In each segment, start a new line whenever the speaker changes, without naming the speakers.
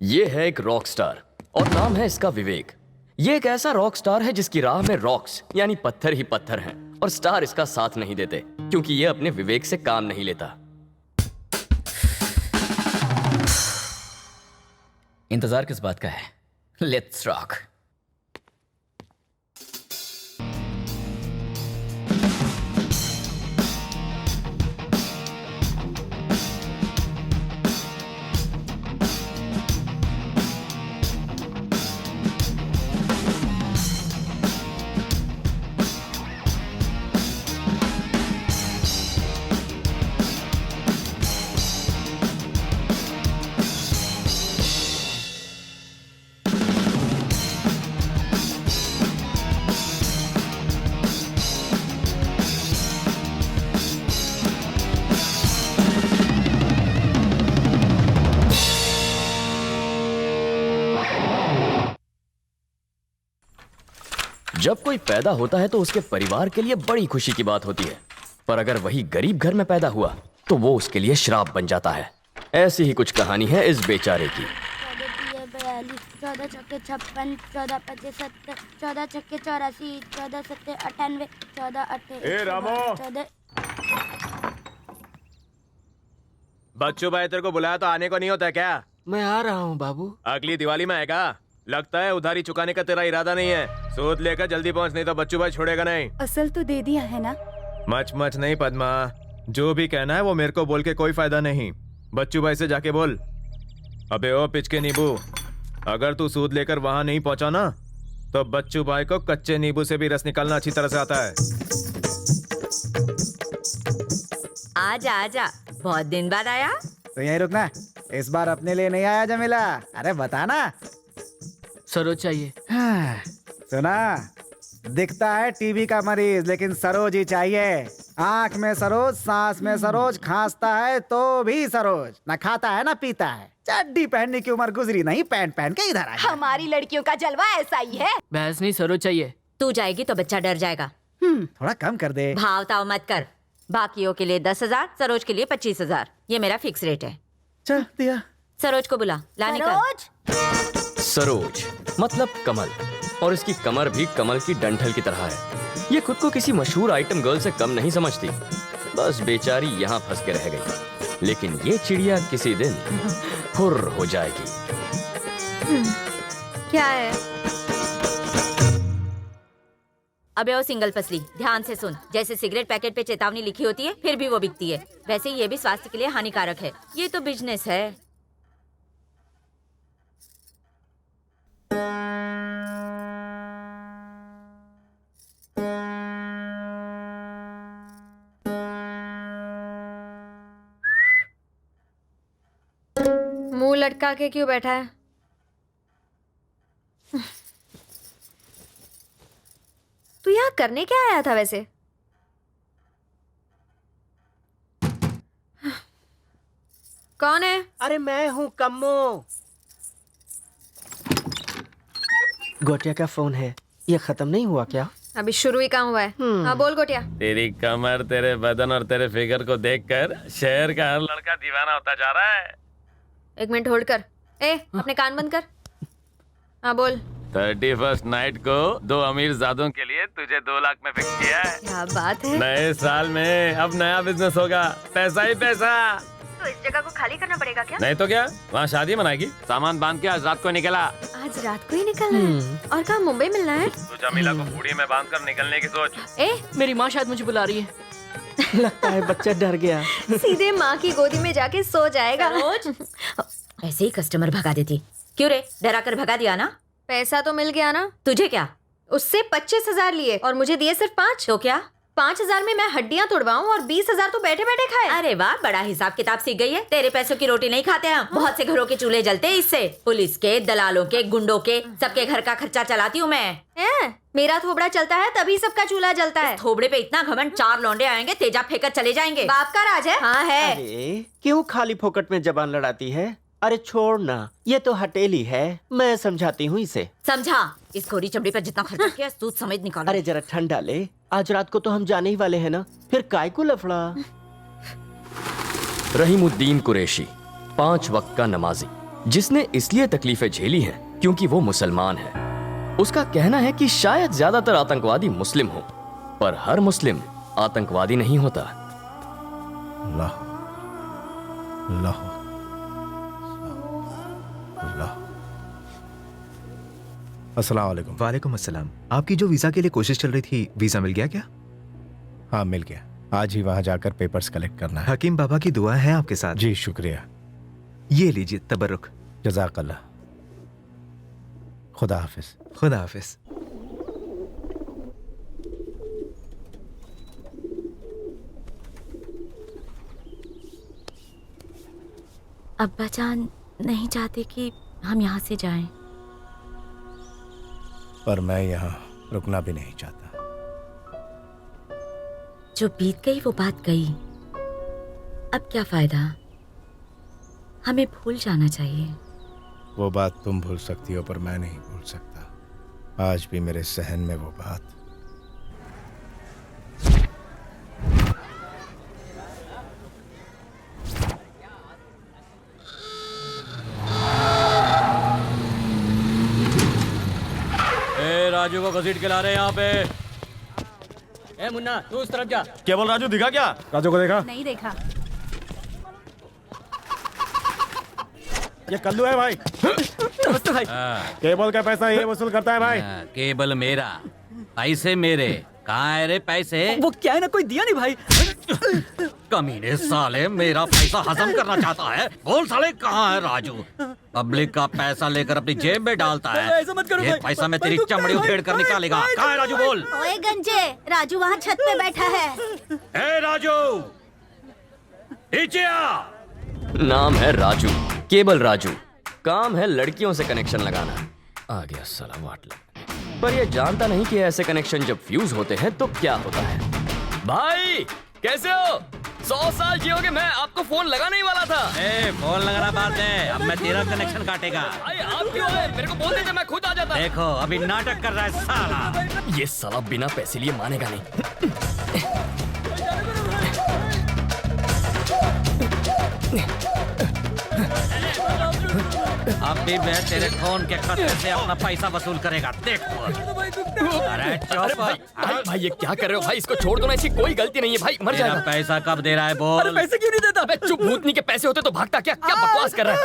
ये है एक रॉक स्टार और नाम है इसका विवेक। ये एक ऐसा रॉक स्टार है जिसकी राह में रॉक्स यानी पत्थर ही पत्थर हैं और स्टार इसका साथ नहीं देते क्योंकि ये अपने विवेक से काम नहीं लेता।
इंतजार किस बात का है? Let's rock.
जब कोई पैदा होता है तो उसके परिवार के लिए बड़ी खुशी की बात होती है, पर अगर वही गरीब घर में पैदा हुआ तो वो उसके लिए श्राप बन जाता है। ऐसी ही कुछ कहानी है इस बेचारे की।
14 चक्के 56, 14 पचे 70, 14 चक्के 84, 14 सत्ते 98, 14 अट्ठे।
ए रामो,
14।
बच्चू भाई तेरे को बुलाया तो आने को नहीं होता क्या?
मैं आ रहा हूँ बाबू।
अगली दिवाली में आएगा? लगता है उधारी चुकाने का तेरा इरादा नहीं है। सूद लेकर जल्दी पहुंच, नहीं तो बच्चू भाई छोड़ेगा नहीं।
असल तो दे दिया है ना।
मच मच नहीं पद्मा, जो भी कहना है वो मेरे को बोल के कोई फायदा नहीं। बच्चू भाई से जाके बोल। अबे ओ पिचके नींबू, अगर तू सूद लेकर वहां नहीं पहुंचा ना तो बच्चू भाई को कच्चे नींबू से भी रस निकालना अच्छी तरह से आता है।
आजा आजा, बहुत दिन बाद आया।
तो यहीं रुकना, इस बार अपने लिए नहीं आया जमीला। अरे बता ना।
सरोज चाहिए।
हाँ, सुना, दिखता है टीबी का मरीज लेकिन सरोज ही चाहिए। आंख में सरोज, सांस में सरोज, खांसता है तो भी सरोज, ना खाता है ना पीता है। चड्डी पहनने की उम्र गुजरी नहीं, पैंट पहन के इधर आया।
हमारी लड़कियों का जलवा ऐसा ही है।
भैंस नहीं, सरोज चाहिए।
तू जाएगी तो बच्चा डर जाएगा।
थोड़ा कम कर दे।
भाव ताव मत कर। बाकियों के लिए 10,000, सरोज के लिए 25,000। ये मेरा फिक्स रेट है।
चल दिया।
सरोज को बुला, लाने का।
सरोज मतलब कमल, और इसकी कमर भी कमल की डंठल की तरह है। ये खुद को किसी मशहूर आइटम गर्ल से कम नहीं समझती। बस बेचारी यहाँ फंस के रह गई, लेकिन ये चिड़िया किसी दिन हुर्र हो जाएगी।
क्या है?
अबे वो सिंगल पसली, ध्यान से सुन। जैसे सिगरेट पैकेट पे चेतावनी लिखी होती है फिर भी वो बिकती है, वैसे ये भी स्वास्थ्य के लिए हानिकारक है। ये तो बिजनेस है।
मुंह लटका के क्यों बैठा है? तू यहाँ करने क्या आया था वैसे? कौन है?
अरे मैं हूँ कम्मो। गोटिया का फोन है, ये खत्म नहीं हुआ क्या?
अभी शुरू ही काम हुआ है। हाँ बोल गोटिया।
तेरी कमर, तेरे बदन और तेरे फिगर को देखकर शहर का हर लड़का दीवाना होता जा रहा है।
1 मिनट होल्ड कर। अपने कान बंद कर। हाँ बोल।
31st नाइट को 2 अमीर जादों के लिए तुझे 2 लाख में फिक्स किया है।
क्या बात है।
नए साल में अब नया बिजनेस होगा, पैसा ही पैसा।
तो इस जगह को खाली करना पड़ेगा क्या?
नहीं तो क्या, वहाँ शादी मनाएगी। सामान बांध के आज रात को निकला।
आज रात को ही निकलना है। और कहाँ मुंबई मिलना है?
तू जमीला को बूढ़ी में बांध कर निकलने की सोच।
मेरी माँ शायद मुझे बुला रही है। लगता है बच्चा डर गया।
सीधे माँ की गोदी में जाके सो जाएगा।
ऐसे ही कस्टमर भगा देती। क्यों रे, डरा कर भगा दिया ना?
पैसा तो मिल गया ना?
तुझे क्या?
उससे 25,000 लिए और मुझे दिए सिर्फ 5।
तो क्या?
5,000 में मैं हड्डियां तोड़वाऊं और 20,000 तो बैठे बैठे खाए।
अरे वाह, बड़ा हिसाब किताब सीख गई है। तेरे पैसों की रोटी नहीं खाते हम। बहुत से घरों के चूल्हे जलते हैं इससे। पुलिस के, दलालों के, गुंडों के, सबके घर का खर्चा चलाती हूँ मैं।
मेरा थोबड़ा चलता है तभी सबका चूल्हा जलता है।
थोबड़े पे इतना घमंड, 4 लौंडे आएंगे तेजाब फेंकर चले जाएंगे।
बाप का राज है। हाँ है।
अरे क्यों खाली फोकट में जबान लड़ाती है? अरे छोड़ ना, ये तो हटेली है, मैं समझाती हूँ इसे।
समझा? इस खोरी चमड़ी पर जितना खर्चा किया सूद समेत निकालो।
अरे जरा ठंडा ले, आज रात को तो हम जाने ही वाले हैं ना, फिर काय को लफड़ा।
रहीमुद्दीन कुरैशी 5 वक्त का नमाजी, जिसने इसलिए तकलीफें झेली हैं क्योंकि वो मुसलमान है। उसका कहना है कि शायद ज्यादातर आतंकवादी मुस्लिम हो, पर हर मुस्लिम आतंकवादी नहीं होता।
अल्लाह अल्लाह अल्लाह। अस्सलाम वालेकुम।
वालेकुम अस्सलाम। आपकी जो वीजा के लिए कोशिश चल रही थी, वीजा मिल गया क्या?
हाँ मिल गया, आज ही वहां जाकर पेपर्स कलेक्ट करना है।
हकीम बाबा की दुआ है आपके साथ।
जी शुक्रिया।
ये लीजिए तबरुक।
जज़ाकल्लाह। खुदा हाफिज।
खुदा हाफिज।
अब्बा जान नहीं चाहते कि हम यहाँ से जाएं।
पर मैं यहाँ रुकना भी नहीं चाहता।
जो बीत गई वो बात गई, अब क्या फायदा। हमें भूल जाना चाहिए।
वो बात तुम भूल सकती हो पर मैं नहीं भूल सकता। आज भी मेरे सहन में वो बात।
राजू को घसीट के ला रहे हैं यहाँ पे। ए मुन्ना तू उस तरफ जा।
केवल राजू दिखा क्या?
राजू को देखा?
नहीं देखा।
ये कल्लू है भाई।
भाई
केबल का पैसा ये वसूल करता है भाई।
केबल मेरा, पैसे मेरे। कहाँ है रे पैसे?
वो क्या है ना, कोई दिया नहीं भाई।
कमीने साले मेरा पैसा हजम करना चाहता है। बोल साले कहाँ है राजू? पब्लिक का पैसा लेकर अपनी जेब में डालता है।
ऐसा मत करो
ये
भाई।
पैसा मैं तेरी
भाई,
चमड़ी उधेड़ कर निकालेगा। कहाँ है राजू? बोल।
ओए गंजे, राजू वहाँ छत पे बैठा है।
ए राजू, नीचे आ।
नाम है राजू, केबल राजू। काम है लड़कियों से कनेक्शन लगाना। आ गया साला वाटला। पर ये जानता नहीं कि ऐसे कनेक्शन जब फ्यूज होते हैं तो क्या होता है। भाई कैसे हो? 100 साल जियोगे, मैं आपको फोन लगाने ही वाला था।
ए फोन लगाना बाद में, अब मैं तेरा कनेक्शन काटेगा।
भाई आप क्यों आए? मेरे को बोल देते मैं खुद आ जाता।
देखो अभी नाटक कर रहा है साला।
ये साला बिना पैसे लिए मानेगा नहीं।
अब भी मैं तेरे फोन के खर्चे से अपना पैसा वसूल करेगा। देखो। अरे चुप।
भाई ये क्या कर रहे हो भाई? इसको छोड़ दो ना, इसकी कोई गलती नहीं है भाई, मर
तेरा
जाएगा।
पैसा कब दे रहा है? बोल।
पैसे क्यों नहीं देता?
अबे चुप, भूतनी के पैसे होते तो भागता क्या? क्या बकवास कर रहा है?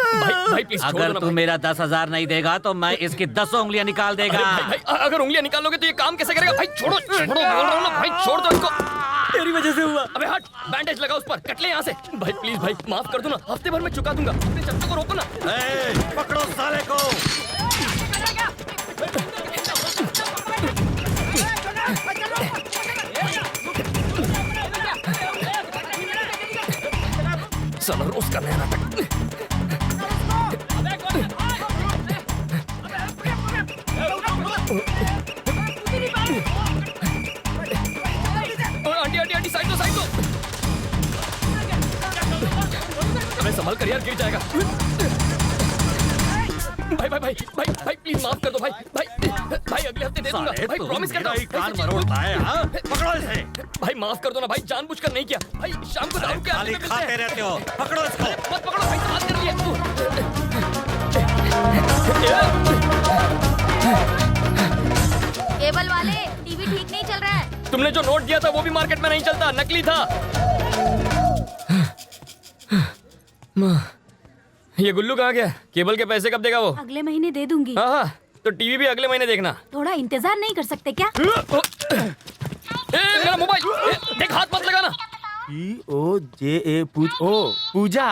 भाई प्लीज छोड़ दो
अगर
ना
तू
भाई।
मेरा 10,000 नहीं देगा तो मैं इसकी 10 उंगलियां निकाल देगा।
भाई अगर उंगलियां निकालोगे तो ये काम कैसे करेगा? भाई छोड़ो छोड़ो, बोल रहा हूं ना भाई, छोड़ दो इसको।
तेरी वजह से हुआ।
अबे हट, बैंडेज लगा उस पर, कट ले यहाँ से। भाई प्लीज भाई माफ कर दो ना, हफ्ते भर में चुका दूंगा। अपने चच्चू को रोको ना।
पकड़ो साले को।
साला रोज का नया नाटक। आंटी आंटी आंटी साइड दो, साइड दो। अबे संभल कर यार, गिर जाएगा। भाई भाई भाई भाई भाई प्लीज माफ कर दो भाई। भाई अगले हफ्ते दे दूंगा भाई, प्रॉमिस करता हूं।
कान मरोड़ता है। हाँ? पकड़ो इसे।
भाई माफ कर दो ना भाई, जानबूझकर नहीं किया भाई। शाम को दारू के आदमी
खाली खाते रहते हो। पकड़ो इसको।
मत पकड़ो भाई, बात कर लिए।
केबल वाले, टीवी ठीक नहीं चल रहा है।
तुमने जो नोट दिया था वो भी मार्केट में नहीं चलता, नकली था। ये गुल्लू कहाँ गया? केबल के पैसे कब देगा वो?
अगले महीने दे दूंगी।
हाँ तो टीवी भी अगले महीने देखना।
थोड़ा इंतजार नहीं कर सकते क्या?
मेरा मोबाइल देख, हाथ मत लगाना।
POJA पूजा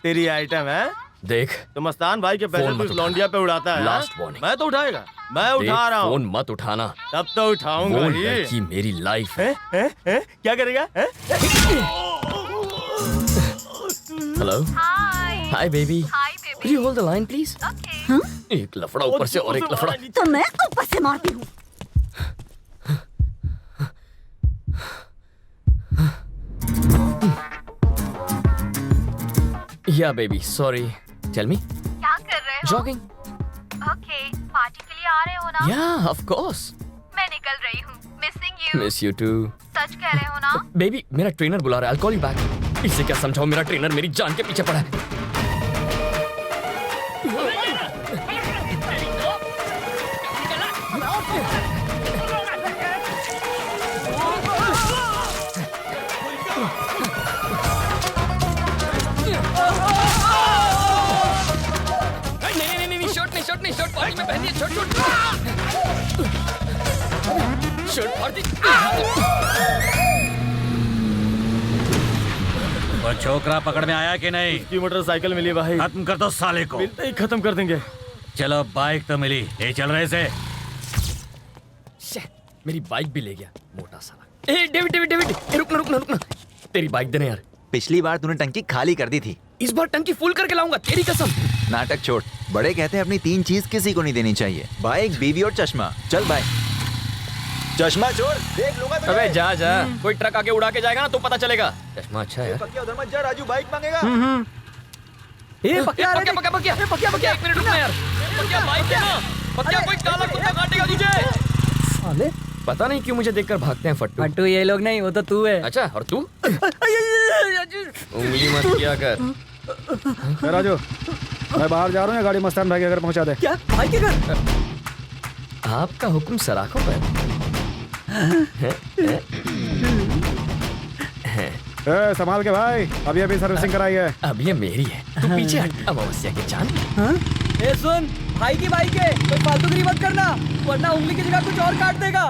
तेरी आइटम है।
देख
तो मस्तान भाई के पैसे
फोन
तू
मत
इस लौंडिया पे उड़ाता है।
Last
हाँ?
warning।
मैं तो उठाएगा, मैं उठा रहा हूँ।
फोन मत उठाना।
तब तो उठाऊंगा
वो
ही।
लड़की मेरी लाइफ है।
क्या करेगा?
Hello hi baby, could you hold the line please? एक लफड़ा ऊपर से और एक लफड़ा।
तो मैं ऊपर से मारती हूँ।
या बेबी सॉरी, टेल मी।
क्या कर रहे हो?
जॉगिंग।
ओके, पार्टी के लिए आ रहे हो ना?
या ऑफ कोर्स।
मैं निकल रही हूँ। Missing you.
Miss you too.
सच कह रहे हो ना?
बेबी मेरा ट्रेनर बुला रहा है, I'll call you back। इसे क्या समझाऊं, मेरा ट्रेनर मेरी जान के पीछे पड़ा है। नहीं, शॉट नहीं, शॉट पानी में पहनी है, शॉट फाड़ दी।
वो छोकरा पकड़ में आया कि नहीं?
की मोटरसाइकिल मिली भाई,
खत्म कर दो साले को।
मिलते ही खत्म कर देंगे।
चलो बाइक तो मिली, ले चल रहे से।
मेरी बाइक भी ले गया मोटा साला। ए डेविड डेविड डेविड, रुकना, तेरी बाइक देना यार।
पिछली बार तूने टंकी खाली कर दी थी,
इस बार टंकी फुल करके लाऊंगा, तेरी कसम।
नाटक छोड़। बड़े कहते हैं अपनी 3 चीज किसी को नहीं देनी चाहिए, बाइक, बीवी और चश्मा। चल बाइक, चश्मा छोड़, देख लूंगा तुझे।
अबे जा, कोई ट्रक आके उड़ा के जाएगा ना तो पता चलेगा। चश्मा अच्छा है यार।
पक्या उधर मत जा, राजू बाइक मांगेगा।
पक्या, एक मिनट रुकना यार। पक्या बाइक देना, पक्या कोई काला कुत्ता काटेगा तुझे। साले पता नहीं क्यों मुझे देखकर भागते हैं फट्टू।
फट्टू ये लोग नहीं, वो तो तू है।
अच्छा, और तू? उंगली मत किया कर।
राजू, मैं बाहर जा रहा हूँ, गाड़ी मस्तान भाई के घर पहुँचा दे।
क्या भाई के घर?
आपका हुक्म सराखों पर।
संभाल के भाई, अभी सर्विसिंग कराई है।
अब ये मेरी है, तू पीछे हट। अमावस्या के चांद।
ए सुन, भाई की बाइक है, कोई फालतूगिरी मत करना, वरना उंगली की जगह कुछ और काट देगा।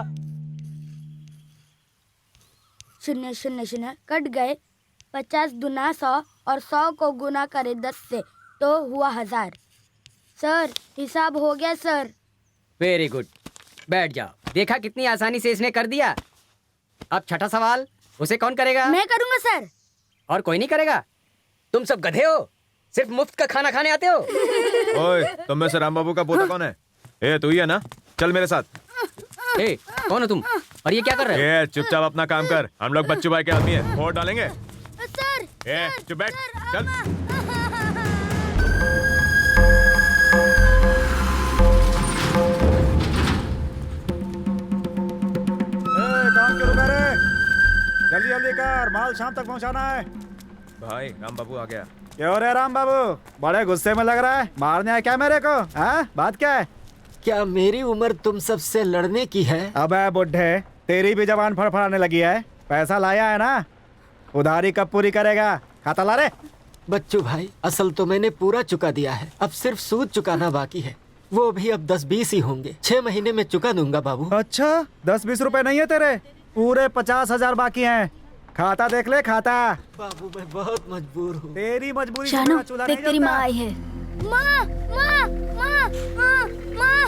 0 कट गए। 50 दूना 100 और 100 को गुना करे 10 से तो हुआ 1000। सर हिसाब हो गया सर।
वेरी गुड, बैठ जाओ। देखा कितनी आसानी से इसने कर दिया। अब छठा सवाल, उसे कौन करेगा?
मैं करूँगा सर।
और कोई नहीं करेगा? तुम सब गधे हो, सिर्फ मुफ्त का खाना खाने आते हो।
ओए, तुम में से राम बाबू का पोता कौन है? ए, तू ही है ना? चल मेरे साथ।
ए, कौन हो तुम? और ये क्या कर रहे हो?
ए, चुपचाप अपना काम कर, हम लोग बच्चू भाई के आदमी हैं, वोट डालेंगे।
सर
ए, चुप बैठ, चल।
काम क्यों रुका रे? जल्दी जल्दी कर, माल शाम तक पहुंचाना है।
भाई राम बाबू आ गया।
क्यों रे राम बाबू, बड़े गुस्से में लग रहा है? मारने आया क्या मेरे को? हाँ, बात क्या है?
क्या मेरी उम्र तुम सबसे लड़ने की है?
अबे बुड्ढे, तेरी भी जबान फड़फड़ाने लगी है। पैसा लाया है ना, उधारी कब पूरी करेगा? खाता ला रे।
बच्चू भाई, असल तो मैंने पूरा चुका दिया है, अब सिर्फ सूद चुकाना बाकी है, वो भी अब 10-20 ही होंगे। 6 महीने में चुका दूंगा बाबू।
अच्छा, 10-20 रुपए नहीं है तेरे? पूरे 50,000 बाकी हैं। खाता देख ले, खाता।
बाबू मैं बहुत मजबूर हूँ।
तेरी मजबूरी से
शानू,
मेरा चूल्हा
देख
नहीं
तेरी
जलता।
माँ आई है। माँ, माँ, माँ, माँ, माँ,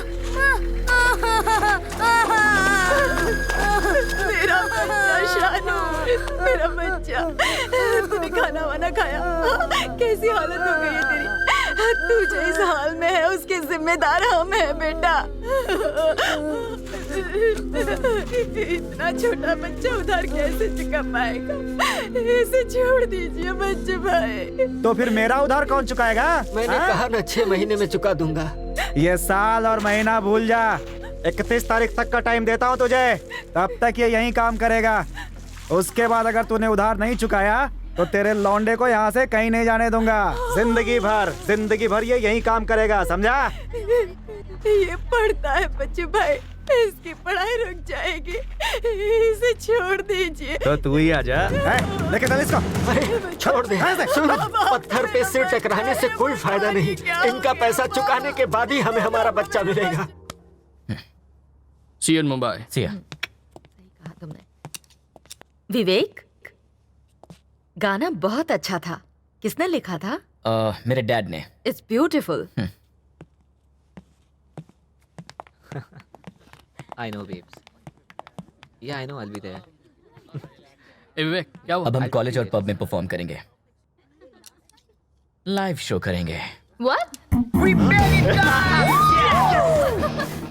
मेरा बच्चा शानू, मेरा बच्चा, तूने खाना वाना खाया? कैसी हालत हो गई है तेरी? तू जो इस हाल में है उसके जिम्मेदार हम हैं बेटा। इतना छोटा बच्चा उधार कैसे चुका पाएगा? इसे छोड़ दीजिए बच्चे भाई।
तो फिर मेरा उधार कौन चुकाएगा?
मैंने कहा ना 6 महीने में चुका दूंगा।
ये साल और महीना भूल जा। 31 तारीख तक का टाइम देता हूँ तुझे, तब तक ये यहीं काम करेगा। उसके बाद अगर तूने उधार नहीं चुकाया तो तेरे लौंडे को यहाँ से कहीं नहीं जाने दूंगा। जिंदगी भर ये यहीं काम करेगा, समझा?
ये पढ़ता है बच्चे भाई, इसकी पढ़ाई रुक जाएगी, इसे छोड़ दीजिए।
तो तू ही आ जा।
लेके चल इसको।
अरे छोड़ दे। सुन, पत्थर पे सिर टकराने से कोई फायदा नहीं। इनका पैसा चुकाने के बाद ही हमें हमारा बच्चा मिलेगा।
See you in Mumbai.
See ya.
कहा तुमने। विवेक, गाना बहुत अच्छा था, किसने लिखा था?
मेरे डैड ने।
It's beautiful.
I know, babes. Yeah, I know. I'll be there. विवेक, क्या हुआ?
अब हम कॉलेज और पब में परफॉर्म करेंगे, लाइव शो करेंगे।
What?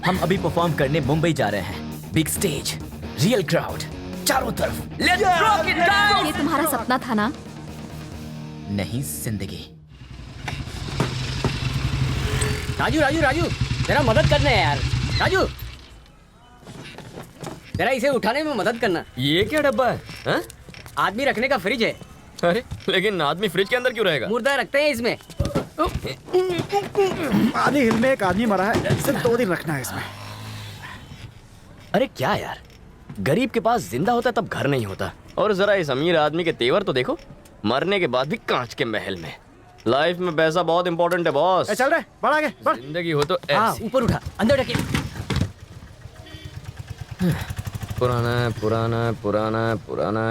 हम अभी परफॉर्म करने मुंबई जा रहे हैं। बिग स्टेज, रियल क्राउड, चारों तरफ। Let's rock it down!
ये तुम्हारा सपना था ना?
नहीं, जिंदगी।
राजू, तेरा मदद करना है यार। राजू, तेरा इसे उठाने में मदद करना।
ये क्या डब्बा है? हाँ?
आदमी रखने का फ्रिज है।
अरे लेकिन आदमी फ्रिज के अंदर क्यों रहेगा?
मुर्दा रखते हैं इसमें।
आधी हिल में एक आदमी मरा है, सिर्फ 2 दिन रखना है इसमें।
अरे क्या यार, गरीब के पास जिंदा होता तब घर नहीं होता, और जरा इस अमीर आदमी के तेवर तो देखो, मरने के बाद भी कांच के महल में। लाइफ में पैसा बहुत इंपॉर्टेंट है बॉस।
चल रहे बढ़ आगे बढ़।
जिंदगी हो तो
हाँ
ऐसी।
ऊपर उठा, अंदर ढके।
पुराना पुराना पुराना पुराना।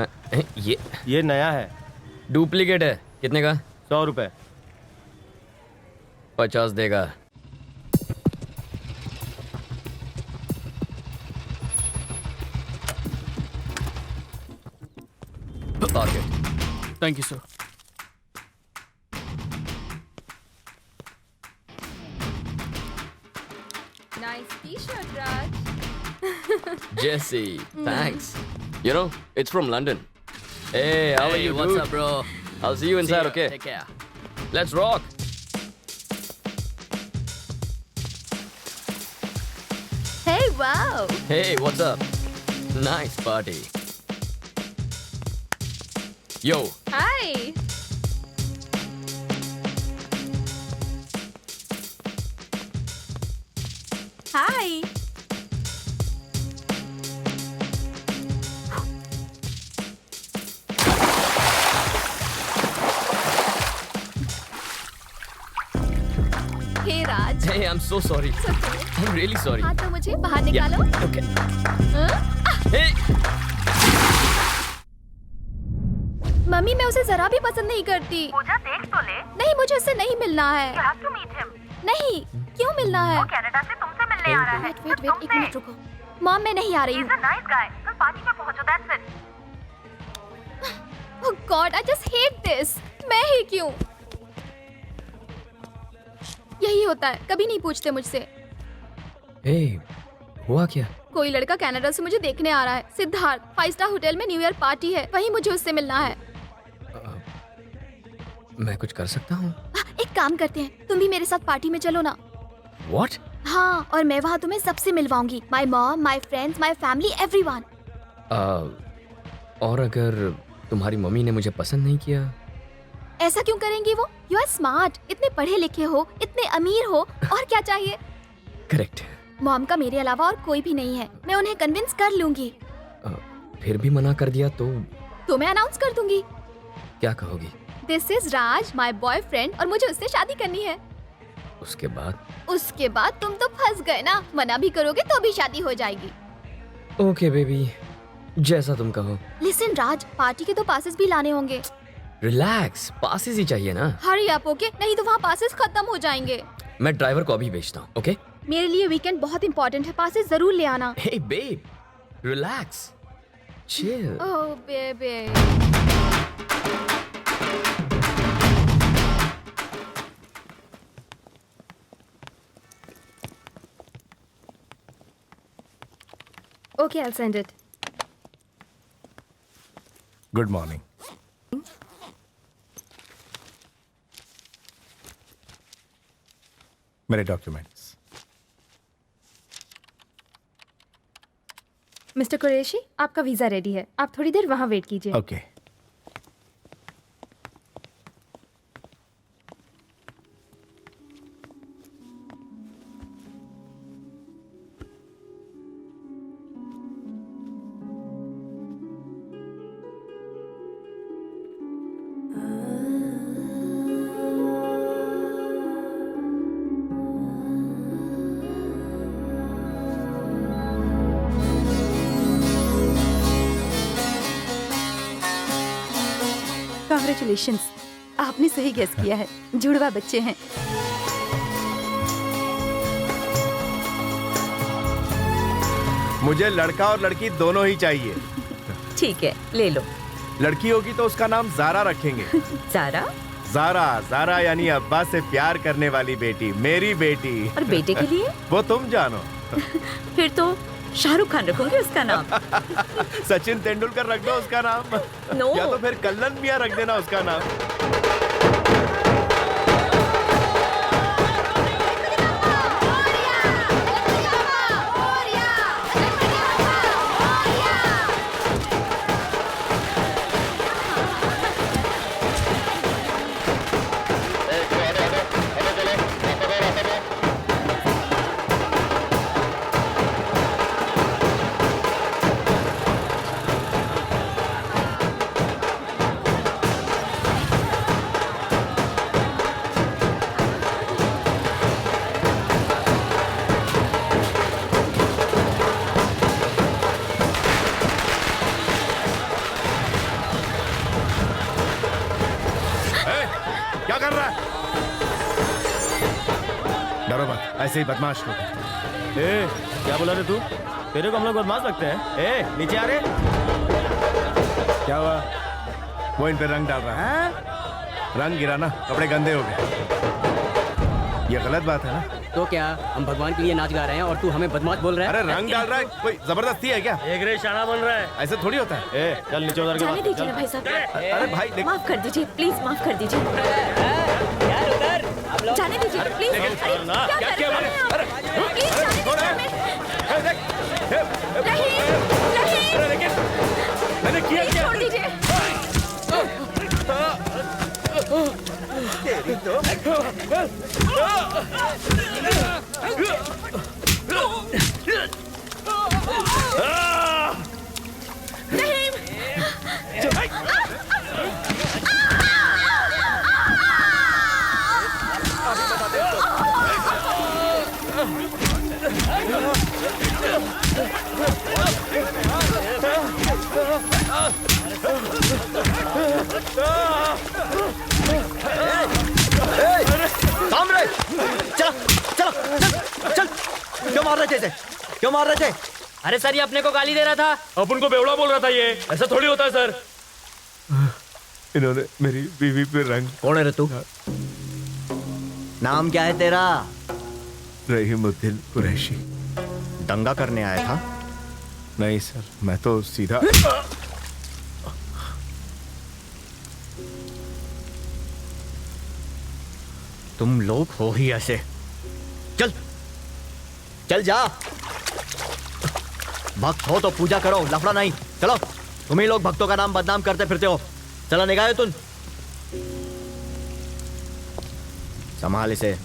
ये नया है,
डुप्लीकेट है। कितने का?
100 रुपए।
50 देगा।
Thank you sir.
Nice T-shirt Raj.
Jesse, thanks. You know, it's from London. Hey, how are you,
what's
dude?
up, bro?
I'll see you inside, okay?
Take care.
Let's rock.
Hey, wow.
Hey, what's up? Nice party. Yo,
Hi. Hi. Hey, Raj.
hey, I'm so sorry. I'm really sorry.
हाँ तो मुझे बाहर निकालो।
Okay.
हाँ?
Hey,
mummy मैं उसे जरा भी पसंद नहीं करती।
पूजा देख तो ले।
नहीं मुझे उससे नहीं मिलना है।
You have to meet him.
नहीं क्यों मिलना है?
वो कनाडा से तुमसे मिलने आ रहा है।
वेट एक मिनट रुको। मॉम मैं नहीं आ रही
He's
हूँ।
a nice guy. कल पार्टी में पहुंचो, that's it.
Oh God, I just hate this. मैं ही क्यों? यही होता है, कभी नहीं पूछते मुझसे।
hey, हुआ क्या?
कोई लड़का कनाडा से मुझे देखने आ रहा है। सिद्धार्थ 5 स्टार होटल में न्यू ईयर पार्टी है, वहीं मुझे उससे मिलना है।
मैं कुछ कर सकता हूँ?
एक काम करते हैं, तुम भी मेरे साथ पार्टी में चलो ना।
What?
हाँ, और मैं वहाँ तुम्हें सबसे मिलवाऊंगी। My mom, my friends, my family, everyone.
और अगर तुम्हारी मम्मी ने मुझे पसंद नहीं किया?
ऐसा क्यों करेंगी वो? यू आर स्मार्ट, इतने पढ़े लिखे हो, इतने अमीर हो, और क्या चाहिए?
करेक्ट।
मॉम का मेरे अलावा और कोई भी नहीं है, मैं उन्हें कन्विंस कर लूंगी।
फिर भी मना कर दिया तो
मैं अनाउंस कर दूंगी,
क्या कहोगी?
This is Raj, my boyfriend, और मुझे उससे शादी करनी है।
उसके बाद?
उसके बाद तुम तो फंस गए ना, मना भी करोगे तो भी शादी हो जाएगी।
ओके बेबी, जैसा तुम कहो।
लिसन राज, पार्टी के तो पासेस भी लाने होंगे।
रिलैक्स, पासेस ही चाहिए ना।
हरी अप ओके, नहीं तो वहाँ पासेस खत्म हो जाएंगे।
मैं ड्राइवर को अभी भेजता हूँ, ओके?
मेरे लिए वीकेंड बहुत इंपॉर्टेंट है, पासेस जरूर ले आना।
Hey babe, relax, chill.
Oh baby.
Okay, I'll send it.
Good morning. मेरे डॉक्यूमेंट्स।
मिस्टर कुरैशी, आपका वीजा रेडी है। आप थोड़ी देर वहाँ वेट कीजिए।
ओके।
Congratulations, आपने सही गेस किया है, जुड़वा बच्चे हैं।
मुझे लड़का और लड़की दोनों ही चाहिए।
ठीक है, ले लो।
लड़की होगी तो उसका नाम जारा रखेंगे।
जारा?
जारा, जारा यानी अब्बा से प्यार करने वाली बेटी, मेरी बेटी।
और बेटे के लिए?
वो तुम जानो।
फिर तो शाहरुख खान रखोगे उसका नाम।
सचिन तेंदुलकर रख दो उसका नाम।
नो।
या तो फिर कल्लन मियां रख देना उसका नाम। ऐसे ही बदमाश हो गए। ए, क्या बोला रे तू? तेरे को हम लोग बदमाश लगते हैं? ए, नीचे आ रे। क्या हुआ? वो इन पे रंग डाल रहा है। रंग गिरा ना, कपड़े गंदे हो गए। ये गलत बात है ना?
तो क्या हम भगवान के लिए नाच गा रहे हैं और तू हमें बदमाश बोल रहा है?
अरे रंग डाल रहा है, कोई जबरदस्ती है क्या?
एक रे शाना बन रहा है।
ऐसे थोड़ी होता है। ए, चल नीचे उतर के
जाने
बात।
दीजिए
चल।
ना भाई साहब।
अरे भाई देख।
माफ कर दीजिए, प्लीज माफ कर दीजिए। जाने दीजिए प्लीज। अरे, क्या कर रहे हैं आप? प्लीज जाने दीजिए हमें। प्लीज छोड़ दीजिए।
सामने चलो चलो चल चल। क्यों मार रहे थे इसे? क्यों मार रहे थे?
अरे सर, ये अपने को गाली दे रहा था।
अपन को बेवड़ा बोल रहा था। ये ऐसा थोड़ी होता है सर।
इन्होंने मेरी बीवी पे रंग।
कौन है रे तू? नाम क्या है तेरा?
रहीमुद्दीन कुरैशी।
दंगा करने आया था?
नहीं सर, मैं तो सीधा।
तुम लोग हो ही ऐसे। चल चल जा। भक्त हो तो पूजा करो, लफड़ा नहीं। चलो, तुम ही लोग भक्तों का नाम बदनाम करते फिरते हो। चला निगाह तुम। संभाल इसे।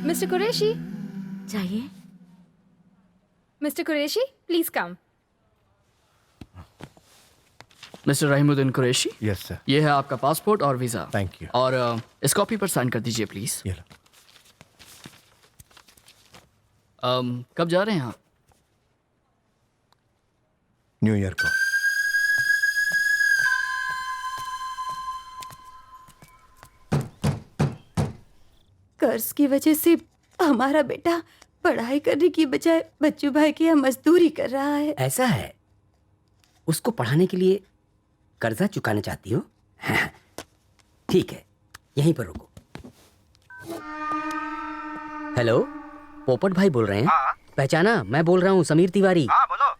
मिस्टर कुरैशी,
चाहिए?
Mister Qureshi, please come.
Mister Rahimuddin Qureshi,
yes sir.
ये है आपका पासपोर्ट और वीजा।
Thank you.
और इस कॉपी पर साइन कर दीजिए प्लीज।
ये लो।
कब जा रहे हैं आप?
न्यू ईयर को।
कर्ज की वजह से हमारा बेटा पढ़ाई करने की बजाय बच्चू भाई की यहाँ मजदूरी कर रहा है।
ऐसा है? उसको पढ़ाने के लिए कर्जा चुकाना चाहती हो? ठीक है, यहीं पर रुको। हेलो, पोपट भाई बोल रहे हैं? पहचाना? मैं बोल रहा हूँ समीर तिवारी।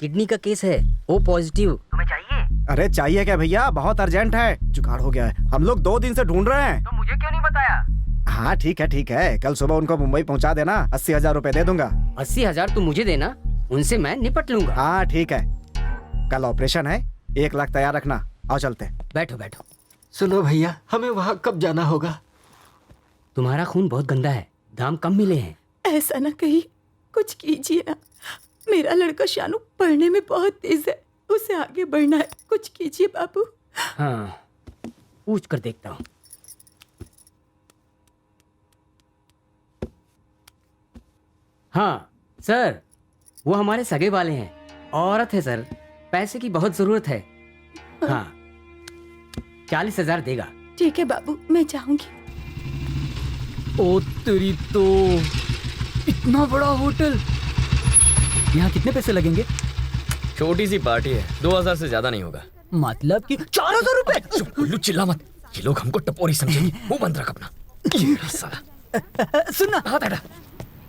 किडनी का केस है, ओ पॉजिटिव। तुम्हें चाहिए?
अरे चाहिए क्या भैया, बहुत अर्जेंट है, जुगाड़ हो गया है। हम लोग 2 दिन से ढूंढ रहे हैं।
तो मुझे क्यों नहीं बताया?
हाँ ठीक है, कल सुबह उनको मुंबई पहुंचा देना। 80,000 रुपए दे दूंगा।
80,000 तुम मुझे देना, उनसे मैं निपट लूंगा।
हाँ ठीक है, कल ऑपरेशन है, 1 लाख तैयार रखना। आओ चलते।
बैठो बैठो।
सुनो भैया, हमें वहाँ कब जाना होगा?
तुम्हारा खून बहुत गंदा है, दाम कम मिले हैं।
ऐसा ना कहीं, कुछ कीजिए ना। मेरा लड़का शानू पढ़ने में बहुत तेज है, उसे आगे बढ़ना है, कुछ कीजिए बाबू।
हाँ, पूछ कर देखता हूँ। हाँ सर, वो हमारे सगे वाले हैं। औरत है सर, पैसे की बहुत जरूरत है। हाँ, 40,000 देगा।
ठीक है बाबू, मैं जाऊंगी।
ओ तेरी तो, इतना बड़ा होटल, यहाँ कितने पैसे लगेंगे?
छोटी सी पार्टी है, 2,000 से ज्यादा नहीं होगा।
मतलब कि 4,000 रुपए?
उल्लू चिल्ला मत, ये लोग हमको टपोरी समझेंगे। मुंह बंद रख अपना। ये साला।
सुनना,
हाँ दादा,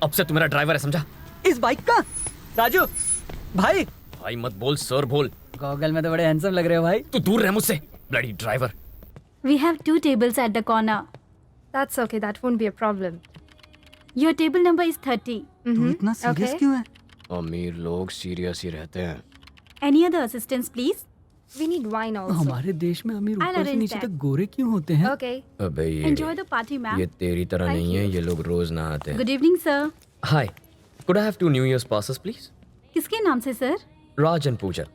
अब से तू मेरा ड्राइवर है, समझा?
इस बाइक का? राजू भाई।
भाई मत बोल, सर बोल।
गॉगल में तो बड़े हैंडसम लग रहे हो भाई।
तू दूर रह मुझसे, bloody driver.
We have 2 tables at the corner.
That's okay. That won't be a problem.
Your table number is 30.
तू इतना सीरियस
Okay.
क्यों है?
अमीर लोग सीरियस ही रहते हैं।
Any other assistance, please?
We need wine also.
हमारे देश में अमीर
I'll
ऊपर से
arrange
नीचे
that.
तक गोरे क्यों होते हैं?
Okay.
अबे
Enjoy the party, ma'am.
ये तेरी तरह नहीं है, ये लोग रोज नहाते हैं।
Good evening, sir.
Hi, could I have 2 New Year's passes, please?
किसके नाम से, sir?
Raj and Pooja.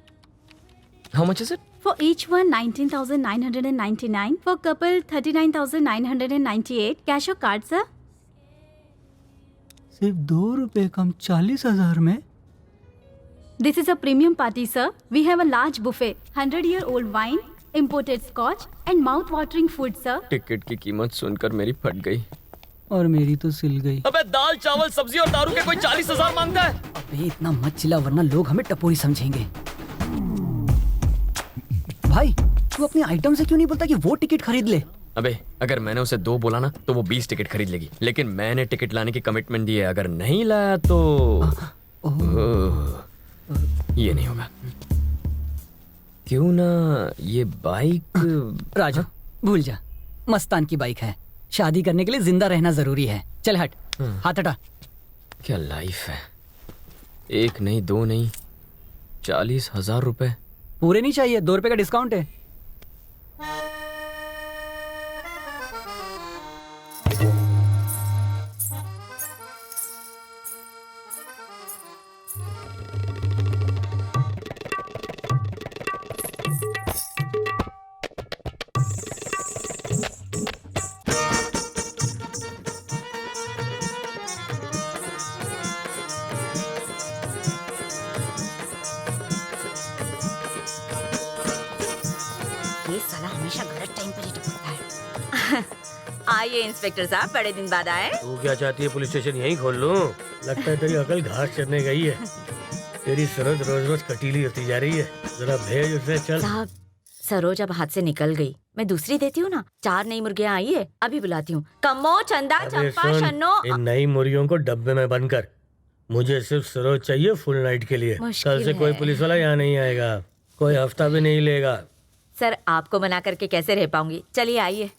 How much is it?
For each one, 19,999. For couple, 39,998. Cash or card, sir?
सिर्फ 2 रुपए कम 40,000 में?
This is a premium party, sir. We have a large buffet, 100-year-old wine, imported scotch, and mouth-watering food, sir.
Ticket की कीमत सुनकर मेरी फट गई।
और मेरी तो सिल गई।
अबे दाल चावल सब्जी और दारू के कोई 40,000 मांगता है?
अबे इतना मत चिल्ला वरना लोग हमें टपोरी समझेंगे। भाई तू अपने आइटम से क्यों नहीं बोलता कि वो टिकट खरीद ले?
अबे अगर मैंने उसे 2 बोला ना तो वो 20 टिकट खरीद लेगी, लेकिन मैंने टिकट लाने की कमिटमेंट दी है, अगर नहीं लाया तो ये नहीं होगा। क्यों ना ये बाइक
राजू भूल जा, मस्तान की बाइक है। शादी करने के लिए जिंदा रहना जरूरी है। चल हट, हाथ हटा।
क्या लाइफ है, 1 नहीं 2 नहीं 40,000 रुपए।
पूरे नहीं चाहिए, 2 रुपए का डिस्काउंट है।
ये साला हमेशा गलत टाइम पर ही टपकता है। आइए इंस्पेक्टर साहब, बड़े दिन बाद आए।
तू क्या चाहती है, पुलिस स्टेशन यहीं खोल लूं? लगता है तेरी अकल घास चरने गई है। तेरी सरहद रोज रोज कटीली होती जा रही है। जरा भेज उसे, चल।
साहब सरोज अब हाथ से निकल गई, मैं दूसरी देती हूँ ना। 4 नई मुर्गियाँ आई है, अभी बुलाती हूँ। कम्मो, चंदा,
अबे
चंपा,
सुन,
शन्नो।
इन नई मुर्गियों को डब्बे में बंद कर। मुझे सिर्फ सरोज चाहिए फुल नाइट के लिए।
मुश्किल
कल से कोई
है।
पुलिस वाला यहाँ नहीं आएगा, कोई हफ्ता भी नहीं लेगा।
सर आपको मना करके कैसे रह पाऊंगी? चलिए आइए।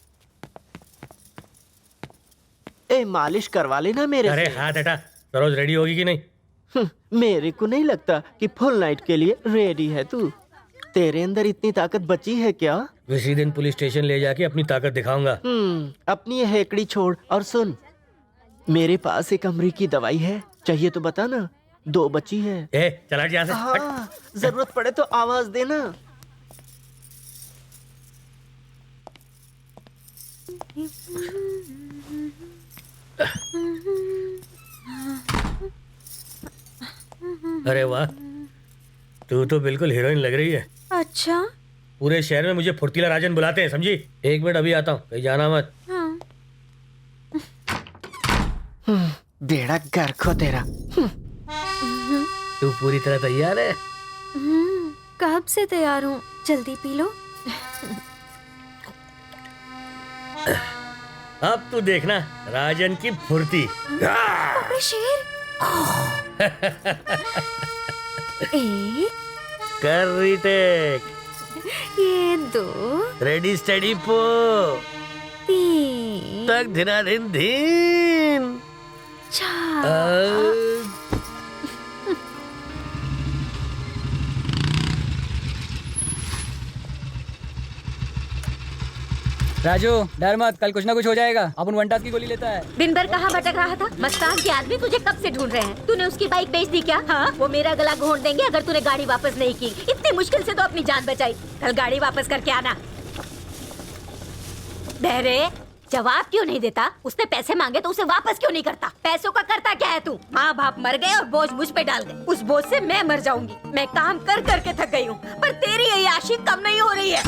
ए मालिश करवा लेना मेरे
अरे
से।
हाथ हटा। सरोज रेडी होगी कि नहीं?
मेरे को नहीं लगता कि फुल नाइट के लिए रेडी है तू। तेरे अंदर इतनी ताकत बची है क्या?
इसी दिन पुलिस स्टेशन ले जाके अपनी ताकत दिखाऊंगा।
अपनी ये हेकड़ी छोड़ और सुन, मेरे पास एक अमरीकी दवाई है, चाहिए तो बता ना। 2 बची है।
ए चला यहाँ से।
हाँ, जरूरत पड़े तो आवाज देना।
अरे वाह, तू तो बिल्कुल हीरोइन लग रही है।
अच्छा,
पूरे शहर में मुझे फुर्तीला राजन बुलाते हैं, समझी? 1 मिनट अभी आता हूँ, कहीं जाना मत।
हाँ।
बेड़ा गर्क हो तेरा।
तू पूरी तरह तैयार है?
कब से तैयार हूँ, जल्दी पी लो।
अब तू देखना राजन की फुर्ती।
अबे शेर। एक,
कर रीटेक।
ये 2,
रेडी स्टडी पो।
3,
तक धिना दिन धीन।
4।
राजू डर मत, कल कुछ ना कुछ हो जाएगा। अपन 1 टास्क की गोली लेता है।
दिन भर कहाँ भटक रहा था? मस्तान के आदमी तुझे कब से ढूंढ रहे हैं। तूने उसकी बाइक बेच दी क्या? हाँ, वो मेरा गला घोंट देंगे अगर तूने गाड़ी वापस नहीं की। इतनी मुश्किल से तो अपनी जान बचाई, कल गाड़ी वापस करके आना। बहरे, जवाब क्यों नहीं देता? उसने पैसे मांगे तो उसे वापस क्यों नहीं करता? पैसों का करता क्या है तू? माँ बाप मर गए और बोझ मुझ पे डाल गए। उस बोझ से मैं मर जाऊंगी। मैं काम कर करके थक गई हूँ, पर तेरी ये आशी कम नहीं हो रही है।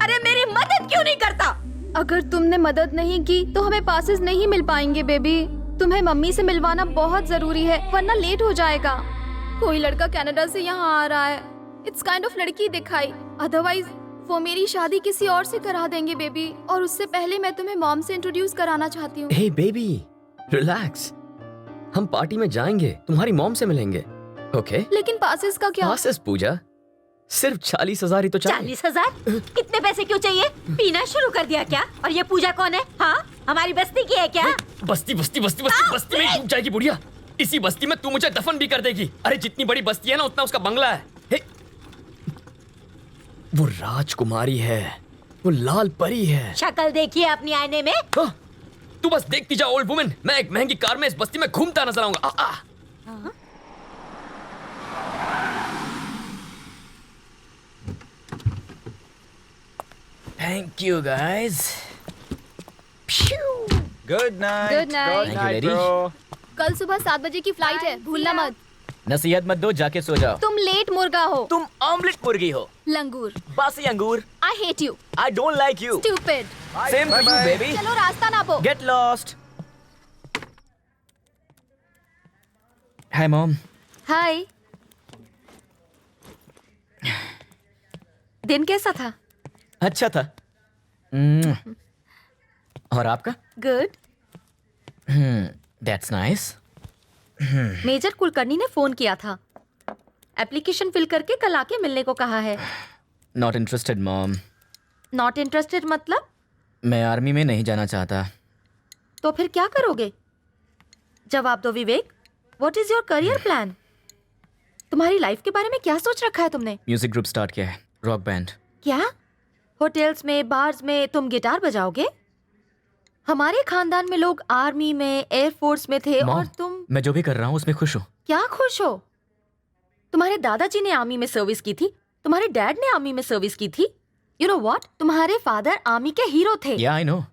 अरे मेरी मदद क्यों नहीं करता?
अगर तुमने मदद नहीं की तो हमें पासेस नहीं मिल पाएंगे बेबी। तुम्हें मम्मी से मिलवाना बहुत जरूरी है, वरना लेट हो जाएगा। कोई लड़का कनाडा से यहाँ आ रहा है। इट्स काइंड ऑफ लड़की दिखाई, अदरवाइज वो मेरी शादी किसी और से करा देंगे बेबी। और उससे पहले मैं तुम्हें मॉम से इंट्रोड्यूस कराना चाहती हूँ।
हे बेबी, रिलैक्स। हम पार्टी में जाएंगे, तुम्हारी मॉम से मिलेंगे, ओके?
लेकिन पासेस का क्या?
पासेस पूजा, सिर्फ 40,000 ही तो चाहिए।
40,000? इतने पैसे क्यों चाहिए? पीना शुरू कर दिया क्या? और ये पूजा कौन है? हाँ, हमारी बस्ती की है क्या?
बस्ती बस्ती बस्ती बस्ती बस्ती में ही डूब जाएगी बुढ़िया। इसी बस्ती में तू मुझे दफन भी कर देगी। अरे जितनी बड़ी बस्ती है ना उतना उसका बंगला है। हे, वो राजकुमारी है, वो लाल परी है।
शक्ल देखिए अपनी आईने में।
तू बस देखती जा ओल्ड वुमन, मैं एक महंगी कार में इस बस्ती में घूमता नजर आऊंगा। Thank you guys.
Good night.
Good night.
Thank you lady.
कल सुबह 7 बजे की फ्लाइट है, भूलना मत।
नसीहत मत दो, जाके सो जाओ।
तुम लेट मुर्गा हो।
तुम ऑमलेट मुर्गी हो।
लंगूर।
बासी अंगूर।
I hate you.
I don't like you.
Stupid.
Same to you, baby.
चलो रास्ता नापो।
Get lost.
Hi mom.
हाय। दिन कैसा था?
अच्छा था। और आपका?
Good.
That's nice.
Major Kulkarni ने फोन किया था, एप्लीकेशन फिल करके कल आके मिलने को कहा है।
Not interested mom.
Not interested मतलब?
मैं आर्मी में नहीं जाना चाहता।
तो फिर क्या करोगे? जवाब दो Vivek. What is your career plan? तुम्हारी लाइफ के बारे में क्या सोच रखा है तुमने?
म्यूजिक ग्रुप स्टार्ट किया है, रॉक बैंड।
क्या होटल्स में, बार्स में तुम गिटार बजाओगे? हमारे खानदान में लोग आर्मी में, एयरफोर्स में थे और तुम।
मैं जो भी कर रहा हूँ उसमें खुश हूँ।
क्या खुश हो? तुम्हारे दादाजी ने आर्मी में सर्विस की थी, तुम्हारे डैड ने आर्मी में सर्विस की थी। यू नो व्हाट, तुम्हारे फादर आर्मी के हीरो थे।
या आई नो,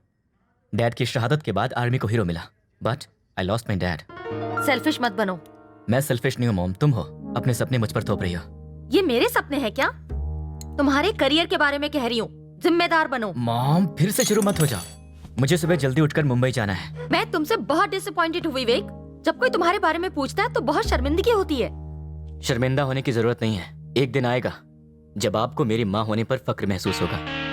डैड की शहादत के बाद आर्मी को हीरो मिला, but I lost my dad.
Selfish मत बनो।
मैं सेल्फिश नहीं हूँ मॉम, तुम हो। अपने सपने मुझ पर थोप रही हो।
ये मेरे सपने हैं क्या? तुम्हारे करियर के बारे में कह रही हूँ, जिम्मेदार बनो।
मॉम फिर से शुरू मत हो जाओ, मुझे सुबह जल्दी उठकर मुंबई जाना है।
मैं तुमसे बहुत डिसअपॉइंटेड हूँ विवेक। जब कोई तुम्हारे बारे में पूछता है तो बहुत शर्मिंदगी होती है।
शर्मिंदा होने की जरूरत नहीं है, एक दिन आएगा जब आपको मेरी माँ होने पर फक्र महसूस होगा।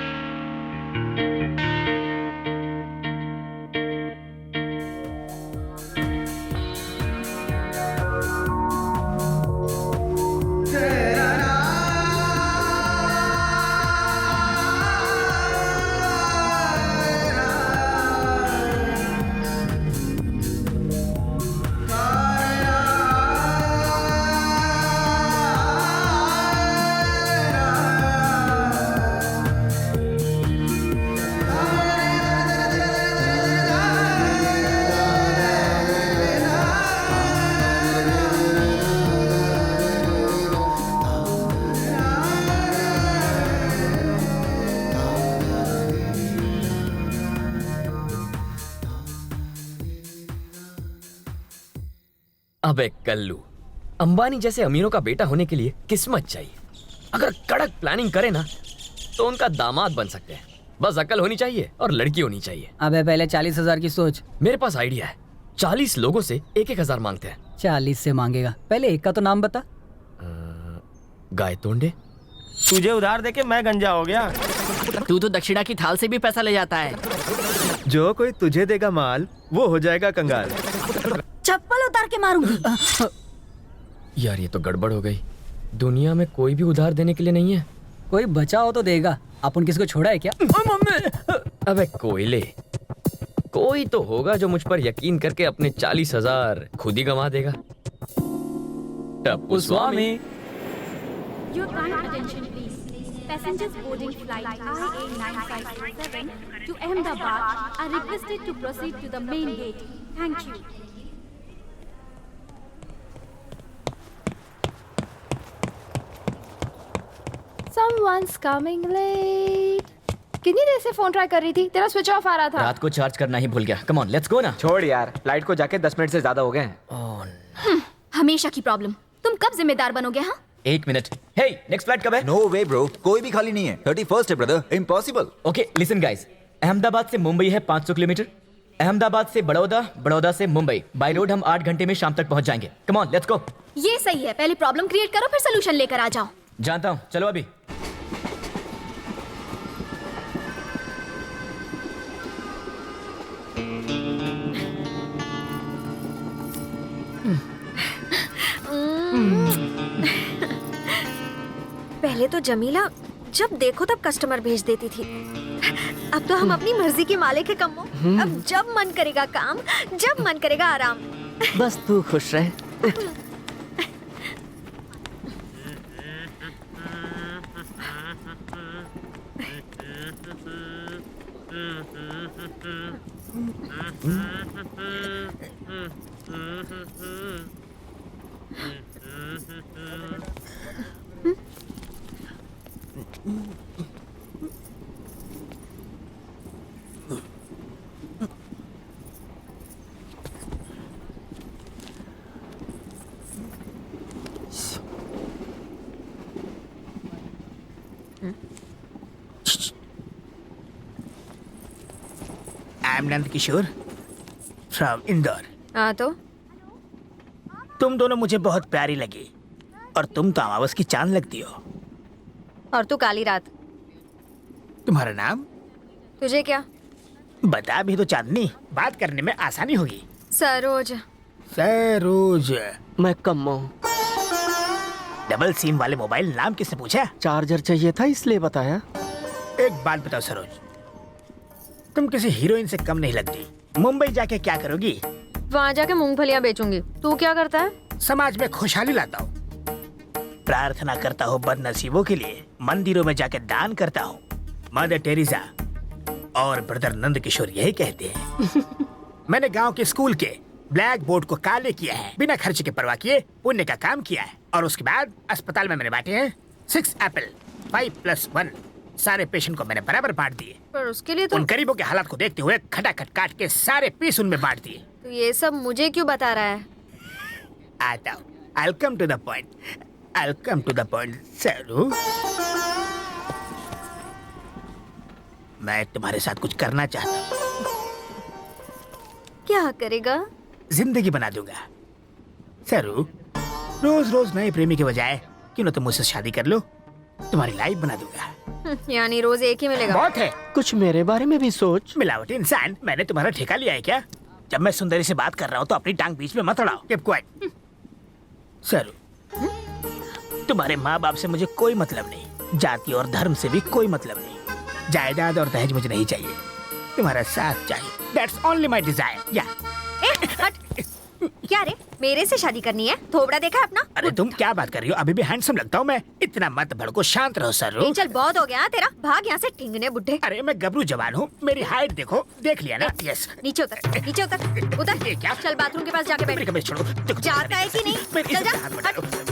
अबे कल्लू, अंबानी जैसे अमीरों का बेटा होने के लिए किस्मत चाहिए। अगर कड़क प्लानिंग करे ना तो उनका दामाद बन सकते हैं। बस अकल होनी चाहिए और लड़की होनी चाहिए।
अबे पहले 40,000 की सोच।
मेरे पास आइडिया है। 40 लोगों से 1,000 मांगते हैं।
40 से मांगेगा? पहले एक का तो नाम बता।
गायतोंडे।
तुझे उधार देके मैं गंजा हो गया।
तू तो दक्षिणा की थाल से भी पैसा ले जाता है।
जो कोई तुझे देगा माल वो हो जाएगा कंगाल।
चप्पल उतार के मारूंगी।
यार ये तो गड़बड़ हो गई। दुनिया में कोई भी उधार देने के लिए नहीं है।
कोई बचा हो तो देगा। अपन किसको छोड़ा है क्या?
अबे कोयले, कोई तो होगा जो मुझ पर यकीन करके अपने 40,000 खुद ही गंवा देगा। टप्पू स्वामी।
Your kind attention, please. Passengers boarding flight IA9547 to Ahmedabad are requested to proceed to the main gate. Thank you.
Someone's coming late. कितनी देर से फोन ट्राई कर रही थी, तेरा स्विच ऑफ आ रहा था।
रात को चार्ज करना ही भूल गया। कम ऑन लेट्स गो ना।
छोड़ यार, फ्लाइट को जाके 10 मिनट से ज्यादा हो गए हैं।
हमेशा की प्रॉब्लम। तुम कब जिम्मेदार बनोगे? हाँ,
1 मिनट। हे, नेक्स्ट फ्लाइट कब है?
नो वे ब्रो, कोई भी खाली नहीं है। 31st है brother, impossible.
Okay listen guys, Ahmedabad से मुंबई है 500 किलोमीटर। अहमदाबाद से बड़ौदा, बड़ौदा से मुंबई। बाय रोड हम 8 घंटे में शाम तक पहुंच जाएंगे। Come on let's go.
ये सही है। पहले प्रॉब्लम क्रिएट करो, फिर सोल्यूशन लेकर आ जाओ।
जानता हूँ, चलो अभी।
पहले तो जमीला जब देखो तब कस्टमर भेज देती थी। अब तो हम अपनी मर्जी के मालिक है कम्मो। अब जब मन करेगा काम, जब मन करेगा आराम।
बस तू खुश रहे।
I am Nand Kishore from Indore.
हाँ तो
तुम दोनों मुझे बहुत प्यारी लगी और तुम तो अमावस की चांद लगती हो।
और तू काली रात।
तुम्हारा नाम?
तुझे क्या?
बता भी तो चांदनी, बात करने में आसानी होगी।
सरोज।
सरोज।
मैं कम्मो।
डबल सिम वाले मोबाइल नाम किसने पूछा?
चार्जर चाहिए था इसलिए बताया।
एक बात बताओ सरोज, तुम किसी हीरोइन से कम नहीं लगती। मुंबई जाके क्या करोगी?
वहाँ जाके मूंगफलियाँ बेचूंगी। तू क्या करता है?
समाज में खुशहाली लाता हूँ, प्रार्थना करता हूँ बदनसीबों के लिए, मंदिरों में जाके दान करता हूँ। मदर टेरेसा और ब्रदर नंद किशोर यही कहते हैं। मैंने गांव के स्कूल के ब्लैक बोर्ड को काले किया है, बिना खर्च के परवाह किए पुण्य का काम किया है। और उसके बाद अस्पताल में मैंने बांटे हैं 6 एप्पल 5+1। सारे पेशेंट को मैंने बराबर बांट दिए।
पर उसके लिए तो
उन गरीबों के हालात को देखते हुए खटाखट काट के सारे पीस उनमें बांट दिए।
तो ये सब मुझे क्यों बता रहा है?
आता हूँ, I'll come to the point. I'll come to the point, सरू। मैं तुम्हारे साथ कुछ करना चाहता हूँ।
क्या करेगा?
जिंदगी बना दूंगा। सरू, रोज रोज नए प्रेमी के बजाय क्यों ना तुम मुझसे शादी कर लो, तुम्हारी लाइफ बना दूंगा।
यानी रोज एक ही मिलेगा?
बहुत है।
कुछ मेरे बारे में भी सोच।
मिलावटी इंसान, मैंने तुम्हारा ठेका लिया है क्या? जब मैं सुंदरी से बात कर रहा हूँ तो अपनी टांग बीच में मत अड़ाओ। Keep quiet। सरू, तुम्हारे माँ बाप से मुझे कोई मतलब नहीं, जाति और धर्म से भी कोई मतलब नहीं, जायदाद और दहेज मुझे नहीं चाहिए, तुम्हारा साथ चाहिए। That's only my desire। या
क्या रे, मेरे से शादी करनी है? थोबड़ा देखा अपना?
अरे तुम क्या बात कर रही हो? अभी भी हैंडसम लगता हूँ मैं। इतना मत भड़को, शांत रहो सरू।
चल बहुत हो गया तेरा, भाग यहाँ से टिंगने बुड्ढे।
अरे मैं गबरू जवान हूँ, मेरी हाइट देखो, देख लिया ना? यस।
नीचे उतर, नीचे उतर, उतर।
ये क्या?
चल बाथरूम के पास जाके बैठ।
मेरी छोड़ो।
जाता है कि नहीं? चल जा।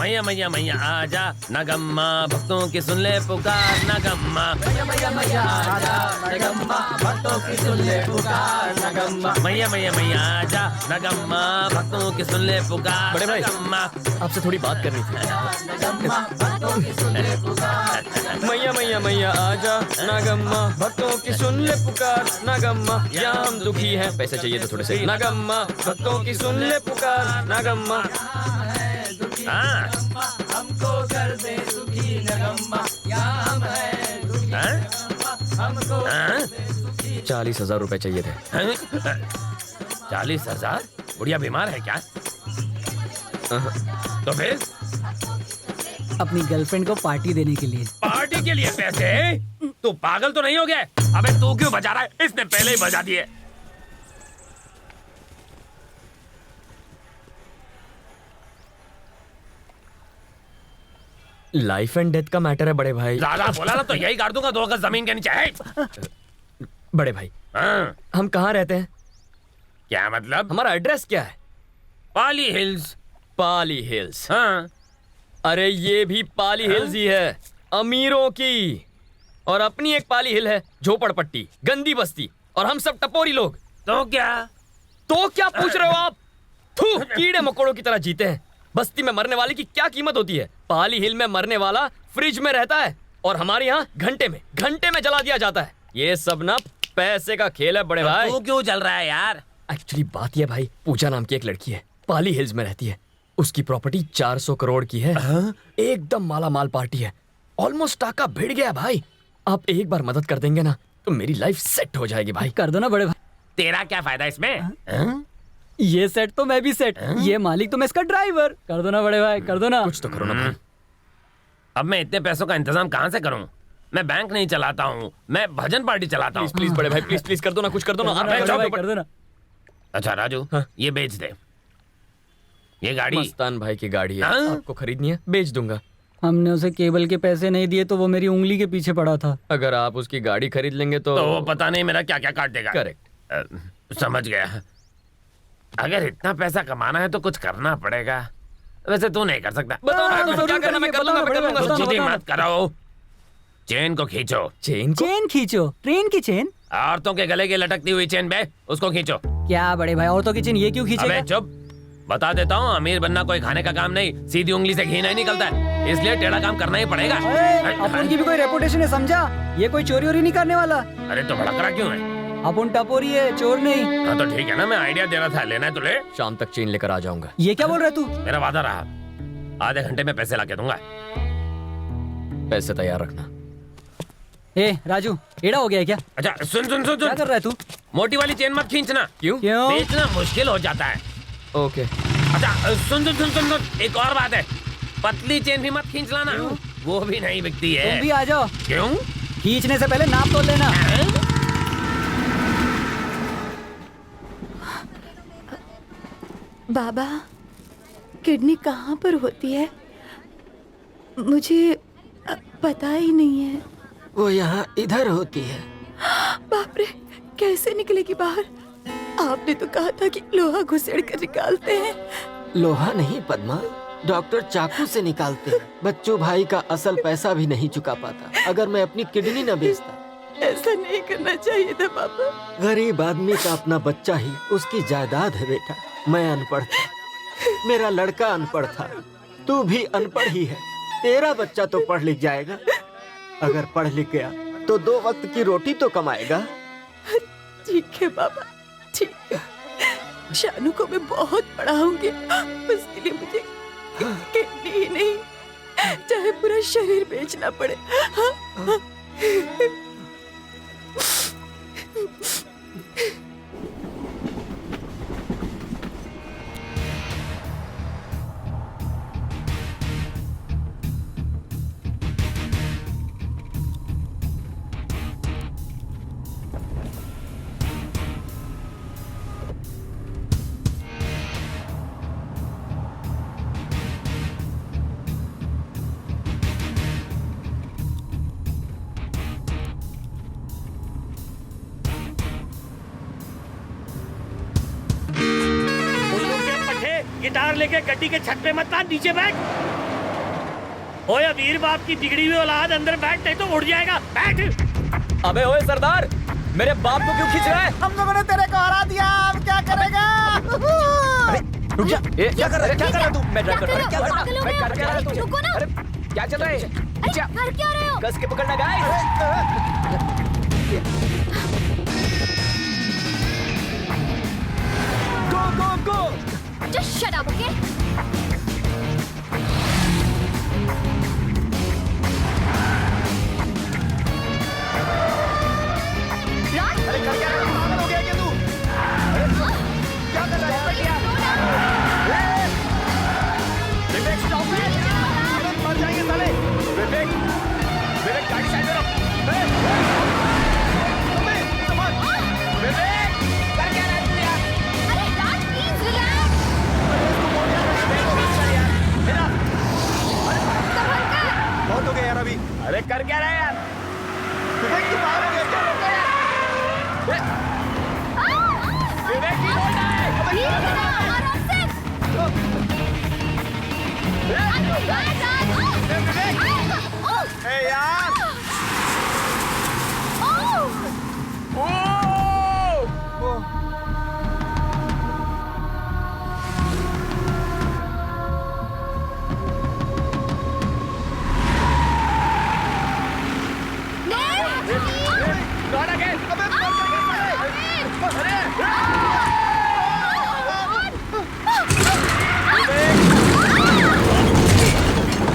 मैया मैया मैया आजा नगम्मा, भक्तों की सुन ले पुकार नगम्मा। मैया मैया मैया आजा नगम्मा, भक्तों की सुन ले पुकार नगम्मा। मैया मैया मैया आजा नगम्मा, भक्तों की सुन ले पुकार।
बड़े भाई, आपसे थोड़ी बात करनी थी। मैया मैया मैया आजा नागम्मा, भक्तों की सुन ले पुकार नागम्मा। या हम दुखी हैं, पैसे चाहिए तो थोड़े से नागम्मा, भक्तों की सुन ले पुकार नागम्मा।
हमको कर दे सुखी नगम्मा, या हम है दुखी हमको
40,000 रुपए चाहिए थे।
40,000? बुढ़िया बीमार है क्या? तो फिर
अपनी गर्लफ्रेंड को पार्टी देने के लिए।
पार्टी के लिए पैसे? तू पागल तो नहीं हो गया? अबे तू क्यों बजा रहा है? इसने पहले ही बजा दिए।
लाइफ एंड डेथ का मैटर है बड़े भाई।
ज्यादा बोला ना तो यही काट दूंगा 2 गज जमीन के नीचे है।
बड़े भाई, हम कहाँ रहते हैं?
क्या मतलब?
हमारा एड्रेस क्या है?
पाली हिल्स।
पाली हिल्स?
हाँ।
अरे ये भी पाली हिल्स ही है, अमीरों की। और अपनी एक पाली हिल है, झोपड़पट्टी, गंदी बस्ती, और हम सब टपोरी लोग।
तो क्या?
तो क्या पूछ रहे हो आप? थू, कीड़े मकोड़ों की तरह जीते हैं। बस्ती में मरने वाले की क्या कीमत होती है? पाली हिल में मरने वाला फ्रिज में रहता है, और हमारे यहाँ घंटे में जला दिया जाता है। ये सब ना पैसे का खेल है बड़े भाई।
तू क्यों चल रहा है यार?
एक्चुअली बात यह भाई, पूजा नाम की एक लड़की है, पाली हिल्स में रहती है। उसकी प्रॉपर्टी 400 करोड़ की है। एकदम माला माल पार्टी है। ऑलमोस्ट टाका भिड़ गया भाई। आप एक बार मदद कर देंगे ना तो मेरी लाइफ सेट हो जाएगी भाई।
कर दो ना बड़े भाई।
तेरा क्या फायदा इसमें?
ये सेट तो मैं भी सेट। ये मालिक तो मैं इसका ड्राइवर। कर दो ना बड़े भाई, कर दो ना।
कुछ तो करो ना भाई।
अब मैं इतने पैसों का इंतजाम कहाँ से करूं? मैं बैंक नहीं चलाता हूँ, मैं भजन पार्टी चलाता हूँ।
प्लीज बड़े भाई, प्लीज कर दो ना, कुछ कर दो ना।
कर दो ना। अच्छा राजू, ये बेच दे। ये गाड़ी
मस्तान भाई की गाड़ी है,
हाँ?
आपको खरीदनी है, बेच दूंगा।
हमने उसे केबल के पैसे नहीं दिए तो वो मेरी उंगली के पीछे पड़ा था।
अगर आप उसकी गाड़ी खरीद लेंगे तो
वो पता नहीं मेरा क्या क्या काट देगा।
करेक्ट,
समझ गया। अगर इतना पैसा कमाना है तो कुछ करना पड़ेगा। वैसे तू नहीं कर सकता।
बताओ क्या करना, मैं कर लूंगा।
जिद्दी मत कराओ। चेन को खींचो।
चेन खींचो? ट्रेन की चेन?
औरतों के गले की लटकती हुई चेन बे, उसको खींचो।
क्या बड़े भाई, औरतों की चेन ये क्यों खींचेगा?
अबे चुप, बता देता हूँ, अमीर बनना कोई खाने का काम नहीं, सीधी उंगली से घी नहीं निकलता है, इसलिए टेढ़ा काम करना ही पड़ेगा।
अपन की भी कोई रेपुटेशन है, समझा? ये कोई चोरी वोरी नहीं करने वाला।
अरे तो भड़क रहा क्यों है?
अपन टपोरी है, चोर नहीं।
हाँ तो ठीक है ना, मैं आइडिया दे रहा था, लेना है तो ले।
शाम तक चेन लेकर आ जाऊंगा।
ये क्या बोल रहा है तू?
मेरा वादा रहा, आधे घंटे में पैसे लाके दूंगा।
पैसे तैयार रखना।
ए राजू, एड़ा हो गया है क्या?
अच्छा सुन सुन सुन,
क्या कर रहा है तू?
मोटी वाली चेन मत खींचना।
क्यों?
बेचना मुश्किल हो जाता है।
ओके।
अच्छा सुन सुन सुन सुन सुन, एक और बात है, पतली चेन भी मत खींच लाना, वो भी नहीं बिकती है।
तुम भी आ जाओ।
क्यों?
खींचने से पहले नाप तोल लेना।
बाबा, किडनी कहाँ पर होती है? मुझे पता ही नहीं है।
वो यहाँ इधर होती है।
बाप रे, कैसे निकलेगी बाहर? आपने तो कहा था कि लोहा घुसेड़ कर निकालते हैं।
लोहा नहीं पद्मा, डॉक्टर चाकू से निकालते हैं। बच्चू भाई का असल पैसा भी नहीं चुका पाता अगर मैं अपनी किडनी न बेचता।
ऐसा नहीं करना चाहिए था पापा।
गरीब आदमी का अपना बच्चा ही उसकी जायदाद है बेटा। मैं अनपढ़ था, मेरा लड़का अनपढ़ था, तू भी अनपढ़ ही है। तेरा बच्चा तो पढ़ लिख जाएगा। अगर पढ़ लिख गया तो 2 वक्त की रोटी तो कमाएगा।
ठीक है बाबा, ठीक है। शानू को मैं बहुत पढ़ाऊंगी, उसके लिए मुझे किडनी ही नहीं, चाहे पूरा शरीर बेचना पड़े। हाँ?
गिटार लेके गड्डी के छत पे मत आ, नीचे बैठ। ओए वीर बाप की बिगड़ी हुई औलाद, अंदर बैठ नहीं तो उड़ जाएगा। बैठ।
अबे ओए सरदार, मेरे बाप को क्यों खींच रहा है?
हम लोगों ने तेरे को हरा दिया, अब क्या करेगा?
रुक जा। क्या कर रहा है तू? मैं ड्राइव कर रहा हूं। क्या कर रहा है तू?
रुको ना।
अरे क्या चल रहा है?
कर क्या रहे हो?
कस के पकड़ना गाइस। गो गो गो।
Just shut up, okay?
अरे कर क्या रहा है? पागल हो गया क्या तू? क्या कर रहा है?
विवेक स्टॉप है।
मर जाएंगे साले।
विवेक, विवेक गाड़ी साइड में रख। विवेक, कर क्या रहा है तू यार?
अरे राज, प्लीज रिलैक्स।
बहुत हो गया यार अभी।
अरे कर क्या रहा है यार?
विवेक तू पागल हो गया क्या?
विवेक की रोड है।
ए यार।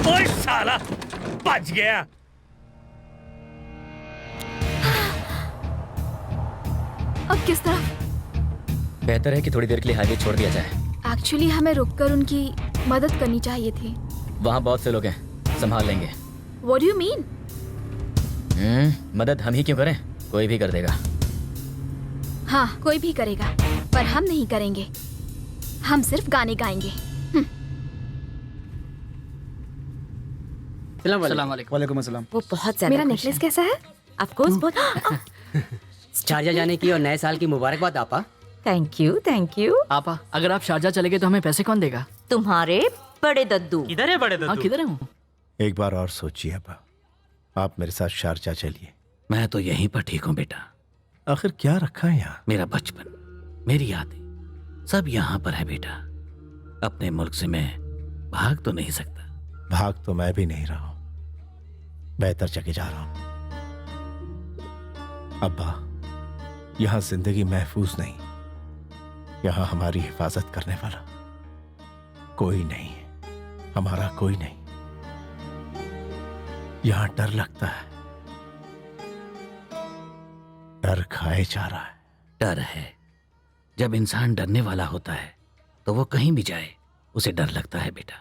ओए साला, बच गया।
अब किस तरफ?
बेहतर है कि थोड़ी देर के लिए हाईवे छोड़ दिया जाए।
एक्चुअली हमें रुककर उनकी मदद करनी चाहिए थी।
वहाँ बहुत से लोग हैं, संभाल लेंगे।
What do you mean?
मदद हम ही क्यों करें, कोई भी कर देगा।
हाँ, कोई भी करेगा, पर हम नहीं करेंगे। हम सिर्फ गाने गाएंगे।
वालेकुम अस्सलाम।
वो बहुत ज्यादा
मेरा
खुश
नेकलेस
है।
कैसा है?
Of course, बहुत।
शारजा जाने की और नए साल की मुबारकबाद आपा।
Thank you, thank you.
आपा, अगर आप शारजा चले गए तो हमें पैसे कौन देगा?
तुम्हारे बड़े दद्दू।
किधर है बड़े दद्दू?
हाँ, किधर है वो?
एक बार और सोचिए अब्बा, आप मेरे साथ शारजा चलिए।
मैं तो यहीं पर ठीक हूँ बेटा।
आखिर क्या रखा है यहाँ?
मेरा बचपन, मेरी यादें, सब यहाँ पर है बेटा। अपने मुल्क से मैं भाग तो नहीं सकता।
भाग तो मैं भी नहीं रहा हूं, बेहतर जगह जा रहा हूं। अब्बा, यहां जिंदगी महफूज नहीं, यहां हमारी हिफाजत करने वाला कोई नहीं है, हमारा कोई नहीं। यहां डर लगता है, डर खाए जा रहा है।
डर है, जब इंसान डरने वाला होता है तो वो कहीं भी जाए उसे डर लगता है बेटा।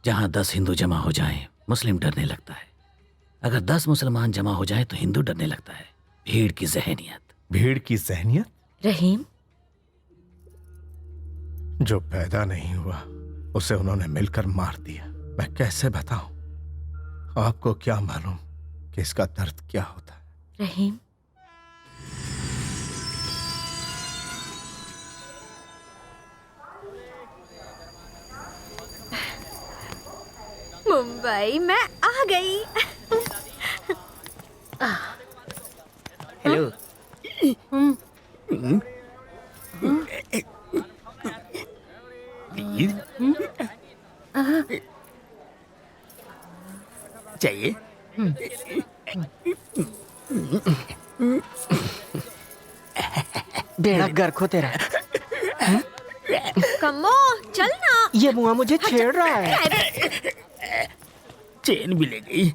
जहां 10 हिंदू जमा हो जाएं, मुस्लिम डरने लगता है। अगर 10 मुसलमान जमा हो जाएं तो हिंदू डरने लगता है। भीड़ की जहनियत।
भीड़ की जहनियत?
रहीम,
जो पैदा नहीं हुआ उसे उन्होंने मिलकर मार दिया। मैं कैसे बताऊं? आपको क्या मालूम कि इसका दर्द क्या होता है?
रहीम,
मुंबई मैं आ गई।
हेलो।
चाहिए?
बेड़ा गर्क हो तेरा।
कम्मो चल ना।
ये मुआ मुझे छेड़ रहा है।
चेन भी ले गई।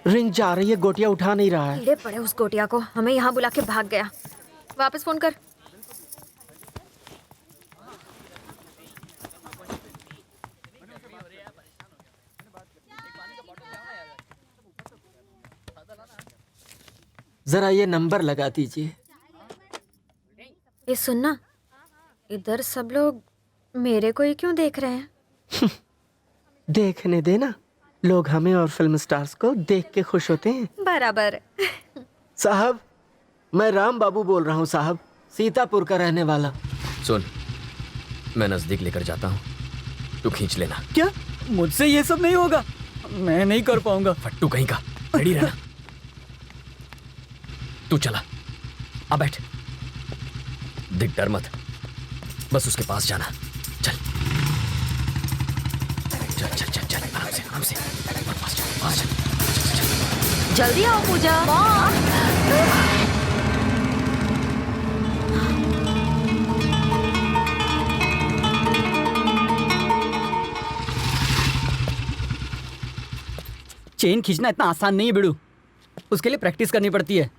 रिंग जा रही है, गोटियां उठा नहीं रहा है।
कीड़े पड़े उस गोटिया को, हमें यहाँ बुला के भाग गया। वापस फोन कर।
जरा ये नंबर लगा दीजिए।
ये सुनना, इधर सब लोग मेरे को ही क्यों देख रहे हैं?
देखने देना, लोग हमें और फिल्म स्टार्स को देख के खुश होते हैं।
बराबर।
साहब, मैं राम बाबू बोल रहा हूँ साहब, सीतापुर का रहने वाला।
सुन, मैं नजदीक लेकर जाता हूँ, तू खींच लेना।
क्या? मुझसे ये सब नहीं होगा, मैं नहीं कर पाऊंगा।
फट्टू कहीं का, रेडी रहना। तू चला, आ बैठ, दिख डर मत, बस उसके पास जाना। चल चल चल चल चल, आराम से आराम से, पास चल, पास चल।
जल्दी आओ पूजा।
चेन खींचना इतना आसान नहीं है बिड़ू, उसके लिए प्रैक्टिस करनी पड़ती है।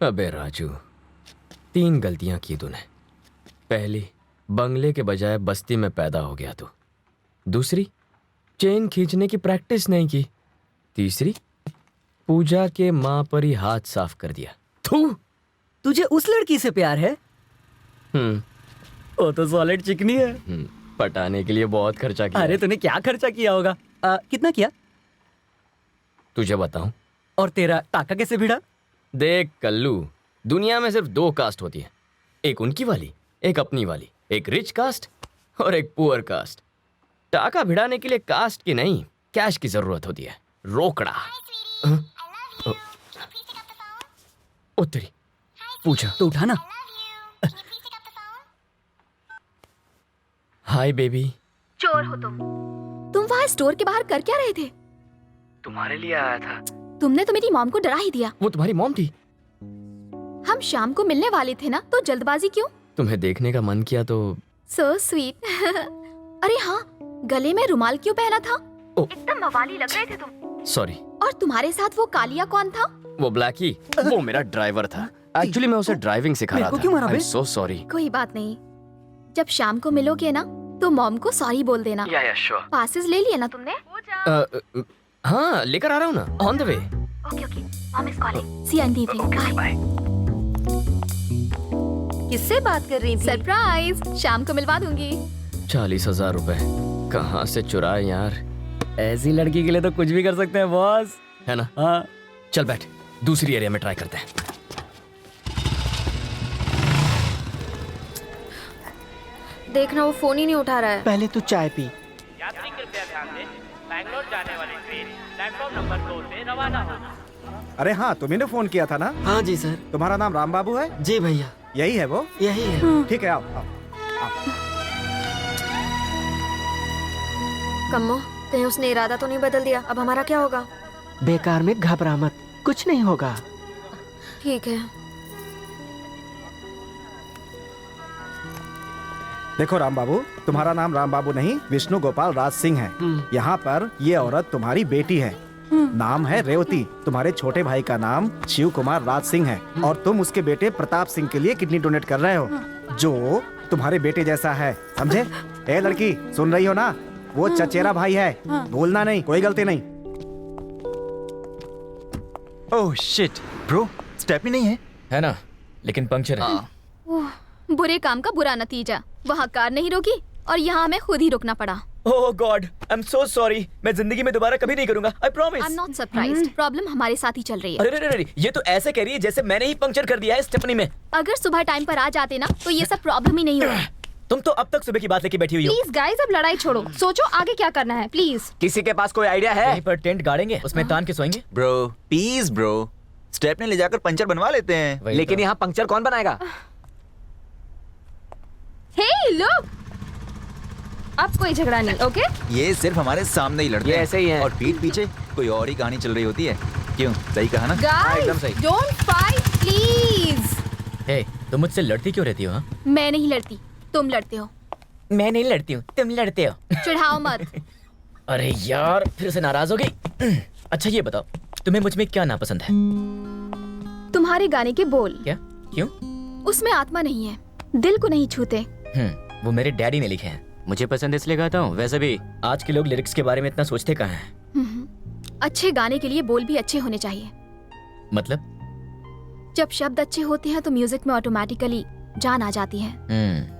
अबे राजू, 3 गलतियां की तूने। पहली, बंगले के बजाय बस्ती में पैदा हो गया तू। दूसरी, चेन खींचने की प्रैक्टिस नहीं की। तीसरी, पूजा के मां पर ही हाथ साफ कर दिया।
थू, तुझे उस लड़की से प्यार है? वो तो सॉलिड चिकनी है।
पटाने के लिए बहुत खर्चा किया।
अरे तूने क्या खर्चा किया होगा? कितना किया?
तुझे बताऊं?
और तेरा टाका कैसे भिड़ा?
देख कल्लू, दुनिया में सिर्फ 2 कास्ट होती है, एक उनकी वाली, एक अपनी वाली। एक रिच कास्ट और एक पुअर कास्ट। टाका भिड़ाने के लिए कास्ट की नहीं, कैश की जरूरत होती है। रोकड़ा। ओ तेरी, पूछा
तो उठाना।
Hi baby.
चोर हो तुम वहाँ स्टोर के बाहर कर क्या रहे थे?
तुम्हारे लिए आया था।
तुमने तो मेरी मॉम को डरा ही दिया।
वो तुम्हारी मॉम थी?
हम शाम को मिलने वाले थे ना, तो जल्दबाजी क्यों?
तुम्हें देखने का मन किया तो।
So sweet. अरे हाँ, गले में रुमाल क्यों पहना था? एकदम मवाली लग रहे थे तुम।
सॉरी।
और तुम्हारे साथ वो कालिया कौन था?
वो ब्लैकी, वो मेरा ड्राइवर था। एक्चुअली मैं उसे ड्राइविंग सिखा रहा था। I'm so sorry।
कोई बात नहीं, जब शाम को मिलोगे ना तो मॉम को सॉरी बोल देना।
या sure।
पासेस ले लिए ना तुमने?
हाँ, लेकर आ रहा हूँ ना, on the way.
Okay, mom is calling. See you in the evening. Bye.
किससे बात कर रही थी?
सरप्राइज, शाम को मिलवा दूंगी।
40,000 रुपए कहाँ से चुराए यार?
ऐसी लड़की के लिए तो कुछ भी कर सकते हैं बॉस,
है ना? हाँ। चल बैठ, दूसरी एरिया में ट्राई करते हैं।
देखना वो फोन ही नहीं उठा रहा है।
पहले तू चाय पी।
यात्री कृपया ध्यान दें, बैंगलोर जाने वाली ट्रेन प्लेटफॉर्म नंबर 2 से रवाना होगी।
अरे हाँ, तुम्ही ने फोन किया था ना?
हाँ जी सर।
तुम्हारा नाम राम बाबू है?
जी भैया।
यही है वो?
यही है।
ठीक है, आओ।
कम्मो, कहीं उसने इरादा तो नहीं बदल दिया? अब हमारा क्या होगा?
बेकार में घबरा मत, कुछ नहीं होगा।
ठीक है।
देखो राम बाबू, तुम्हारा नाम राम बाबू नहीं, विष्णु गोपाल राज सिंह है। यहाँ पर ये औरत तुम्हारी बेटी है, नाम है रेवती। तुम्हारे छोटे भाई का नाम शिव कुमार राज सिंह है और तुम उसके बेटे प्रताप सिंह के लिए किडनी डोनेट कर रहे हो, जो तुम्हारे बेटे जैसा है, समझे? ए लड़की, सुन रही हो ना? वो चचेरा भाई है, बोलना नहीं, कोई गलती नहीं।
ओह शिट ब्रो, स्टेपनी नहीं है?
है ना, लेकिन पंक्चर है।
ओह, बुरे काम का बुरा नतीजा। वहाँ कार नहीं रोकी और यहाँ हमें खुद ही रुकना पड़ा।
Oh god, I am so sorry. मैं जिंदगी में दोबारा कभी नहीं करूंगा, I promise.
I am not surprised. Problem हमारे साथ ही चल रही है।
अरे अरे, ये तो ऐसे कह रही है जैसे मैंने ही पंक्चर कर दिया है स्टेपनी में।
अगर सुबह टाइम पर आ जाते ना तो ये सब प्रॉब्लम ही नहीं हुआ।
तुम तो अब तक सुबह की बात लेके बैठी हुई हो।
प्लीज गाइस, अब लड़ाई छोड़ो, सोचो आगे क्या करना है प्लीज।
किसी के पास कोई आइडिया है? यहीं पर टेंट गाड़ेंगे, उसमें तान के सोएंगे।
ब्रो प्लीज ब्रो, स्टेपनी ले जाकर पंचर बनवा लेते हैं।
लेकिन यहाँ पंक्चर कौन बनाएगा?
हे लुक, अब कोई झगड़ा नहीं, ओके?
ये सिर्फ हमारे सामने ही लड़ते हैं, ऐसे ही है। और पीठ पीछे कोई और ही कहानी चल रही होती है। क्यों, सही कहा ना?
Guys, don't fight please.
Hey, तुम मुझसे लड़ती क्यों रहती हो? हाँ?
मैं नहीं लड़ती, तुम लड़ते हो।
मैं नहीं लड़ती हूँ, तुम लड़ते हो।
चिढ़ाओ मत।
अरे यार, फिर से नाराज हो गई। अच्छा ये बताओ, तुम्हें मुझ में क्या नापसंद है?
तुम्हारे गाने के बोल।
क्या? क्यों?
उसमें आत्मा नहीं है, दिल को नहीं छूते।
वो मेरे डैडी ने लिखे हैं, मुझे पसंद इसलिए गाता हूँ। वैसे भी आज के लोग लिरिक्स के बारे में इतना सोचते कहाँ हैं।
अच्छे गाने के लिए बोल भी अच्छे होने चाहिए।
मतलब?
जब शब्द अच्छे होते हैं तो म्यूजिक में ऑटोमेटिकली जान आ जाती है।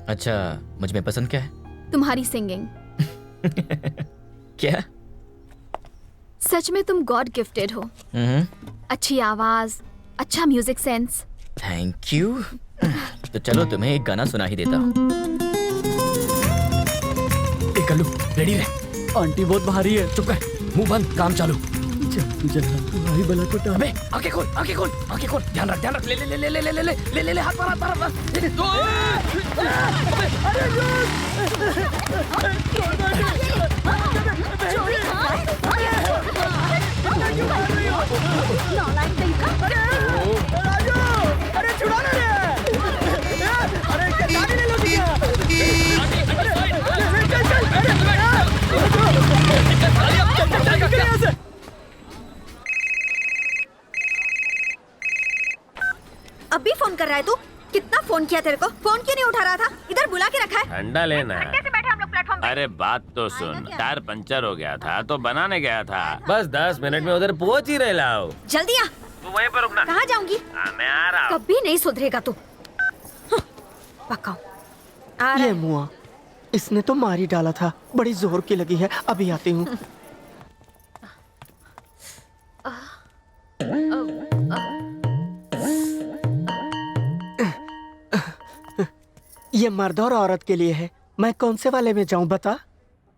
अच्छा, मुझ में पसंद क्या है?
तुम्हारी सिंगिंग।
क्या?
सच में तुम गॉड गिफ्टेड हो। अच्छी आवाज, अच्छा म्यूजिक सेंस।
Thank you. तो चलो तुम्हें एक गाना सुना ही देता हूँ। कल्लू, रेडी रहे।
आंटी बहुत भारी है।
चुप कर, मुंह बंद, काम चालू।
भाई बला को
अबे आंखें खोल, आंखें खोल, आंखें खोल। ध्यान रख, ध्यान रख। ले ले ले ले ले ले ले ले ले ले हाथ पर, हाथ पर, हाथ पर। ले
अरे छुड़ा ना रे। अरे गाड़ी ले लो क्या?
अभी फोन कर रहा है तू? कितना फोन किया तेरे को? फोन क्यों नहीं उठा रहा था? इधर बुला के रखा है।
ठंडा लेना है।
कैसे बैठे हम लोग प्लेटफॉर्म पे?
अरे बात तो सुन, टायर पंचर हो गया था तो बनाने गया था। बस 10 मिनट में उधर पहुंच ही रहे लाओ।
जल्दी आ।
तू वहीं पर रुकना।
कहाँ जाऊंगी?
मैं आ रहा हूँ।
कभी नहीं सुधरेगा तू। पक्का।
ये मुआ, इसने तो मार ही डाला था। बड़ी जोर की लगी है, अभी आती हूँ। ये मर्द और औरत के लिए है। मैं कौन से वाले में जाऊं बता?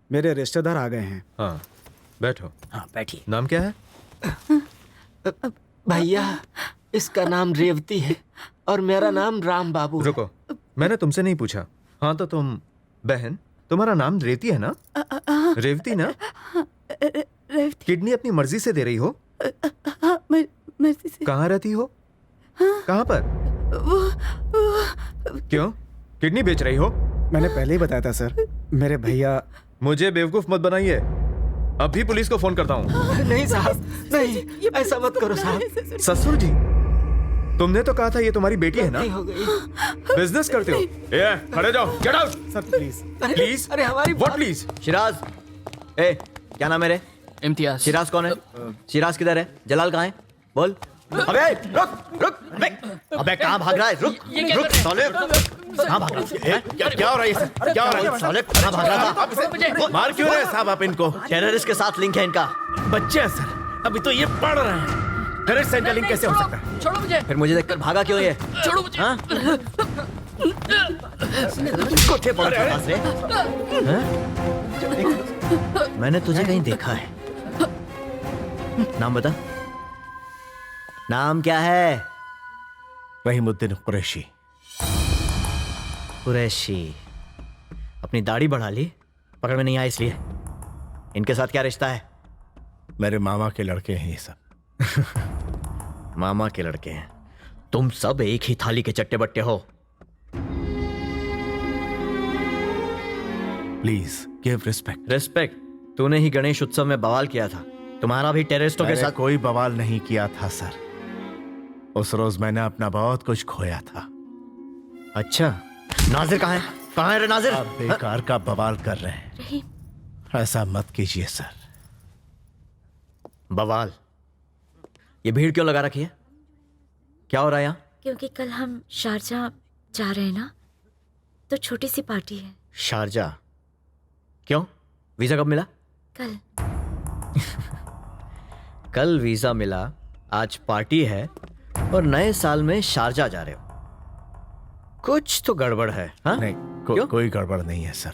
मेरे रिश्तेदार आ गए हैं।
हाँ बैठो।
हाँ बैठिए।
नाम क्या है?
भैया, इसका नाम रेवती है और मेरा नाम राम बाबू।
रुको, मैंने तुमसे नहीं पूछा। हाँ तो तुम बहन, तुम्हारा नाम रेवती है ना? रेवती ना?
रेवती।
किडनी अपनी मर्जी से दे रही हो?
मर्जी से।
कहाँ रहती हो? कहाँ पर? क्यों, किडनी बेच रही हो?
मैंने पहले ही बताया था सर, मेरे भैया।
मुझे बेवकूफ मत बनाइए। अभी पुलिस को फोन करता हूँ।
नहीं साहब, नहीं, ऐसा मत करो साहब।
ससुर जी, तुमने तो कहा था ये तुम्हारी बेटी है ना?
नहीं हो गई।
बिजनेस करते हो? ये खड़े जाओ, get out.
Sir please
please,
अरे हमारी
व्हाट प्लीज?
शिराज, ए क्या नाम है रे?
इम्तियाज।
शिराज कौन है? शिराज किधर है? जलाल कहाँ है? बोल। अबे रुक रुक, अबे कहाँ भाग रहा है? रुक रुक साले, कहाँ भाग रहा है?
क्या हो रहा है? क्या हो रहा है?
साले कहाँ भाग रहा था?
मार क्यों रहे साहब आप इनको?
टेररिस्ट के साथ लिंक है इनका।
बच्चे हैं सर, अभी तो ये पढ़ रहे हैं। टेररिस्ट से इनका लिंक कैसे हो सकता है?
छोड़ो मुझे।
फिर मुझे देखकर भागा क्यों ये?
छोड़ो मुझे।
हाँ? कोठे पर पास रे? हाँ? मैंने तुझे कहीं देखा है। नाम बता। नाम क्या है?
रहीमुद्दीन कुरैशी।
कुरैशी। अपनी दाढ़ी बढ़ा ली? पकड़ में नहीं आया इसलिए? इनके साथ क्या रिश्ता है?
मेरे मामा के लड़के हैं ये सब।
मामा के लड़के हैं? तुम सब एक ही थाली के चट्टे बट्टे हो।
Please give respect.
रिस्पेक्ट? तूने ही गणेश उत्सव में बवाल किया था। तुम्हारा भी टेररिस्टों के साथ
कोई बवाल नहीं किया था सर। उस रोज मैंने अपना बहुत कुछ खोया था।
अच्छा, नाजिर कहाँ है? कहाँ है रे नाजिर?
आप बेकार का बवाल कर रहे हैं। ऐसा मत कीजिए सर।
बवाल? ये भीड़ क्यों लगा रखी है? क्या हो रहा है यहाँ?
क्योंकि कल हम शारजा जा रहे हैं ना, तो छोटी सी पार्टी है।
शारजा? क्यों? वीजा कब मिला?
कल।
कल वीजा मिला, आज पार्टी है और नए साल में शारजा जा रहे हो। कुछ तो गड़बड़ है। हाँ?
नहीं, कोई गड़बड़ नहीं है सर,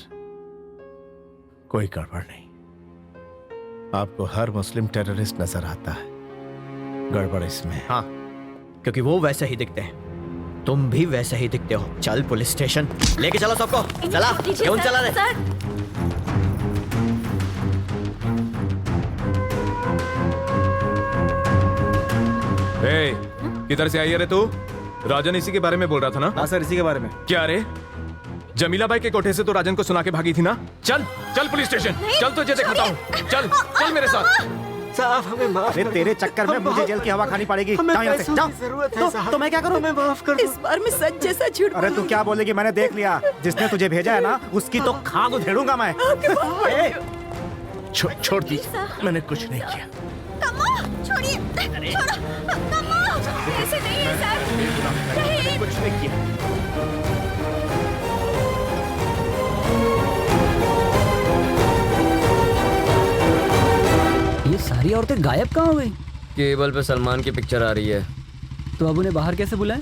कोई गड़बड़ नहीं। आपको हर मुस्लिम टेररिस्ट नजर आता है, गड़बड़ इसमें।
हाँ, क्योंकि वो वैसे ही दिखते हैं। तुम भी वैसे ही दिखते हो। चल पुलिस स्टेशन लेके चलो सबको। चला, क्यों चला रहे?
किधर से आई है रे तू? राजन इसी के बारे में बोल रहा था ना?
हाँ सर, इसी के बारे में।
क्या रे, जमीला बाई के कोठे से तो राजन को सुना के भागी थी ना? चल चल पुलिस स्टेशन, चल तुझे दिखाता हूँ। चल चल मेरे साथ।
साहब हमें माफ कर।
तेरे चक्कर में मुझे जेल की हवा खानी पड़ेगी। जाओ यहाँ से, जाओ।
जरूरत है साहब।
तो मैं क्या करूँ?
हमें माफ कर दो।
इस बार मैं सच जैसा झूठ।
अरे तू क्या बोलेगी? मैंने देख लिया, जिसने तुझे भेजा है ना, उसकी तो खाग उधेड़ूंगा मैं।
छोड़ दीजिए, मैंने कुछ नहीं किया।
छोड़िए, छोड़ो, ऐसे नहीं है सर।
मैंने कुछ नहीं किया।
ये सारी औरतें गायब कहाँ हो गई?
केबल पे सलमान की पिक्चर आ रही है।
तो अब उन्हें बाहर कैसे बुलाएं?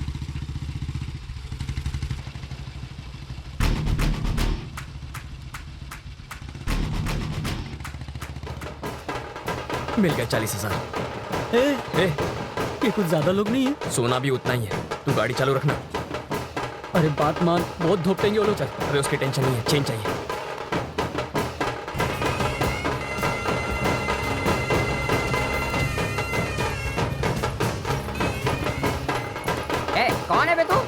मिल गया 40,000।
ये कुछ ज्यादा लोग नहीं है।
सोना भी उतना ही है। तू गाड़ी चालू रखना।
अरे बात मान, बहुत धोपेंगे वो लोग। चल।
अबे उसकी टेंशन नहीं है, चेंज चाहिए।
कौन है बे तू?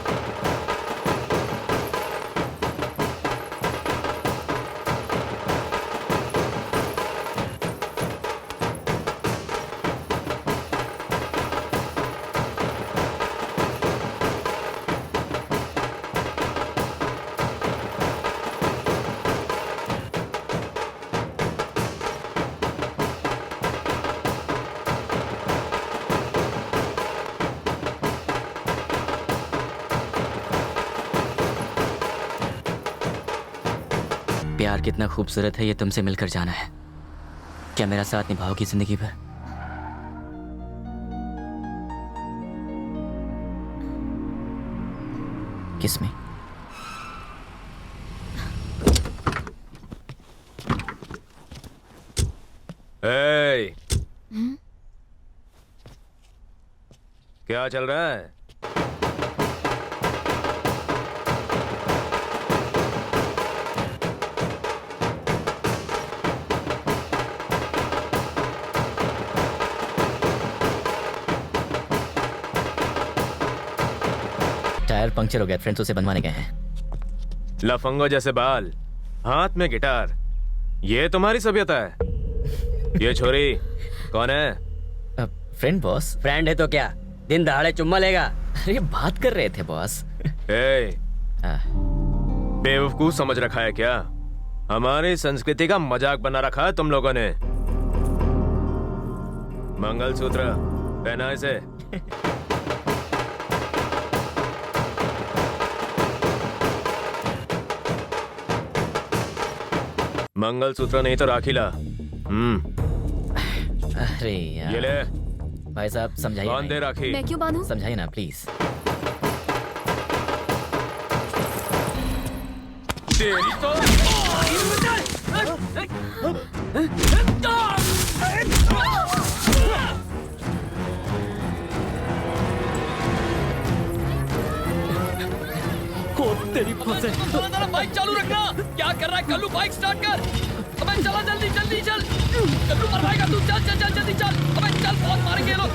प्यार कितना खूबसूरत है, ये तुमसे मिलकर जाना है। क्या मेरा साथ निभाओगी जिंदगी भर? किस में?
क्या चल रहा है?
टायर पंक्चर हो गया, फ्रेंड्स उसे बनवाने गए हैं।
लफंगो जैसे बाल, हाथ में गिटार, ये तुम्हारी सभ्यता है? ये छोरी कौन है?
Friend boss. फ्रेंड है तो क्या, दिन दहाड़े चुम्मा लेगा? अरे बात कर रहे थे बॉस।
बेवकूफ समझ रखा है क्या? हमारी संस्कृति का मजाक बना रखा है तुम लोगों ने। मंगलसूत्र पहना इसे। मंगलसूत्र नहीं तो राखी ला।
अरे यार,
ये ले।
भाई साहब समझाइए।
बांध दे राखी।
मैं क्यों बांधूं?
समझाइए ना प्लीज।
तेरी तो
तेरी फंसे।
बाइक चालू रखना। क्या कर रहा है कल्लू? बाइक स्टार्ट कर। अबे चला जल्दी जल्दी चल। कल्लू मर जाएगा तू। चल चल चल जल्दी चल। अबे चल, बहुत मारेंगे लोग।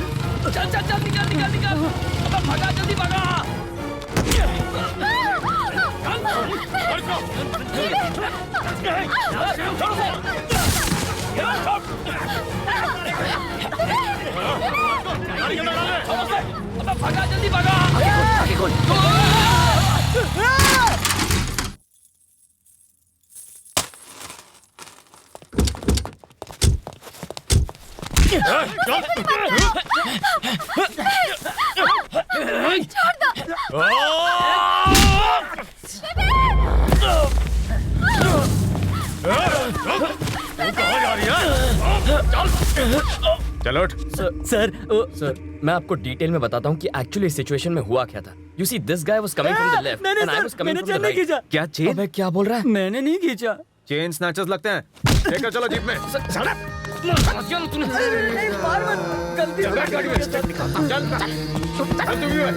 चल चल चल निकल निकल निकल। अबे भागा जल्दी भागा। अबे भागा जल्दी भागा।
आगे खोल।
चलो उठ।
सर मैं आपको डिटेल में बताता हूँ कि एक्चुअली इस सिचुएशन में हुआ क्या था। You see this guy was coming from the left and I was coming from the right.
क्या चेन?
अबे क्या बोल रहा है?
मैंने नहीं खींचा।
चेन स्नैचर्स लगते हैं। लेकर चलो जीप में।
गलती
चल बैठ गाड़ी में। चल तू भी बैठ।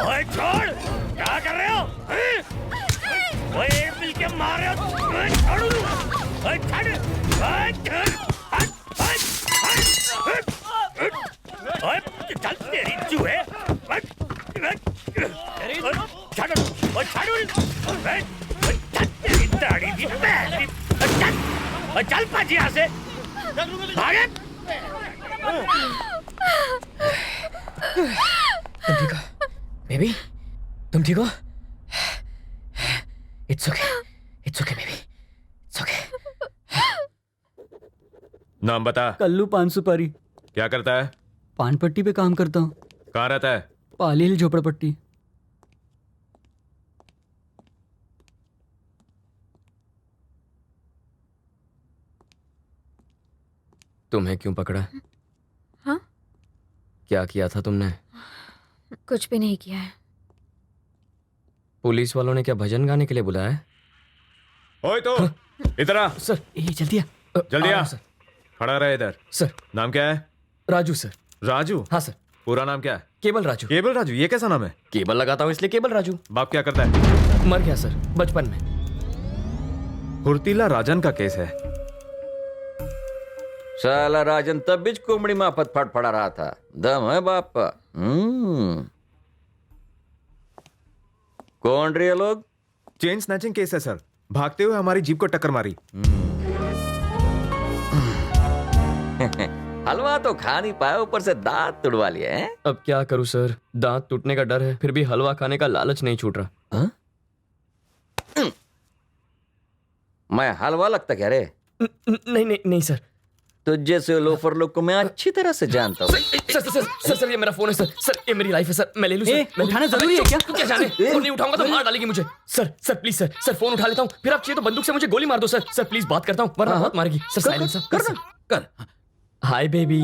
ओए छोड़, क्या कर रहे हो? ओए मिल के मार रहे हो? छोड़ो, ओए छोड़, ओए चल तेरी चूहे, छोड़ो, ओए छोड़ो, चल तेरी दाढ़ी भी पहली, चल पाजी यहाँ से, भागे।
तुम ठीक हो बेबी? तुम ठीक हो? It's okay baby, it's okay.
नाम बता।
कल्लू पान सुपारी।
क्या करता है?
पान पट्टी पे काम करता हूँ।
कहाँ रहता है?
पाली हिल झोपड़पट्टी।
तुम्हें क्यों पकड़ा?
हाँ?
क्या किया था तुमने?
कुछ भी नहीं किया है।
पुलिस वालों ने क्या भजन गाने के लिए बुलाया है?
ओए तो इधर आ।
सर
ये जल्दी आ।
जल्दी आ।
सर।
खड़ा रहे इधर।
सर।
नाम क्या है?
राजू सर।
राजू?
हाँ सर।
पूरा नाम क्या है?
केबल राजू।
केबल राजू, ये कैसा नाम है?
केबल लगाता हूँ इसलिए केबल राजू।
बाप क्या करता है?
मर गया सर बचपन में।
फुर्तीला राजन का केस है।
साला राजन तब बीच कुमड़ी माफत फड़फड़ा रहा था। दम है बाप का। कौन रहे लोग?
चेन स्नैचिंग केस है सर। भागते हुए हमारी जीप को टक्कर मारी।
हलवा तो खा नहीं पाया, ऊपर से दांत तुड़वा लिए हैं।
अब क्या करूं सर, दांत टूटने का डर है, फिर भी हलवा खाने का लालच नहीं छूट रहा।
मैं हलवा लगता क्या रे?
नहीं नहीं नहीं सर।
तो जैसे लोफर लोग को मैं अच्छी तरह से जानता हूँ।
सर सर सर सर ये मेरा फोन है सर। सर ये मेरी लाइफ है सर, मैं ले लूं सर।
उठाना जरूरी है क्या?
तू क्या जाने, फोन नहीं उठाऊंगा तो मार डालेगी मुझे। Sir sir please sir, sir phone उठा लेता हूँ, फिर आप चाहिए तो बंदूक से मुझे गोली मार दो सर। सर प्लीज बात करता हूँ वरना बहुत मारेगी सर। Silence sir.
कर।
Hi baby.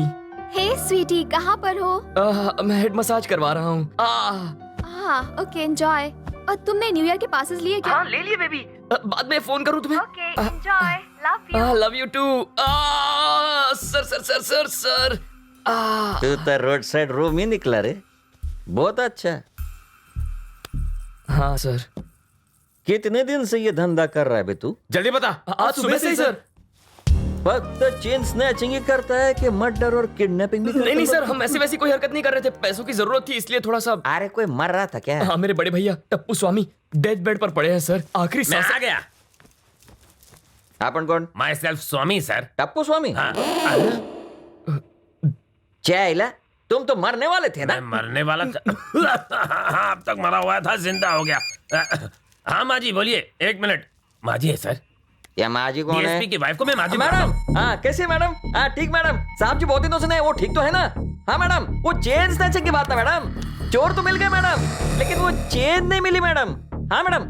हे स्वीटी, कहाँ पर हो?
मैं हेड मसाज करवा रहा हूँ।
हाँ ओके एंजॉय। और तुमने न्यू ईयर के पासेस लिए क्या?
हाँ ले लिए बेबी। बाद में फोन करूँ तुम्हें?
Okay enjoy, love you.
Love you too. Sir sir sir sir sir.
तू तो रोड साइड रूम ही निकला रे। बहुत अच्छा।
हाँ सर।
कितने दिन से ये धंधा कर रहा है बे तू?
जल्दी बता।
आज सुबह से ही सर।
फक्त चेन स्नैचिंग ही करता है कि मर्डर और किडनैपिंग भी करता है?
नहीं सर, हम ऐसी वैसी कोई हरकत नहीं कर रहे थे, पैसों की जरूरत थी इसलिए थोड़ा सा।
अरे कोई मर रहा था क्या?
हाँ मेरे बड़े भैया टप्पू स्वामी डेथ बेड पर पड़े हैं सर, आखिरी
मैं
सांस।
आ गया।
अपन कौन?
Myself Swami sir.
Tappu Swami?
हाँ।
चैला, तुम तो मरने वाले थे ना?
मैं मरने वाला था। अब तक मरा हुआ था, जिंदा हो गया। हाँ माँ जी बोलिए। एक मिनट। माँ जी है सर।
या माजी कौन है?
डीएसपी की वाइफ को मैं माजी
मैडम। हाँ कैसे मैडम? हाँ ठीक मैडम। साहब जी बहुत दिनों से नहीं, वो ठीक तो है ना? हाँ मैडम, वो चेन स्नैचिंग की बात है मैडम। चोर तो मिल गए मैडम, लेकिन वो चेन नहीं मिली मैडम। हाँ मैडम।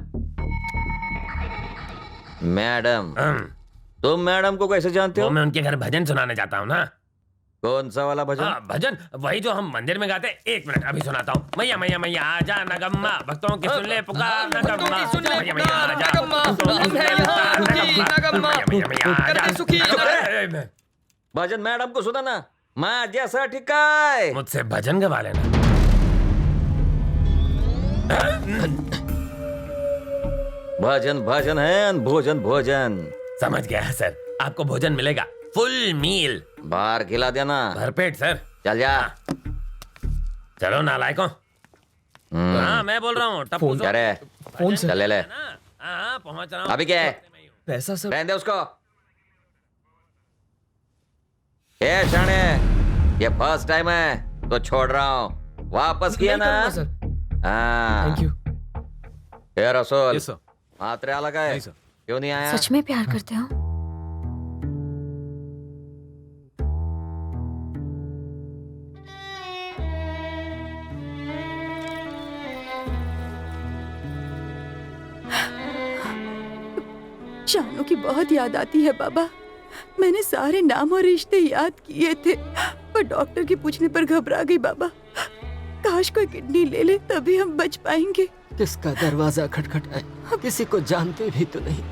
मैडम तुम मैडम को कैसे जानते हो?
मैं उनके घर भजन सुनाने जाता हूँ ना।
कौन सा वाला भजन?
भजन वही जो हम मंदिर में गाते। एक मिनट अभी सुनाता हूँ। मैया मैया मैया आजा नगम्मा, भक्तों की सुन ले पुकार नगम्मा। मैया मैया आजा
भजन मैडम को सुनाना। माँ जैसा ठिकाए।
मुझसे भजन गवा लेना।
भजन भजन है, भोजन भोजन।
समझ गया सर, आपको भोजन मिलेगा, फुल मील।
बाहर खिला देना।
भरपेट सर।
चल जा।
चलो नालायकों। हाँ मैं बोल रहा हूँ।
फोन करे।
फोन से
ले ले।
हाँ पहुँच रहा हूँ।
अभी क्या है?
पैसा सर।
रहने दे उसको। ए शाने, ये फर्स्ट टाइम है तो छोड़ रहा हूँ। वापस किया ना? हाँ।
Thank you.
ये रसूल।
Yes sir.
मात्रा लगा है? क्यों नहीं आया?
सच में प्यार करते हो?
शानू की बहुत याद आती है बाबा। मैंने सारे नाम और रिश्ते याद किए थे, पर डॉक्टर के पूछने पर घबरा गई बाबा। काश कोई किडनी ले ले, तभी हम बच पाएंगे।
किसका दरवाजा खटखटाए? किसी को जानते भी तो नहीं।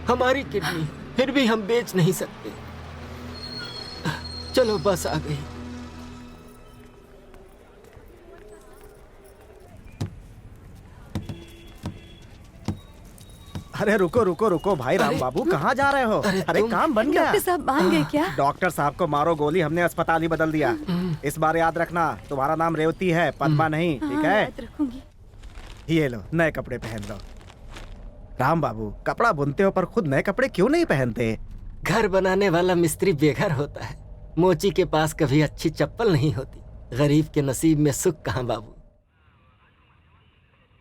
हमारी किडनी फिर भी हम बेच नहीं सकते। चलो बस आ गई।
अरे रुको रुको रुको भाई राम बाबू, कहाँ जा रहे हो? अरे काम बन गया।
डॉक्टर साहब मान गए क्या?
डॉक्टर साहब को मारो गोली, हमने अस्पताल ही बदल दिया। इस बार याद रखना, तुम्हारा नाम रेवती है, पद्मा नहीं, ठीक है?
याद रखूंगी।
ये लो नए कपड़े पहन लो। राम बाबू, कपड़ा बुनते हो पर खुद नए कपड़े क्यों नहीं पहनते?
घर बनाने वाला मिस्त्री बेघर होता है। मोची के पास कभी अच्छी चप्पल नहीं होती। गरीब के नसीब में सुख कहाँ बाबू।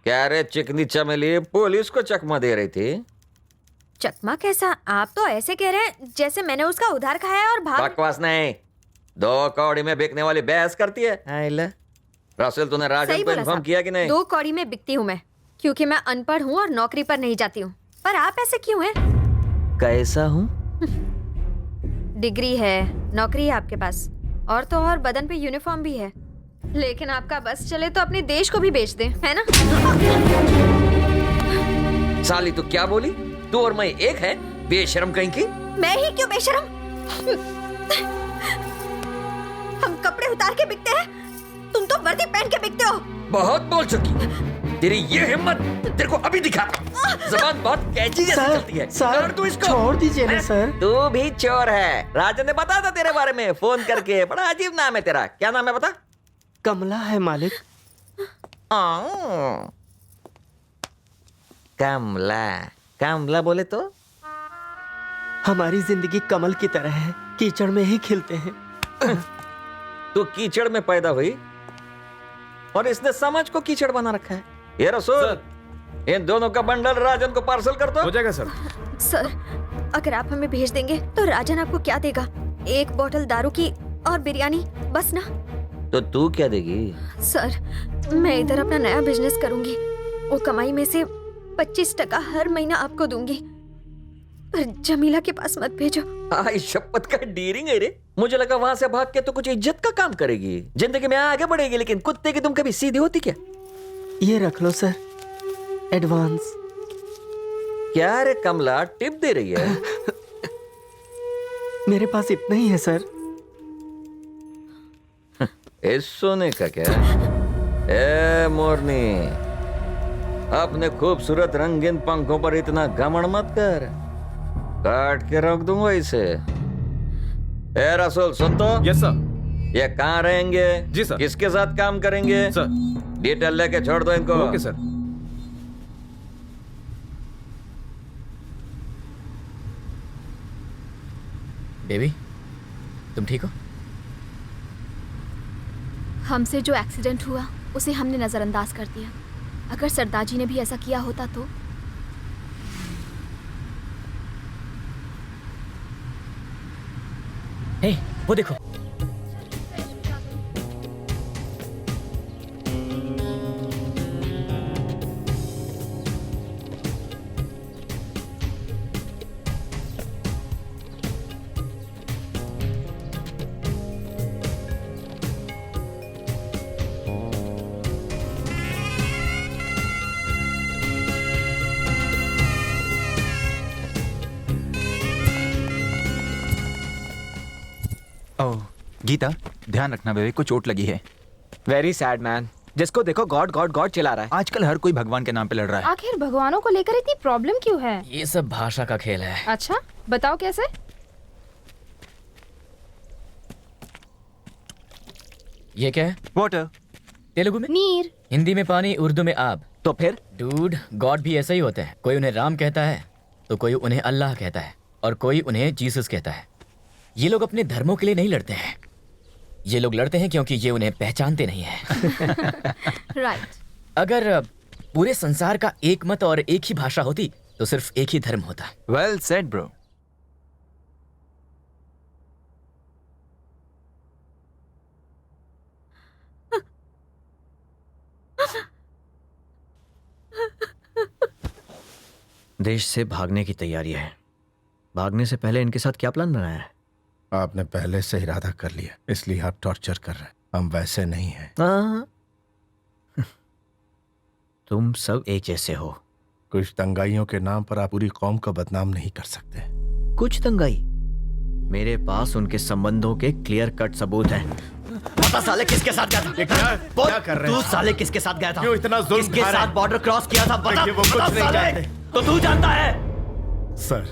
क्या रे चिकनी चमेली, पुलिस को चकमा दे रही थी?
चकमा कैसा? आप तो ऐसे कह रहे हैं जैसे मैंने उसका उधार खाया और भाग।
बकवास नहीं, 2 कौड़ी में बिकने वाली बहस करती है। रसूल, तूने राजन
सही
को
बोला
इन्फॉर्म
साहब।
किया कि नहीं?
2 कौड़ी में बिकती हूँ मैं, क्योंकि मैं अनपढ़ हूँ और नौकरी पर नहीं जाती हूँ। पर आप ऐसे क्यों हैं?
कैसा हूँ?
डिग्री है, नौकरी है आपके पास, और तो और बदन पे यूनिफॉर्म भी है। लेकिन आपका बस चले तो अपने देश को भी बेच दे, है ना?
साली तू क्या बोली? तू और मैं एक है? बेशरम कहीं की।
मैं ही क्यों बेशरम? हम कपड़े उतार के बिकते हैं, तुम तो वर्दी पहन के बिकते हो।
बहुत बोल चुकी। तेरी ये हिम्मत तेरे को अभी दिखाता। जबान बहुत कैची जैसी चलती है।
सर,
तू इसको
छोड़ दीजिए ना सर।
तू भी चोर है। राजन ने बताया था तेरे बारे में फोन करके। बड़ा अजीब नाम है तेरा। क्या नाम है बता?
कमला है मालिक।
कमला, कमला बोले तो?
हमारी जिंदगी कमल की तरह है, कीचड़ में ही खिलते हैं।
तू कीचड़ में पैदा हुई और इसने समाज को कीचड़ बना रखा है। ये रसूल, इन दोनों का बंडल राजन को पार्सल कर दो।
हो जाएगा सर।
सर, अगर आप हमें भेज देंगे तो राजन आपको क्या देगा? 1 बोतल दारू की और बिरयानी, बस ना?
तो तू क्या देगी?
सर, मैं इधर अपना नया बिजनेस करूंगी। वो कमाई में से 25% हर महीना आपको दूंगी। पर जमीला के पास मत भेजो।
आई शपथ का डीरिंग है रे। मुझे लगा वहां से भाग के तो कुछ इज्जत का काम करेगी, जिंदगी में आगे बढ़ेगी, लेकिन कुत्ते की तुम कभी सीधी होती क्या?
ये रख लो सर, एडवांस।
क्या रे कमला, टिप दे रही है?
मेरे पास इतना ही है सर।
इस सोने का क्या? ए मोरनी, अपने खूबसूरत रंगीन पंखों पर इतना घमंड मत कर, काट के रख दूंगा इसे। ए रसूल, सुन तो।
Yes sir.
ये कहाँ रहेंगे?
जी सर।
किसके साथ काम करेंगे?
सर।
डिटेल लेके छोड़ दो इनको।
Okay sir.
बेबी, तुम ठीक हो?
हमसे जो एक्सीडेंट हुआ उसे हमने नज़रअंदाज कर दिया। अगर सरदार जी ने भी ऐसा किया होता तो?
हे, वो देखो।
ओह गीता, ध्यान रखना बेबी को चोट लगी है।
Very sad man. जिसको देखो गॉड गॉड गॉड चिल्ला रहा है।
आजकल हर कोई भगवान के नाम पे लड़ रहा है।
आखिर भगवानों को लेकर इतनी प्रॉब्लम क्यों है?
ये सब भाषा का खेल है।
अच्छा, बताओ कैसे?
ये क्या है?
वाटर।
तेलुगु में
नीर,
हिंदी में पानी, उर्दू में आब।
तो फिर
डूड, गॉड भी ऐसा ही होते हैं। कोई उन्हें राम कहता है तो कोई उन्हें अल्लाह कहता है और कोई उन्हें जीसस कहता है। ये लोग अपने धर्मों के लिए नहीं लड़ते हैं, ये लोग लड़ते हैं क्योंकि ये उन्हें पहचानते नहीं हैं।
राइट।
अगर पूरे संसार का एक मत और एक ही भाषा होती तो सिर्फ एक ही धर्म होता।
Well said bro.
देश से भागने की तैयारी है। भागने से पहले इनके साथ क्या प्लान बनाया है?
आपने पहले से इरादा कर लिया, इसलिए आप टॉर्चर कर रहे हैं। हम वैसे नहीं हैं।
हाँ। तुम सब एक जैसे हो।
कुछ दंगाइयों के नाम पर आप पूरी कौम को बदनाम नहीं कर सकते।
कुछ दंगाई? मेरे पास उनके संबंधों के क्लियर कट सबूत हैं। बता साले किसके साथ गया था?
क्या कर रहे हैं?
तू साले किसके साथ गया था?
क्यों इतना जुल्म
किसके
खा रहे
साथ
हैं?
बॉर्डर क्रॉस किया था? बता,
देखिए, वो कुछ
बता
नहीं
साले।
जानते।
तो तू जानता है?
सर,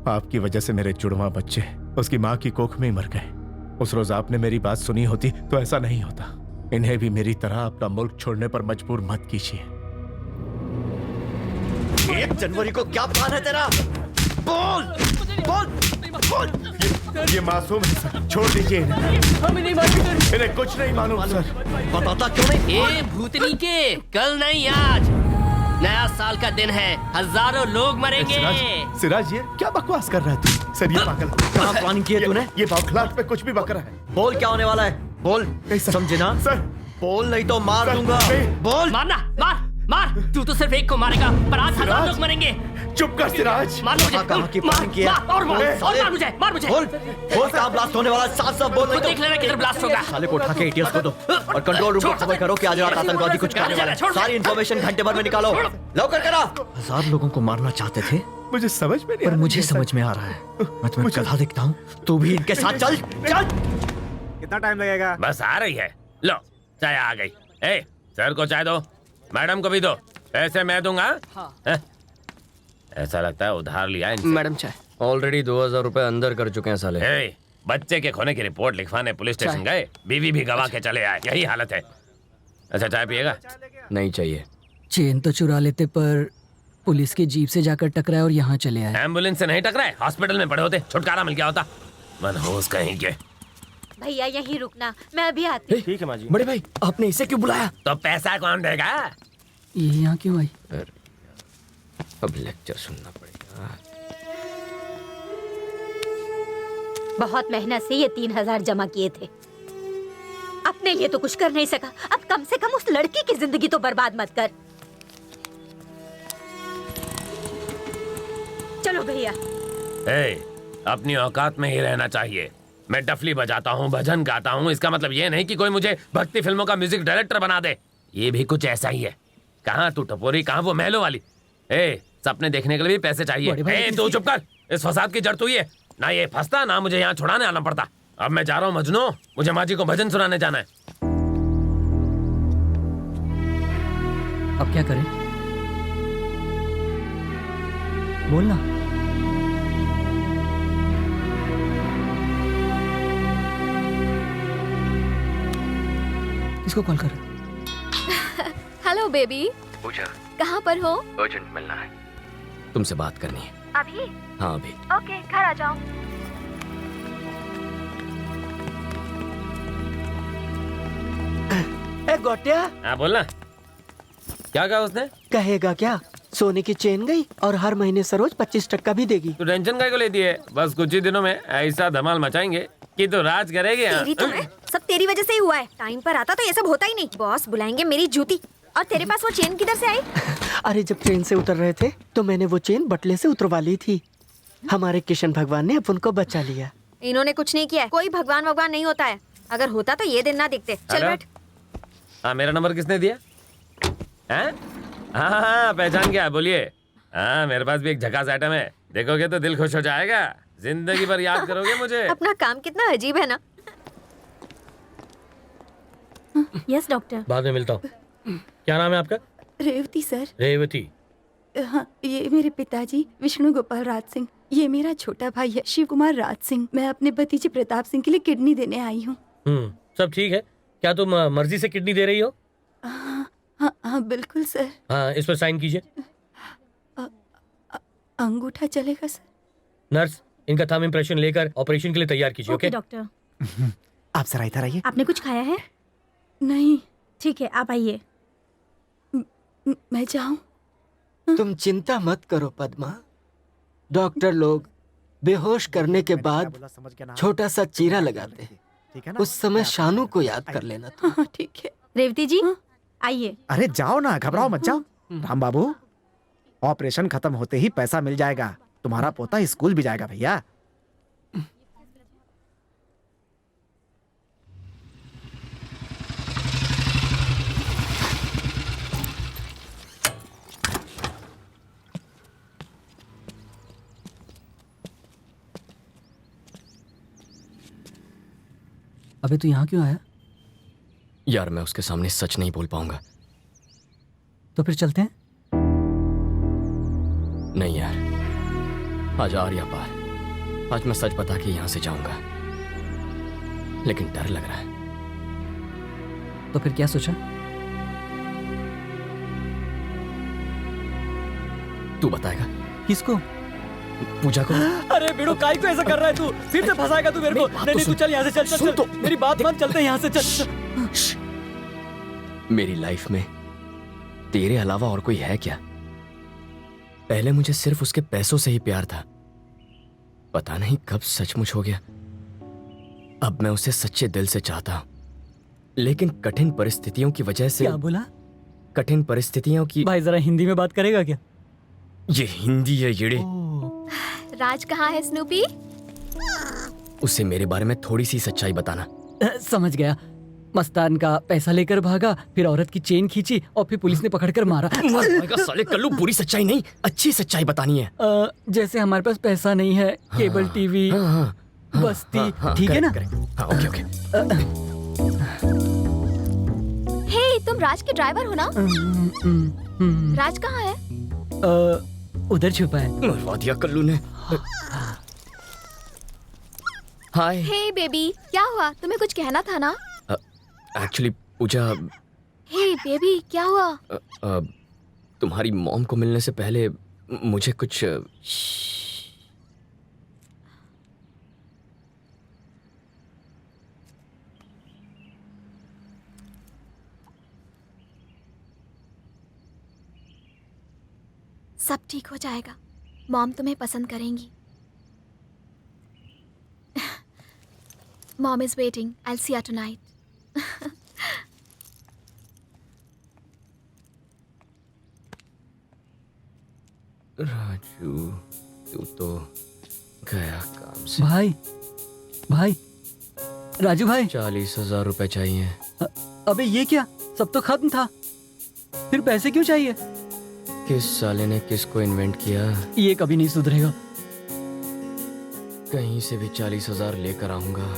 आपकी वजह से मेरे जुड़वा बच्चे उसकी माँ की कोख में ही मर गए। उस रोज आपने मेरी बात सुनी होती तो ऐसा नहीं होता। इन्हें भी मेरी तरह अपना मुल्क छोड़ने पर मजबूर मत कीजिए।
1 जनवरी को क्या प्लान है तेरा? बोल बोल बोल।
ये मासूम है सर, छोड़ दीजिए इन्हें।
हमें नहीं मालूम।
इन्हें कुछ नहीं मालूम सर।
बताता क्यों नहीं?
ए भूतनी के, कल नहीं आज नया साल का दिन है, हजारों लोग मरेंगे।
सिराज ये क्या बकवास कर रहा है तू? सर ये पागल
कहाँ प्लानिंग की है तूने?
ये बौखलाहट पे कुछ भी बक रहा है।
बोल क्या होने वाला है, बोल। समझे ना
सर?
बोल नहीं तो मार दूंगा। बोल।
मारना, मार मार। तू तो सिर्फ एक को मारेगा, पर आज 1000 लोग मरेंगे।
चुप कर सिराज।
मार मुझे,
कहाँ की प्लानिंग की है?
और मार मुझे, मार मुझे।
बोल कहाँ ब्लास्ट होने वाला है, साफ बोल नहीं तो
देख लेना किधर ब्लास्ट होगा।
साले को उठा के एटीएस को दो और कंट्रोल रूम को खबर करो कि आज रात आतंकवादी कुछ करने वाला है। सारी इन्फॉर्मेशन घंटे भर में निकालो, लवकर करा। 1000 लोगों को मारना चाहते थे,
मुझे समझ में नहीं
पर मुझे समझ में आ रहा है। मैं तुम्हें गधा दिखता हूँ, तू भी इनके साथ चल। चल।
कितना टाइम लगेगा?
बस आ रही है। लो चाय आ गई। ए सर को चाय दो, मैडम को भी दो। पैसे मैं दूंगा। हाँ। ऐसा लगता है उधार लिया इनसे।
मैडम चाय। ऑलरेडी 2000 रुपए अंदर कर चुके हैं साले।
ए, बच्चे के खोने की रिपोर्ट लिखवाने पुलिस स्टेशन गए, बीवी भी गवा के चले आए, यही हालत है। अच्छा चाय पिएगा?
नहीं चाहिए।
चेन तो चुरा लेते, पर पुलिस की जीप से जाकर टकराए और यहाँ चले आए।
एम्बुलेंस से नहीं टकराए, हॉस्पिटल में पड़े होते, छुटकारा मिल गया होता। मनहूस कहीं के।
भैया यहीं रुकना, मैं अभी आती हूँ।
ठीक है माँ जी। बड़े भाई आपने इसे क्यों बुलाया?
तो पैसा कौन देगा?
ये यहाँ क्यों आई?
अब लेक्चर सुनना पड़ेगा।
बहुत मेहनत से ये 3000 जमा किए थे। अपने लिए तो कुछ कर नहीं सका, अब कम से कम उस लड़की की जिंदगी तो बर्बाद मत कर। चलो भैया।
अपनी औकात में ही रहना चाहिए। मैं डफली बजाता हूँ, भजन गाता हूँ, इसका मतलब ये नहीं कि कोई मुझे भक्ति फिल्मों का म्यूजिक डायरेक्टर बना दे। ये भी कुछ ऐसा ही है। कहाँ तू टपोरी, कहाँ वो महलों वाली। सपने देखने के लिए भी पैसे चाहिए। तू चुप कर, इस फसाद की जड़ तू ही है। ना ये फंसता, ना मुझे यहाँ छुड़ाने आना पड़ता। अब मैं जा रहा हूँ मजनू, मुझे माँ जी को भजन सुनाने जाना है।
अब क्या करें? बोलना। किसको कॉल कर?
Hello baby.
पूजा
कहाँ पर हो?
अर्जेंट मिलना है, तुमसे बात करनी है।
अभी?
हाँ अभी।
ओके, घर आ जाओ।
ए गोटिया।
हाँ बोलना। क्या कहा उसने?
कहेगा क्या, सोने की चेन गई और हर महीने सरोज 25% भी देगी।
तू टेंशन काहे को लेती है? बस कुछ ही दिनों में ऐसा धमाल मचाएंगे कि तो राज करेगी।
तेरी तो है, सब तेरी वजह से ही हुआ है। टाइम पर आता तो ये सब होता ही नहीं। बॉस बुलाएंगे मेरी जूती। और तेरे पास वो चेन किधर से आई?
अरे जब ट्रेन से उतर रहे थे तो मैंने वो चेन बटले से उतरवा ली थी। हमारे किशन भगवान ने अब उनको बचा लिया।
इन्होंने कुछ नहीं किया है। कोई भगवान भगवान नहीं होता है। अगर होता तो ये दिन ना दिखते। चल बैठ।
हाँ मेरा नंबर किसने दिया? हाँ पहचान गया, बोलिए। हाँ मेरे पास भी एक झकास आइटम है, देखोगे तो दिल खुश हो जाएगा। जिंदगी भर याद करोगे मुझे।
अपना काम कितना अजीब है ना।
Yes doctor.
बाद में मिलता हूँ। क्या नाम है आपका?
रेवती सर।
रेवती।
हाँ, ये मेरे पिताजी विष्णु गोपाल राज सिंह। ये मेरा छोटा भाई है शिव कुमार राज सिंह। मैं अपने भतीजे प्रताप सिंह के लिए किडनी देने आई हूँ।
सब ठीक है? क्या तुम मर्जी से किडनी दे रही हो?
हाँ बिल्कुल सर।
हाँ इस पर साइन कीजिए।
अंगूठा चलेगा सर?
नर्स, इनका थंब इम्प्रेशन लेकर ऑपरेशन के लिए तैयार कीजिए। Okay
doctor.
आप जरा इधर आइए।
आपने कुछ खाया है?
नहीं।
ठीक है आप आइए।
मैं जाऊं?
तुम चिंता मत करो पद्मा। डॉक्टर लोग बेहोश करने के बाद छोटा सा चीरा लगाते हैं। उस समय शानू को याद कर लेना।
हाँ ठीक है।
रेवती जी आइए।
अरे जाओ ना, घबराओ मत जाओ। राम बाबू, ऑपरेशन खत्म होते ही पैसा मिल जाएगा। तुम्हारा पोता स्कूल भी जाएगा भैया।
अबे तू यहाँ क्यों आया?
यार मैं उसके सामने सच नहीं बोल पाऊंगा।
तो फिर चलते हैं?
नहीं यार, आज आर्या पार। आज मैं सच बता के यहां से जाऊंगा, लेकिन डर लग रहा है।
तो फिर क्या सोचा?
तू बताएगा?
किसको?
पूजा को।
अरे बेड़ो काय को ऐसा कर रहा है तू? फिर से फंसाएगा तू मेरे को। नहीं तू चल यहाँ से, चल चल चल। मेरी बात मान, चलते हैं यहाँ से, चल।
मेरी लाइफ में तेरे अलावा और कोई है क्या? पहले मुझे सिर्फ उसके पैसों से ही प्यार था, पता नहीं कब सचमुच हो गया। अब मैं उसे सच्चे दिल से चाहता हूं, लेकिन कठिन परिस्थितियों की वजह से।
क्या बोला?
कठिन परिस्थितियों की।
भाई जरा हिंदी में बात करेगा क्या?
ये हिंदी है येड़े।
राज कहाँ है स्नूपी?
उसे मेरे बारे में थोड़ी सी सच्चाई बताना।
समझ गया। मस्तान का पैसा लेकर भागा, फिर औरत की चेन खींची और फिर पुलिस ने पकड़कर मारा।
साले कल्लू, बुरी सच्चाई नहीं, अच्छी सच्चाई बतानी है।
जैसे हमारे पास पैसा नहीं है, केबल टीवी, बस्ती, ठीक है ना?
Okay okay.
हे, तुम राज के ड्राइवर हो ना? राज कहाँ है?
उधर छुपा है।
मरवा दिया कल्लू ने। हाय।
हे बेबी, क्या हुआ? तुम्हें कुछ कहना था ना?
एक्चुअली पूजा।
हे बेबी, क्या हुआ?
तुम्हारी मॉम को मिलने से पहले मुझे कुछ।
सब ठीक हो जाएगा। मॉम तुम्हें पसंद करेंगी। Mom is waiting. I will see you tonight.
Raju, तू तो गया काम से।
भाई, भाई, राजू भाई,
40,000 रुपए चाहिए।
अबे ये क्या? सब तो खत्म था, फिर पैसे क्यों चाहिए?
किस साले ने किसको इन्वेंट किया?
ये कभी नहीं सुधरेगा।
कहीं से भी 40,000 लेकर आऊंगा।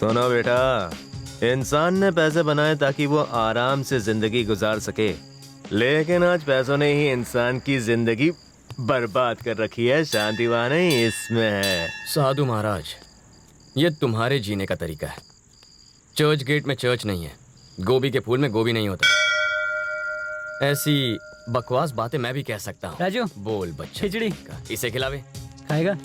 सुनो बेटा, इंसान ने पैसे बनाए ताकि वो आराम से जिंदगी गुजार सके, लेकिन आज पैसों ने ही इंसान की जिंदगी बर्बाद कर रखी है। शांति वहाँ नहीं, इसमें है।
साधु महाराज, ये तुम्हारे जीने का तरीका है। चर्च गेट में चर्च नहीं है, गोभी के फूल में गोभी नहीं होता। ऐसी बकवास बातें मैं भी कह सकता हूँ।
राजू,
बोल बच्चा।
खिचड़ी
इसे खिलावे।
खाएगा?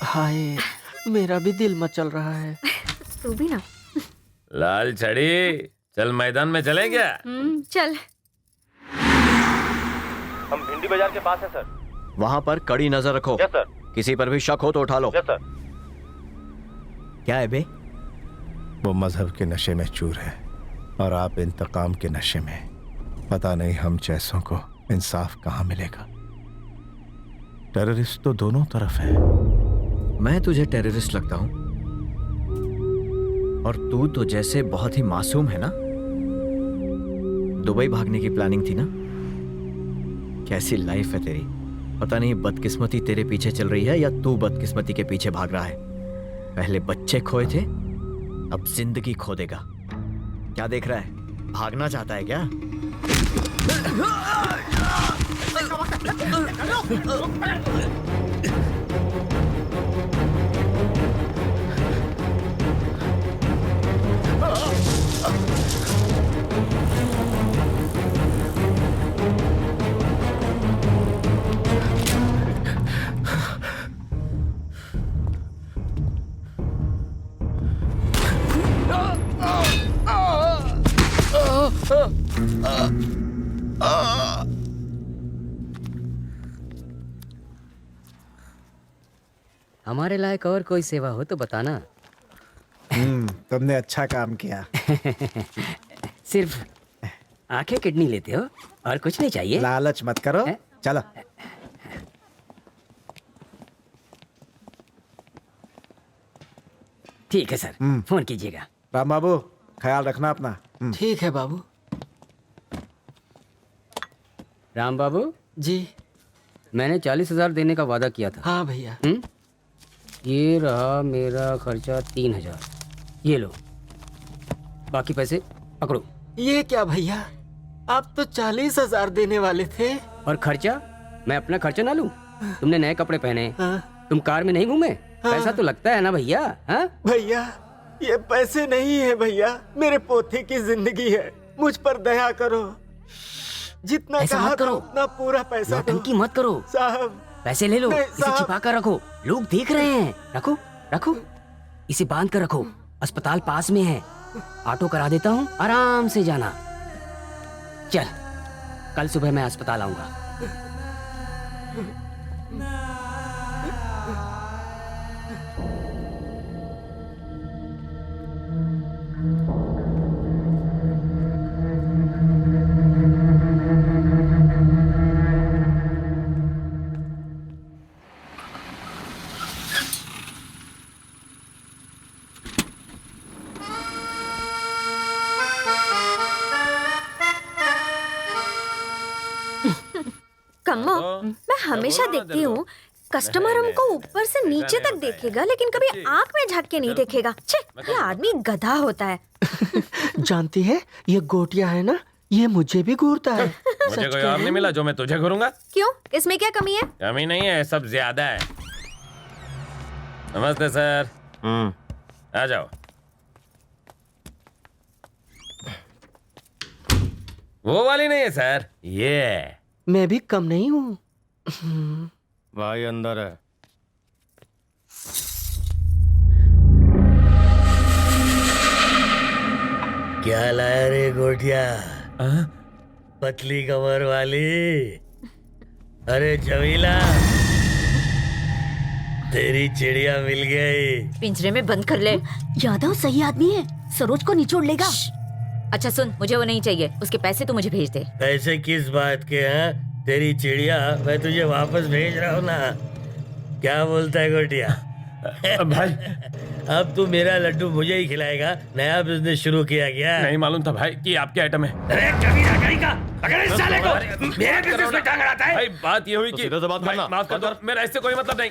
हाय, मेरा भी दिल मचल रहा है।
तू भी ना।
लाल छड़ी, चल मैदान में चले क्या?
चल।
हम भिंडी बाजार के पास है सर। वहाँ पर कड़ी नजर रखो। Yes sir. किसी पर भी शक हो तो उठा लो। Yes sir. क्या है बे?
वो मजहब के नशे में चूर है और आप इंतकाम के नशे में। पता नहीं हम जैसों को इंसाफ कहाँ मिलेगा। टेररिस्ट तो दोनों तरफ है।
मैं तुझे टेररिस्ट लगता हूं? और तू तो जैसे बहुत ही मासूम है ना। दुबई भागने की प्लानिंग थी ना। कैसी लाइफ है तेरी। पता नहीं बदकिस्मती तेरे पीछे चल रही है या तू बदकिस्मती के पीछे भाग रहा है। पहले बच्चे खोए थे, अब जिंदगी खो देगा। क्या देख रहा है? भागना चाहता है क्या?
हमारे लायक और कोई सेवा हो तो बताना।
तुमने अच्छा काम किया।
सिर्फ आंखें किडनी लेते हो और कुछ नहीं चाहिए?
लालच मत करो, चलो।
ठीक है सर, फोन कीजिएगा।
राम बाबू, ख्याल रखना अपना।
ठीक है बाबू।
राम बाबू
जी,
मैंने 40,000 देने का वादा किया था।
हाँ भैया।
ये रहा मेरा खर्चा 3,000। ये लो, बाकी पैसे पकड़ो।
ये क्या भैया, आप तो 40,000 देने वाले थे।
और खर्चा? मैं अपना खर्चा ना लूं? तुमने नए कपड़े पहने, तुम कार में नहीं घूमे, पैसा तो लगता है ना भैया। हाँ
भैया, ये पैसे नहीं है भैया, मेरे पोते की जिंदगी है, मुझ पर दया करो। जितना
ऐसा
कहा
मत करो,
उतना पूरा पैसा दो।
नौटंकी मत करो
साहब।
पैसे ले लो,
नहीं,
इसे
साहब।
छिपा कर रखो, लोग देख रहे हैं। रखो रखो, इसे बांध कर रखो, अस्पताल पास में है, ऑटो करा देता हूँ, आराम से जाना। चल, कल सुबह मैं अस्पताल आऊंगा।
कम्मो, मैं हमेशा देखती हूँ कस्टमर हमको ऊपर से नीचे तक देखेगा, लेकिन कभी आंख में झांक के नहीं देखेगा। छे, ये आदमी गधा होता है।
जानती है, ये गोटिया है ना, ये मुझे भी घूरता है।
मुझे कोई और नहीं मिला जो मैं तुझे घूरूंगा।
क्यों? इसमें क्या कमी है?
कमी नहीं है, सब ज्यादा है। नमस्ते सर। आ जाओ। वो वाली नहीं है सर, ये।
मैं भी कम नहीं हूँ।
भाई अंदर है।
क्या लाया रे गोटिया? पतली कमर वाली। अरे जमीला, तेरी चिड़िया मिल गई।
पिंजरे में बंद कर ले।
यादव सही आदमी है, सरोज को निचोड़ लेगा।
अच्छा सुन, मुझे वो नहीं चाहिए, उसके पैसे तू मुझे भेज दे।
पैसे किस बात के हैं? तेरी चिड़िया मैं तुझे वापस भेज रहा हूँ ना। क्या बोलता है गोटिया?
भाई
अब तू मेरा लड्डू मुझे ही खिलाएगा? नया बिजनेस शुरू किया गया?
नहीं मालूम था भाई कि आपके आइटम है।
अरे कभी ना कहीं का, अगर इस साले को मेरे बिजनेस में टांग अड़ाता है।
भाई बात ये हुई कि भाई, माफ कर दो, मेरा इससे कोई मतलब नहीं।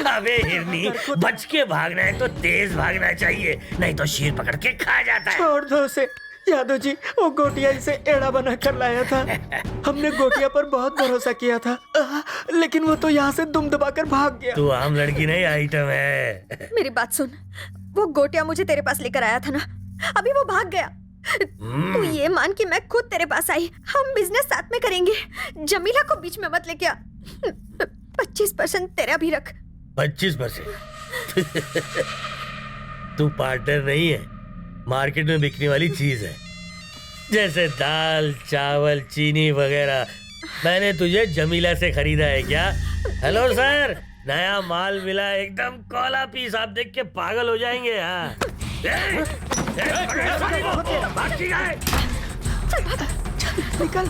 अबे हिरनी, बच के भागना है तो तेज भागना चाहिए, नहीं तो शेर पकड़ के खा जाता है।
छोड़ दो उसे। यादव जी, वो गोटिया इसे एड़ा बना कर लाया था। हमने गोटिया पर बहुत भरोसा किया था, लेकिन वो तो यहाँ से दुम दबाकर भाग गया।
तू आम लड़की नहीं, आइटम है।
मेरी बात सुन, वो गोटिया मुझे तेरे पास लेकर आया था ना, अभी वो भाग गया। तू ये मान कि मैं खुद तेरे पास आई, हम बिजनेस साथ में करेंगे। जमीला को बीच में मत लेके आ। 25% तेरा भी रख।
25%? तू पार्टनर नहीं है, मार्केट में बिकने वाली चीज है, जैसे दाल चावल चीनी वगैरह। मैंने तुझे जमीला से खरीदा है क्या? हेलो सर, नया माल मिला, एकदम कोला पीस, आप देख के पागल हो जाएंगे। हाँ
निकल।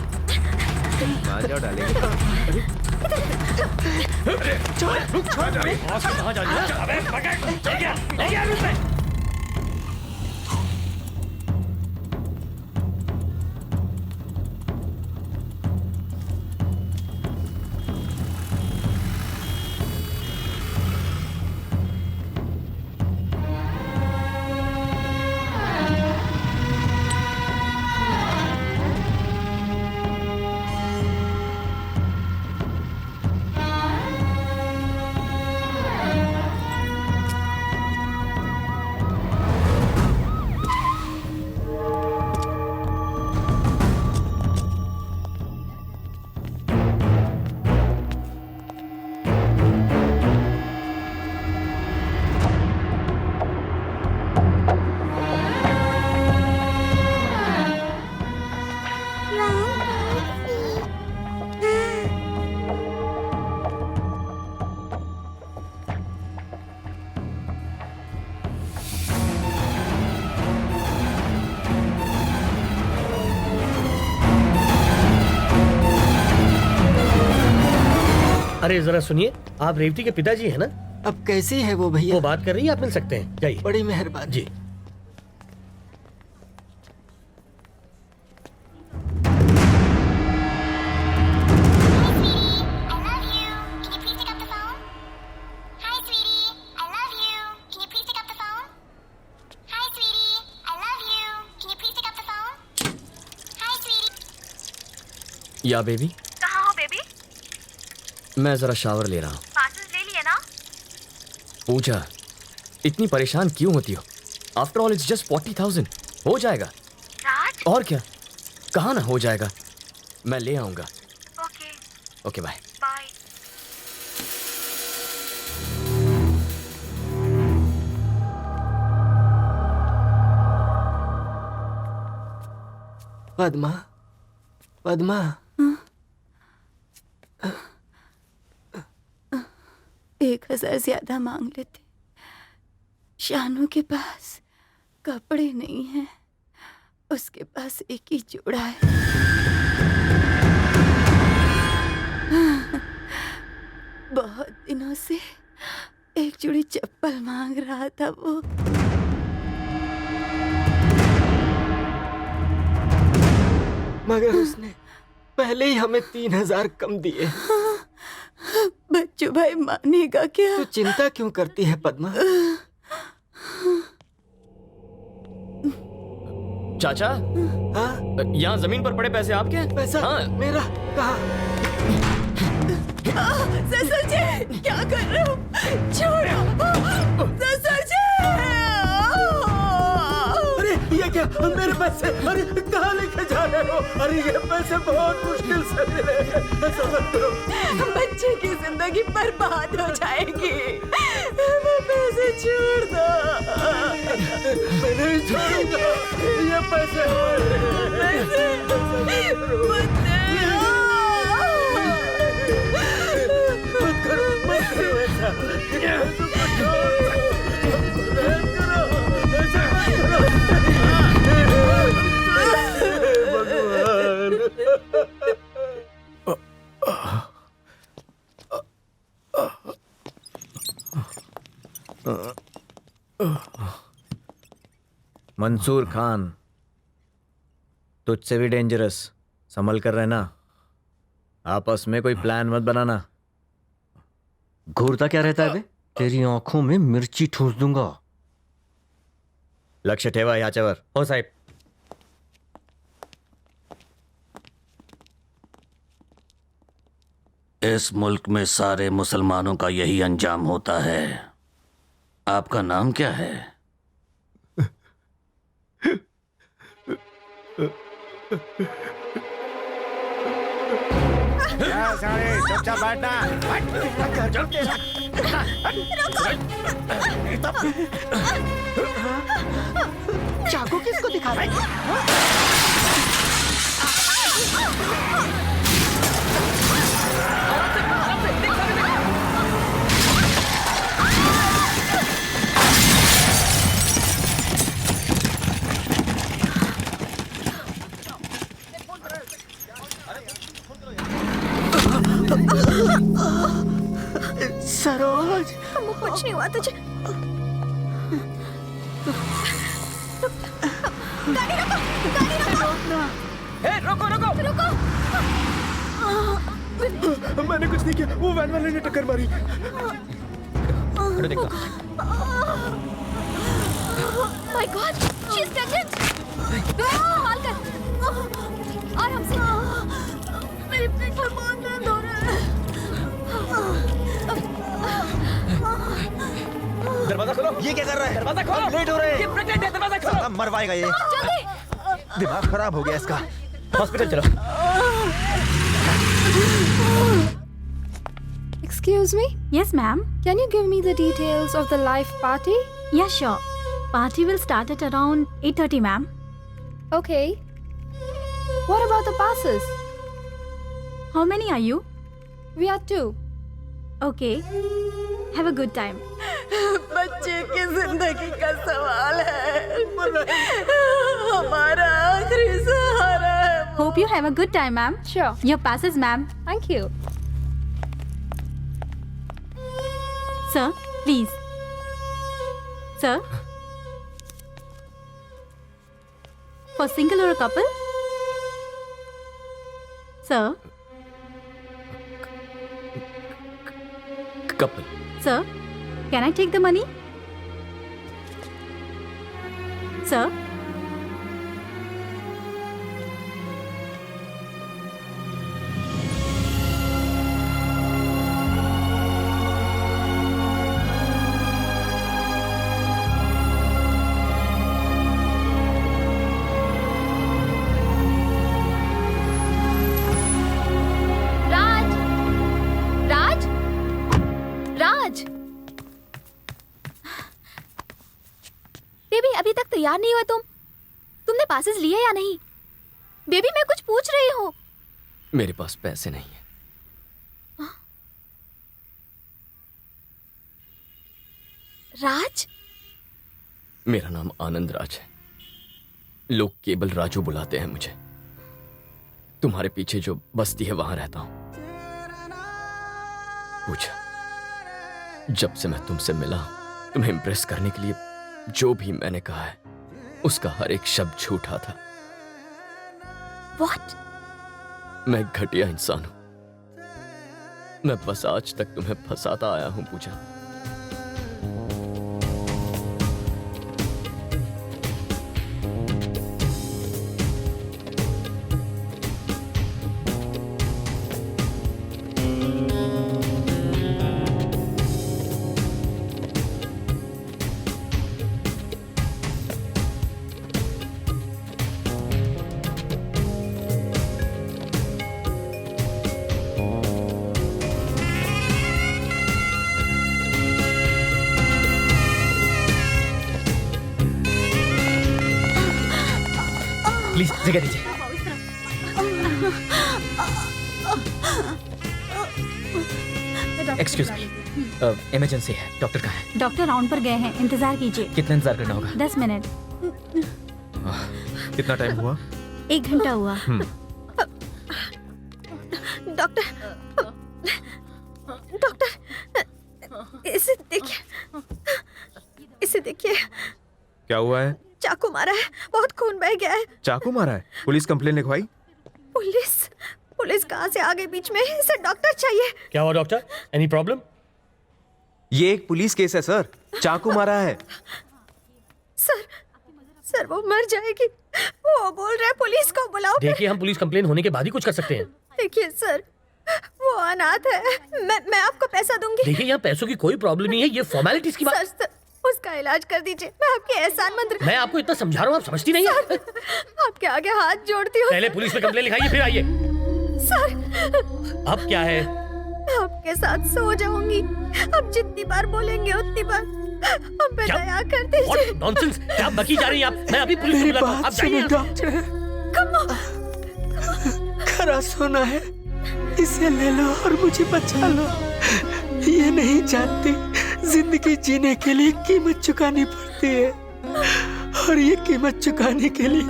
अरे जरा सुनिए, आप रेवती के पिताजी हैं ना?
अब कैसी है वो भैया?
वो बात कर रही है, आप मिल सकते हैं, जाइए।
बड़ी मेहरबानी
जी।
या बेबी,
कहाँ हो बेबी?
मैं जरा शावर ले रहा हूँ।
पासेस ले लिए ना?
पूजा, इतनी परेशान क्यों होती हो? आफ्टर ऑल इट्स जस्ट 40,000, हो जाएगा।
राज?
और क्या, कहाँ ना हो जाएगा, मैं ले आऊंगा।
Okay.
Okay bye.
Bye.
Padma, Padma,
1,000 ज्यादा मांग लेते। शानू के पास कपड़े नहीं हैं, उसके पास एक ही जोड़ा है। बहुत दिनों से एक जोड़ी चप्पल मांग रहा था वो।
मगर उसने पहले ही हमें 3,000 कम दिए।
बच्चू भाई मानेगा क्या?
तू चिंता क्यों करती है पद्मा?
चाचा,
हाँ?
यहाँ जमीन पर पड़े पैसे आपके हैं?
पैसा?
हाँ?
मेरा कहाँ?
ससुर जी, क्या कर रहे हो? छोड़ो ससुर जी!
अरे ये क्या, मेरे पैसे? अरे कहाँ लेके जा रहे हो? अरे ये पैसे बहुत मुश्किल से मिले हैं, ऐसा मत करो।
बच्चे की जिंदगी बर्बाद हो जाएगी। वो पैसे छोड़ दो।
मैं नहीं छोड़ूंगा, ये पैसे मत करो ऐसा।
मंसूर खान, तुझसे भी डेंजरस, संभल कर रहना। आपस में कोई प्लान मत बनाना। घूरता क्या रहता है बे? तेरी आंखों में मिर्ची ठूस दूंगा। लक्ष्य ठेवा याच्यावर.
हो साहेब.
इस मुल्क में सारे मुसलमानों का यही अंजाम होता है. आपका नाम क्या है?
चुपचाप बैठना.
चाकू किसको दिखा रहा है?
सरोज, हमको कुछ नहीं हुआ तुझे. गाड़ी रोको, गाड़ी रोको.
ए, रोको, रोको.
मैंने कुछ नहीं किया, वो वैन वाले ने टक्कर मारी.
My God, she's pregnant. हाल कर. और हमसे. मेरे पेट में बहुत दर्द हो रहा है.
दरवाजा खोलो. ये क्या कर रहा है? दरवाजा खोलो. लेट हो रहे हैं.
ये प्रेग्नेंट है, दरवाजा खोलो.
मरवाएगा ये. दिमाग खराब हो गया इसका.
हॉस्पिटल चलो.
Excuse me?
Yes, ma'am.
Can you give me the details of the live party?
Yeah, sure. Party will start at around 8:30, ma'am.
Okay. What about the passes?
How many are you?
We are 2.
Okay. Have a good time.
बच्चे की जिंदगी का सवाल है. हमारा आखिरी सहारा है.
Hope you have a good time, ma'am.
Sure.
Your passes, ma'am.
Thank you.
Sir, please. Sir? For single or a couple? Sir?
Couple.
Sir? Can I take the money? Sir?
Raj, Raj, Raj. Baby अभी तक तैयार नहीं हुआ तुमने passes लिए या नहीं? Baby मैं कुछ पूछ रही हूँ।
मेरे पास पैसे नहीं है।
राज?
मेरा नाम आनंद राज है, लोग केवल राजू बुलाते हैं मुझे। तुम्हारे पीछे जो बस्ती है वहां रहता हूं। पूछा, जब से मैं तुमसे मिला तुम्हें इंप्रेस करने के लिए जो भी मैंने कहा है उसका हर एक शब्द झूठा था।
What?
मैं घटिया इंसान हूं। मैं बस आज तक तुम्हें फंसाता आया हूं पूजा।
प्लीज जगह दीजिए। एक्सक्यूज मी, इमरजेंसी है। डॉक्टर कहाँ है?
डॉक्टर राउंड पर गए हैं, इंतजार कीजिए।
कितना इंतजार करना होगा?
10 मिनट।
कितना टाइम हुआ?
1 घंटा हुआ।
डॉक्टर, डॉक्टर, इसे देखिए, इसे देखिए।
क्या हुआ है?
चाकू मारा है, बहुत खून बह गया है।
चाकू मारा है? पुलिस कंप्लेन लिखवाई?
पुलिस? पुलिस कहाँ से आ गई बीच में? इसे डॉक्टर चाहिए।
क्या हुआ डॉक्टर? Any problem?
ये एक पुलिस केस है सर, चाकू मारा है।
सर वो मर जाएगी। वो बोल रहे पुलिस को बुलाओ।
देखिए हम पुलिस कंप्लेन होने के बाद ही कुछ कर सकते हैं।
देखिए सर, वो अनाथ है। मैं आपको पैसा दूंगी।
देखिए यहाँ पैसों की कोई प्रॉब्लम नहीं है, ये फॉर्मेलिटीज की बात।
सर, उसका इलाज कर दीजिए, मैं आपके एहसानमंद।
मैं आपको इतना समझा रहा हूँ, आप समझती नहीं है।
आपके आगे हाथ जोड़ती हूँ।
पहले पुलिस में कंप्लेन लिखाइए फिर आइए।
सर
अब क्या है?
मैं आपके साथ सो जाऊंगी। अब जितनी बार बोलेंगे उतनी बार हम पे दया कर दीजिए।
नॉनसेंस, क्या बकी जा रही हैं आप? मैं अभी पुलिस को बुलाता हूँ, आप जाइए।
खरा सोना है, इसे ले लो और मुझे बचा लो। ये नहीं जानती जिंदगी जीने के लिए कीमत चुकानी पड़ती है, और ये कीमत चुकाने के लिए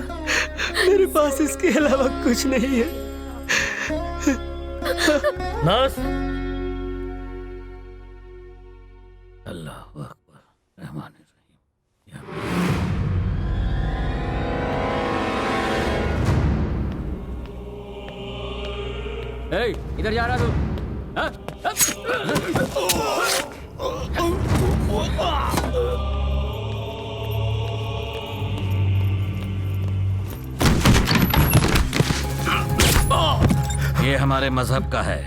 मेरे पास इसके अलावा कुछ नहीं है।
नर्स।
अल्लाह अकबर, रहमान
रहीम। इधर जा रहा तू?
ये हमारे मजहब का है।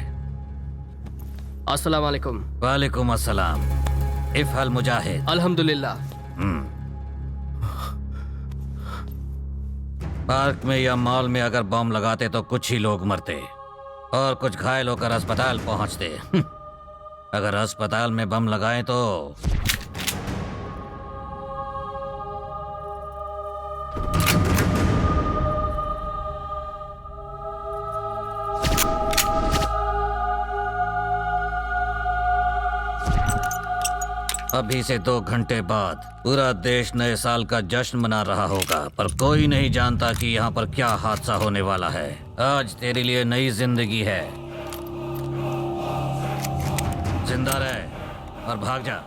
अस्सलाम वालेकुम।
वालेकुम अस्सलाम। इफ़अल मुजाहिद।
अल्हम्दुलिल्लाह।
पार्क में या मॉल में अगर बम लगाते तो कुछ ही लोग मरते और कुछ घायल होकर अस्पताल पहुंचते। अगर अस्पताल में बम लगाएं तो अभी से 2 घंटे बाद पूरा देश नए साल का जश्न मना रहा होगा, पर कोई नहीं जानता कि यहाँ पर क्या हादसा होने वाला है। आज तेरे लिए नई जिंदगी है, जिंदा रहे। और भाग जा।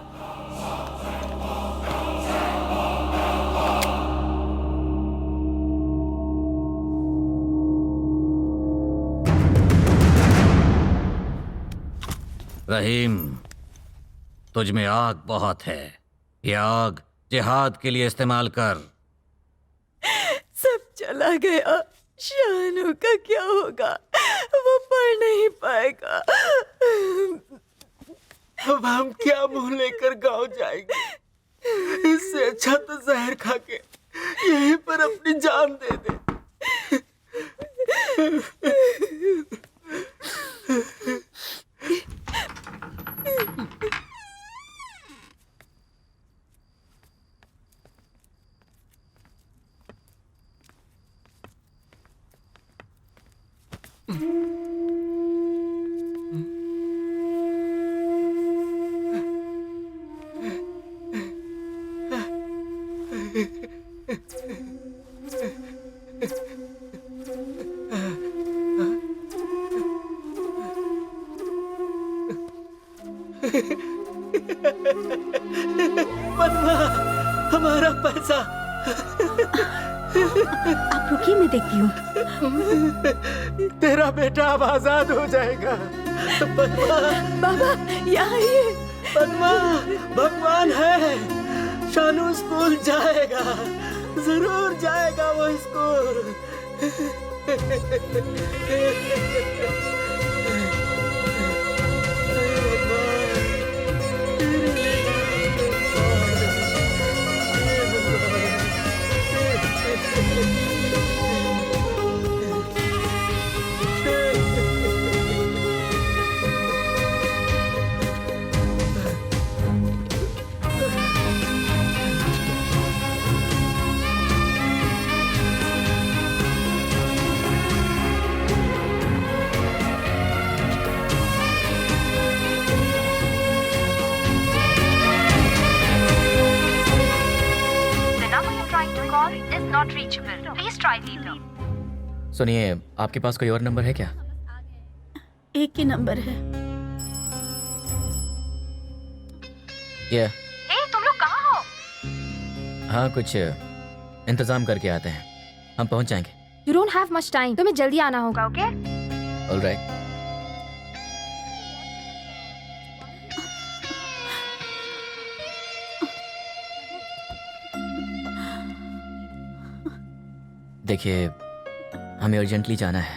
रहीम, तुझ में आग बहुत है। ये आग जिहाद के लिए इस्तेमाल कर।
सब चला गया, शानू का क्या होगा? वो पढ़ नहीं पाएगा।
अब हम क्या मुंह लेकर गांव जाएंगे? इससे अच्छा तो जहर खा के यहीं पर अपनी जान दे दे। पद्मा, हमारा पैसा।
आप रुकिए, मैं देखती हूँ।
तेरा बेटा अब आजाद हो जाएगा। पद्मा,
बाबा यहाँ आइए।
पद्मा, भगवान है। शानू स्कूल जाएगा, जरूर जाएगा वो school.
Not reachable. Please try later.
सुनिए, आपके पास कोई और नंबर है क्या?
एक ही नंबर है।
ये
Hey, तुम लोग कहाँ हो?
हाँ, कुछ इंतजाम करके आते हैं। हम पहुंच जाएंगे।
You don't have much time. तुम्हें जल्दी आना होगा, ओके?
All right. देखिए, हमें अर्जेंटली जाना है।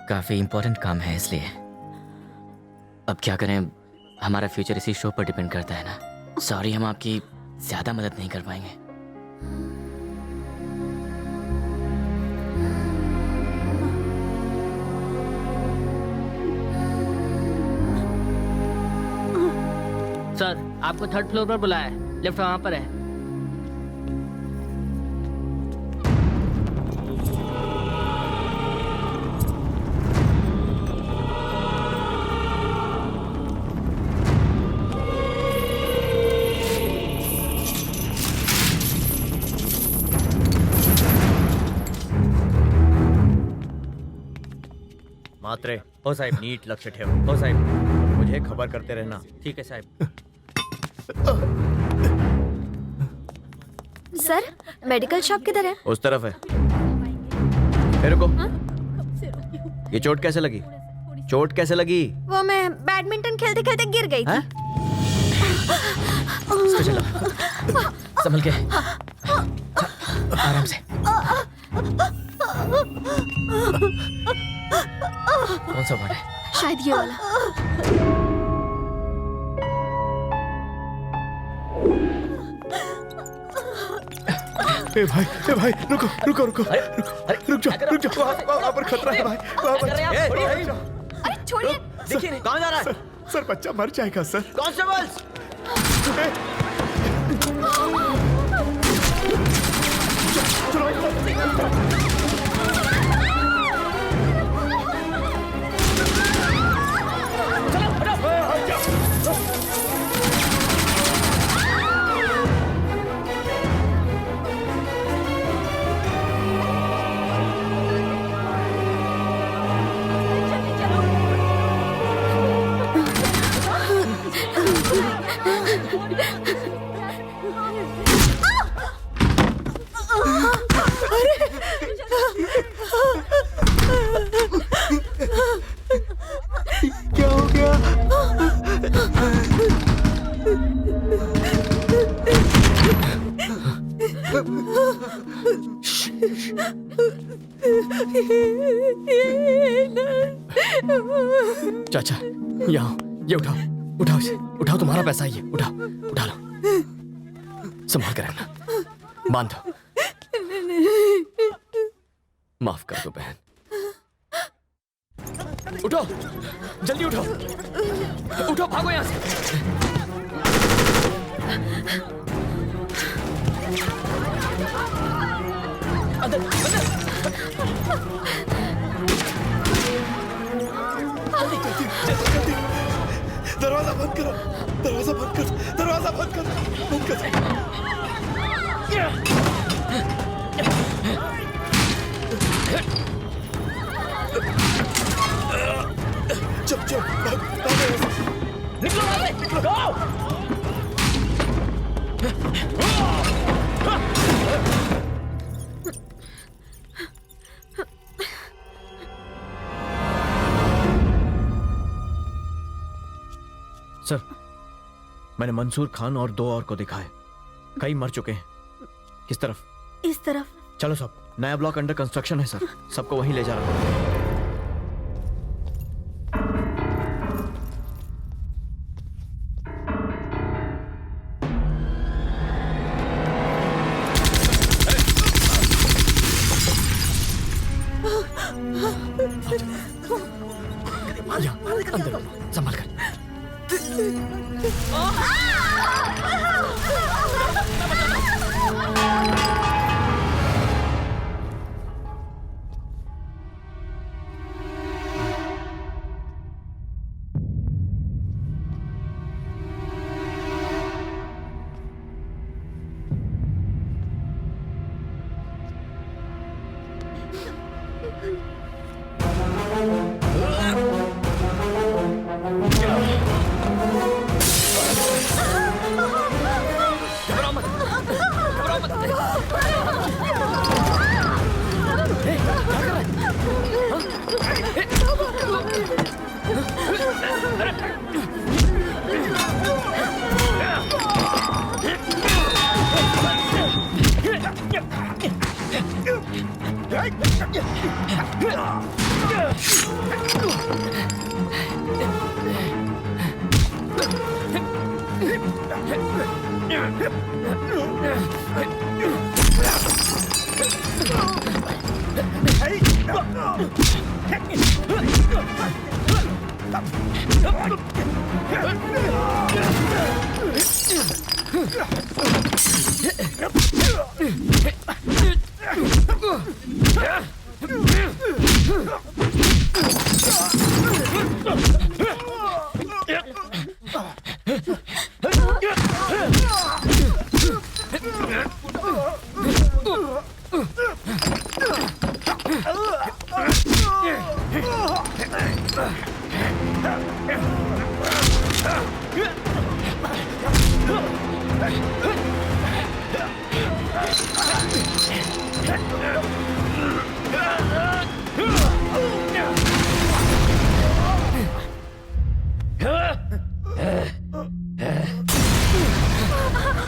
काफी इम्पोर्टेंट काम है, इसलिए अब क्या करें, हमारा फ्यूचर इसी शो पर डिपेंड करता है ना। सॉरी, हम आपकी ज्यादा मदद नहीं कर पाएंगे।
सर, आपको थर्ड फ्लोर पर बुलाया है। लिफ्ट वहां पर है।
मात्रे, ओ साहिब, नीट लक्ष्य ठेव। ओ साहिब, मुझे खबर करते रहना।
ठीक है साहब।
सर, मेडिकल शॉप किधर है?
उस तरफ है। ए, रुको। ये चोट कैसे लगी? चोट कैसे लगी?
वो मैं बैडमिंटन खेलते खेलते गिर गई थी।
संभल के, आराम से। कौन सा वार्ड है?
शायद ये वाला।
ए भाई, रुको, रुक जाओ। वहाँ पर खतरा है भाई।
अरे छोड़िए।
देखिए, कहाँ जा रहा है?
सर, बच्चा मर जाएगा सर।
कांस्टेबल्स!
चाचा यहाँ, ये उठाओ, उठाओ इसे, उठाओ, तुम्हारा पैसा ही है, उठाओ, उठा लो, संभाल कर रहना, बांध दो। माफ कर दो बहन। उठो, जल्दी उठो, उठो, भागो यहाँ से। अंदर, अंदर।
जल्दी, दरवाजा बंद करो, दरवाजा बंद करो, दरवाजा बंद करो, बंद करो। चुप चुप, निकलो वहां से, निकलो।
सर, मैंने मंसूर खान और 2 और को देखा है, कई मर चुके हैं। किस तरफ?
इस तरफ।
चलो सब, नया ब्लॉक अंडर कंस्ट्रक्शन है सर, सबको वहीं ले जा रहा हूं।
अंदर संभाल कर।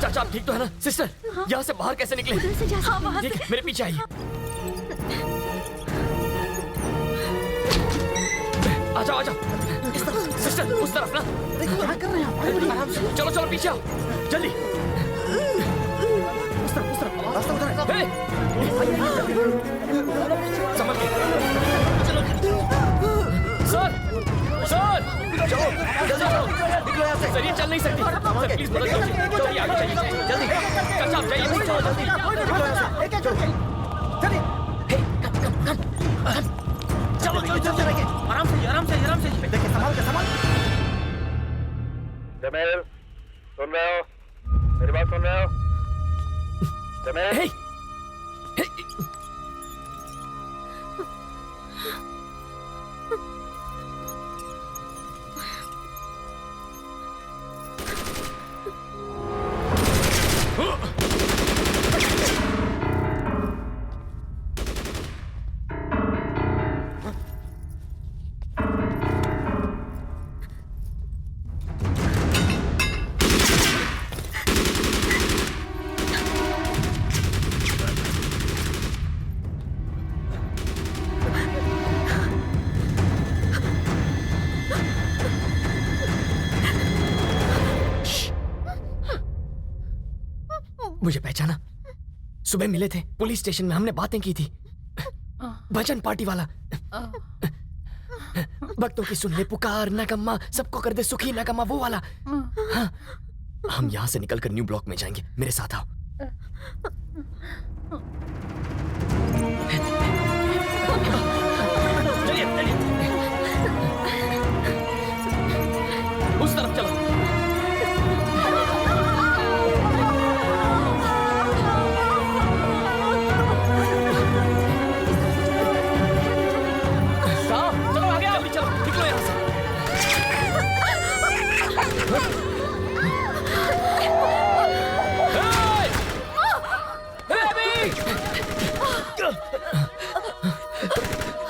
चाचा आप ठीक तो है ना? सिस्टर यहाँ से बाहर कैसे निकले?
उधर से जा सकते हैं।
ठीक है, मेरे पीछे आइए। आ जाओ, आ जाओ। सिस्टर उस तरफ ना।
क्या कर रहे हैं आप?
चलो चलो पीछे आओ, जल्दी।
उस तरफ रास्ता उधर है।
समझ गए। सर सर चलो जल्दी आओ, निकलो यहाँ से। सर ये चल नहीं सकती, सर प्लीज मदद कीजिए, जल्दी आगे जाइए, जल्दी। चाचा आप जाइए, चलो जल्दी।
निकलो यहाँ से। एक चलिए।
चलो चलो चलते रहिए, आराम से आराम से आराम से।
देखिए संभाल के, संभाल।
जमील, सुन रहे हो? मेरी बात सुन रहे हो? जमील।
पहचाना? सुबह मिले थे पुलिस स्टेशन में, हमने बातें की थी। भजन पार्टी वाला। भक्तों की सुन ले पुकार, नगम्मा सबको कर दे सुखी, नगम्मा वो वाला। हाँ, हम यहाँ से निकलकर न्यू ब्लॉक में जाएंगे, मेरे साथ आओ। चलिए चलिए, उस तरफ चलो। चलो आगे आओ, चलो निकलो यहाँ से।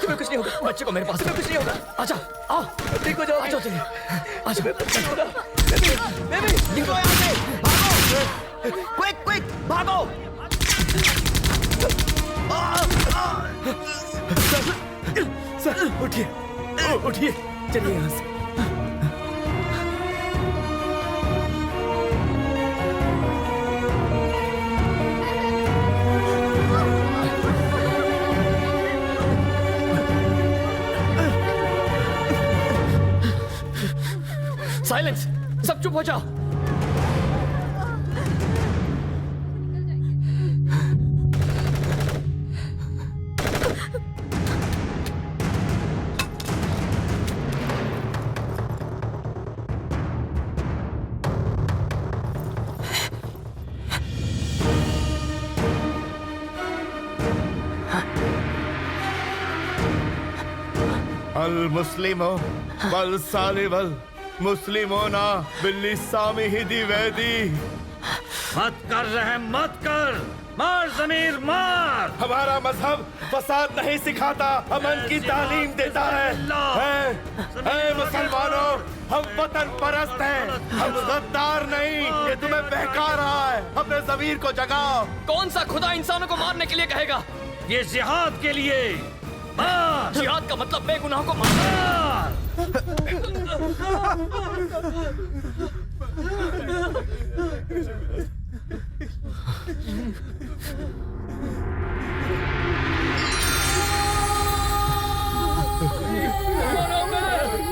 तुम्हें कुछ नहीं होगा, बच्चे को मेरे पास कुछ नहीं होगा। आजा, आओ, ठीक हो जाओ, चलिए, आजा, बेबी, निकलो यहाँ से, भागो, क्विक, क्विक, भागो। सर, उठिए, उठिए, चलिए यहाँ से। साइलेंस, सब चुप हो जाओ।
अल मुस्लिमो वल सालिवल मुस्लिमोना बिल्ली सामी हिदी वैदी।
मत कर रहे, मत कर, मार ज़मीर मार।
हमारा मजहब फसाद नहीं सिखाता, अमन की तालीम देता है। मुसलमानों, हम वतन परस्त हैं, हम गद्दार नहीं। ये तुम्हें बहका रहा है, अपने ज़मीर को जगाओ।
कौन सा खुदा इंसानों को मारने के लिए कहेगा?
ये जिहाद के लिए। मार।
जिहाद का मतलब बेगुनाह को मारना।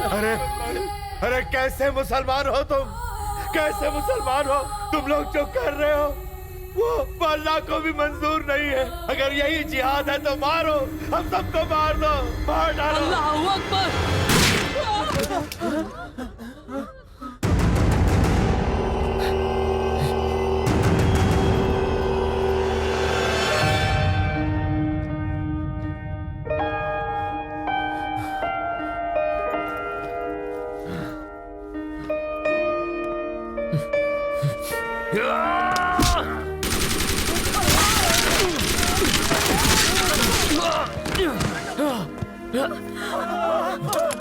अरे अरे कैसे मुसलमान हो तुम? कैसे मुसलमान हो तुम लोग? जो कर रहे हो वो अल्लाह को भी मंजूर नहीं है। अगर यही जिहाद है तो मारो, हम सबको मार दो, मार डालो।
अल्लाहू अकबर।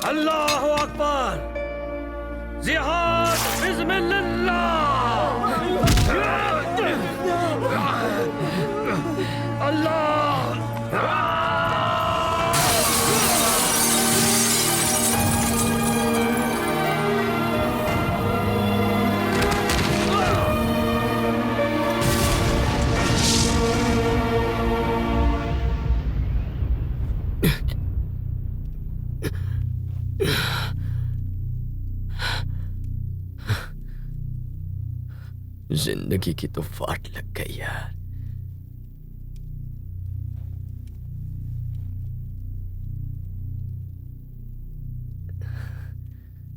अल्लाहु अकबर। जिहाद बिस्मिल्लाह। अल्लाह।
जिंदगी की तो फाट लग गई यार।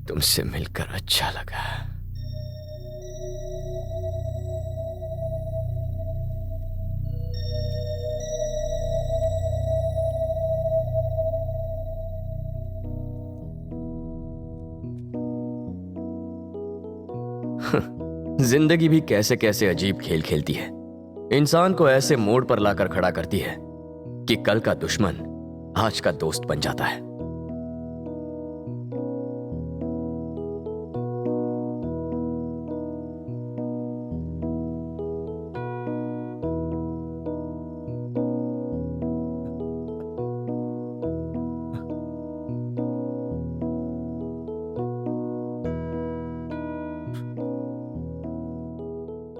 तुमसे मिलकर अच्छा लगा। जिंदगी भी कैसे कैसे अजीब खेल खेलती है। इंसान को ऐसे मोड़ पर लाकर खड़ा करती है कि कल का दुश्मन आज का दोस्त बन जाता है।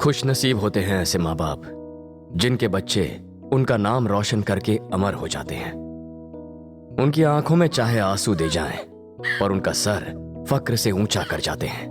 खुश नसीब होते हैं ऐसे माँ बाप जिनके बच्चे उनका नाम रोशन करके अमर हो जाते हैं। उनकी आंखों में चाहे आंसू दे जाएं, पर उनका सर फक्र से ऊंचा कर जाते हैं।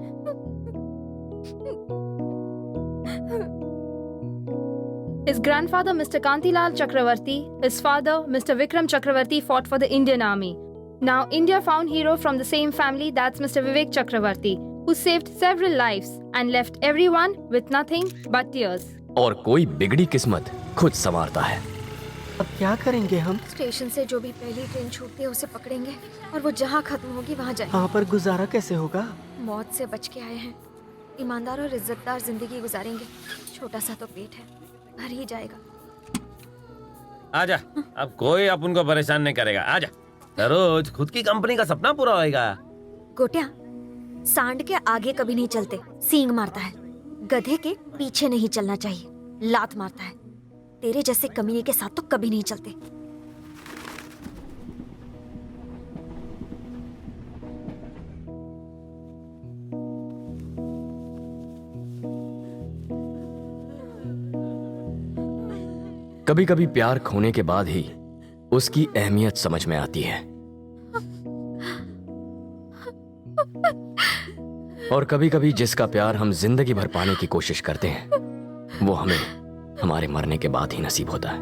His grandfather, Mr. Kantilal Chakravarti, his father, Mr. Vikram Chakravarti, fought for the Indian army. Now, India found hero from the same family, that's Mr. Vivek Chakravarti, who saved several lives and left everyone with nothing but tears.
और कोई बिगड़ी किस्मत खुद संवारता है।
अब क्या करेंगे हम?
स्टेशन से जो भी पहली ट्रेन छूटती है उसे पकड़ेंगे और वो जहाँ खत्म होगी वहाँ जाएंगे।
वहाँ पर गुजारा कैसे होगा?
मौत से बच के आए हैं, ईमानदार और इज्जतदार जिंदगी गुजारेंगे। छोटा सा तो पेट है, भर ही जाएगा।
आजा, अब कोई अपन को परेशान नहीं करेगा। आजा, सरोज, खुद की कंपनी का सपना पूरा होएगा।
गोटिया, सांड के आगे कभी नहीं चलते, सींग मारता है। गधे के पीछे नहीं चलना चाहिए, लात मारता है। तेरे जैसे कमीने के साथ तो कभी नहीं चलते।
कभी कभी प्यार खोने के बाद ही उसकी अहमियत समझ में आती है, और कभी कभी जिसका प्यार हम जिंदगी भर पाने की कोशिश करते हैं वो हमें हमारे मरने के बाद ही नसीब होता है।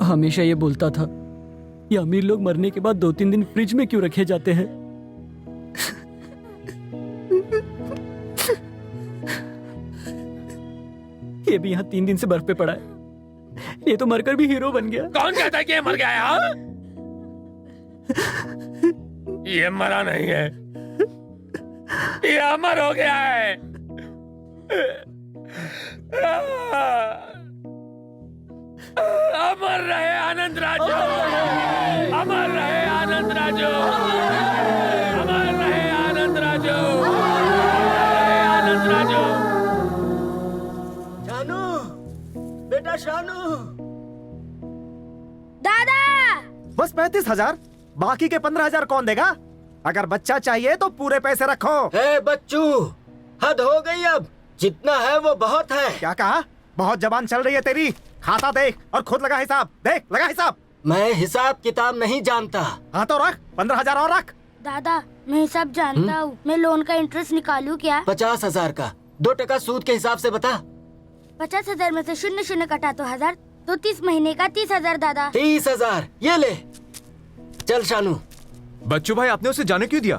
हमेशा ये बोलता था, ये अमीर लोग मरने के बाद 2-3 दिन फ्रिज में क्यों रखे जाते हैं? ये भी यहाँ 3 दिन से बर्फ पे पड़ा है। ये तो मरकर भी हीरो बन गया।
कौन कहता है कि ये मर गया है? हाँ? ये मरा नहीं है, ये अमर हो गया है। अमर रहे आनंद राजू, अमर रहे आनंद राजू, अमर रहे आनंद राजू, आनंद राजू।
शानू, बेटा शानू।
दादा! बस 35,000, बाकी के 15,000 कौन देगा? अगर बच्चा चाहिए तो पूरे पैसे रखो।
ए बच्चू, हद हो गई अब। जितना है वो बहुत है।
क्या कहा? बहुत जबान चल रही है तेरी। खाता देख और खुद लगा हिसाब। देख, लगा हिसाब।
मैं हिसाब किताब नहीं जानता।
हाँ तो रख, 15,000 और रख।
दादा, मैं सब जानता हूँ। मैं लोन का इंटरेस्ट निकालूं क्या?
50,000 का 2% सूद के हिसाब से बता।
50,000 में से 0 कटा तो 1000, तो 30 महीने का 30,000 दादा।
30,000 ये ले। चल शानू।
बच्चू भाई, आपने उसे जाने क्यों दिया?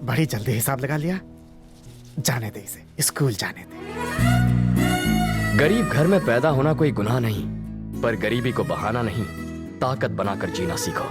बड़ी जल्दी हिसाब लगा लिया। जाने दे इसे, स्कूल जाने दे।
गरीब घर में पैदा होना कोई गुनाह नहीं, पर गरीबी को बहाना नहीं, ताकत बनाकर जीना सीखो।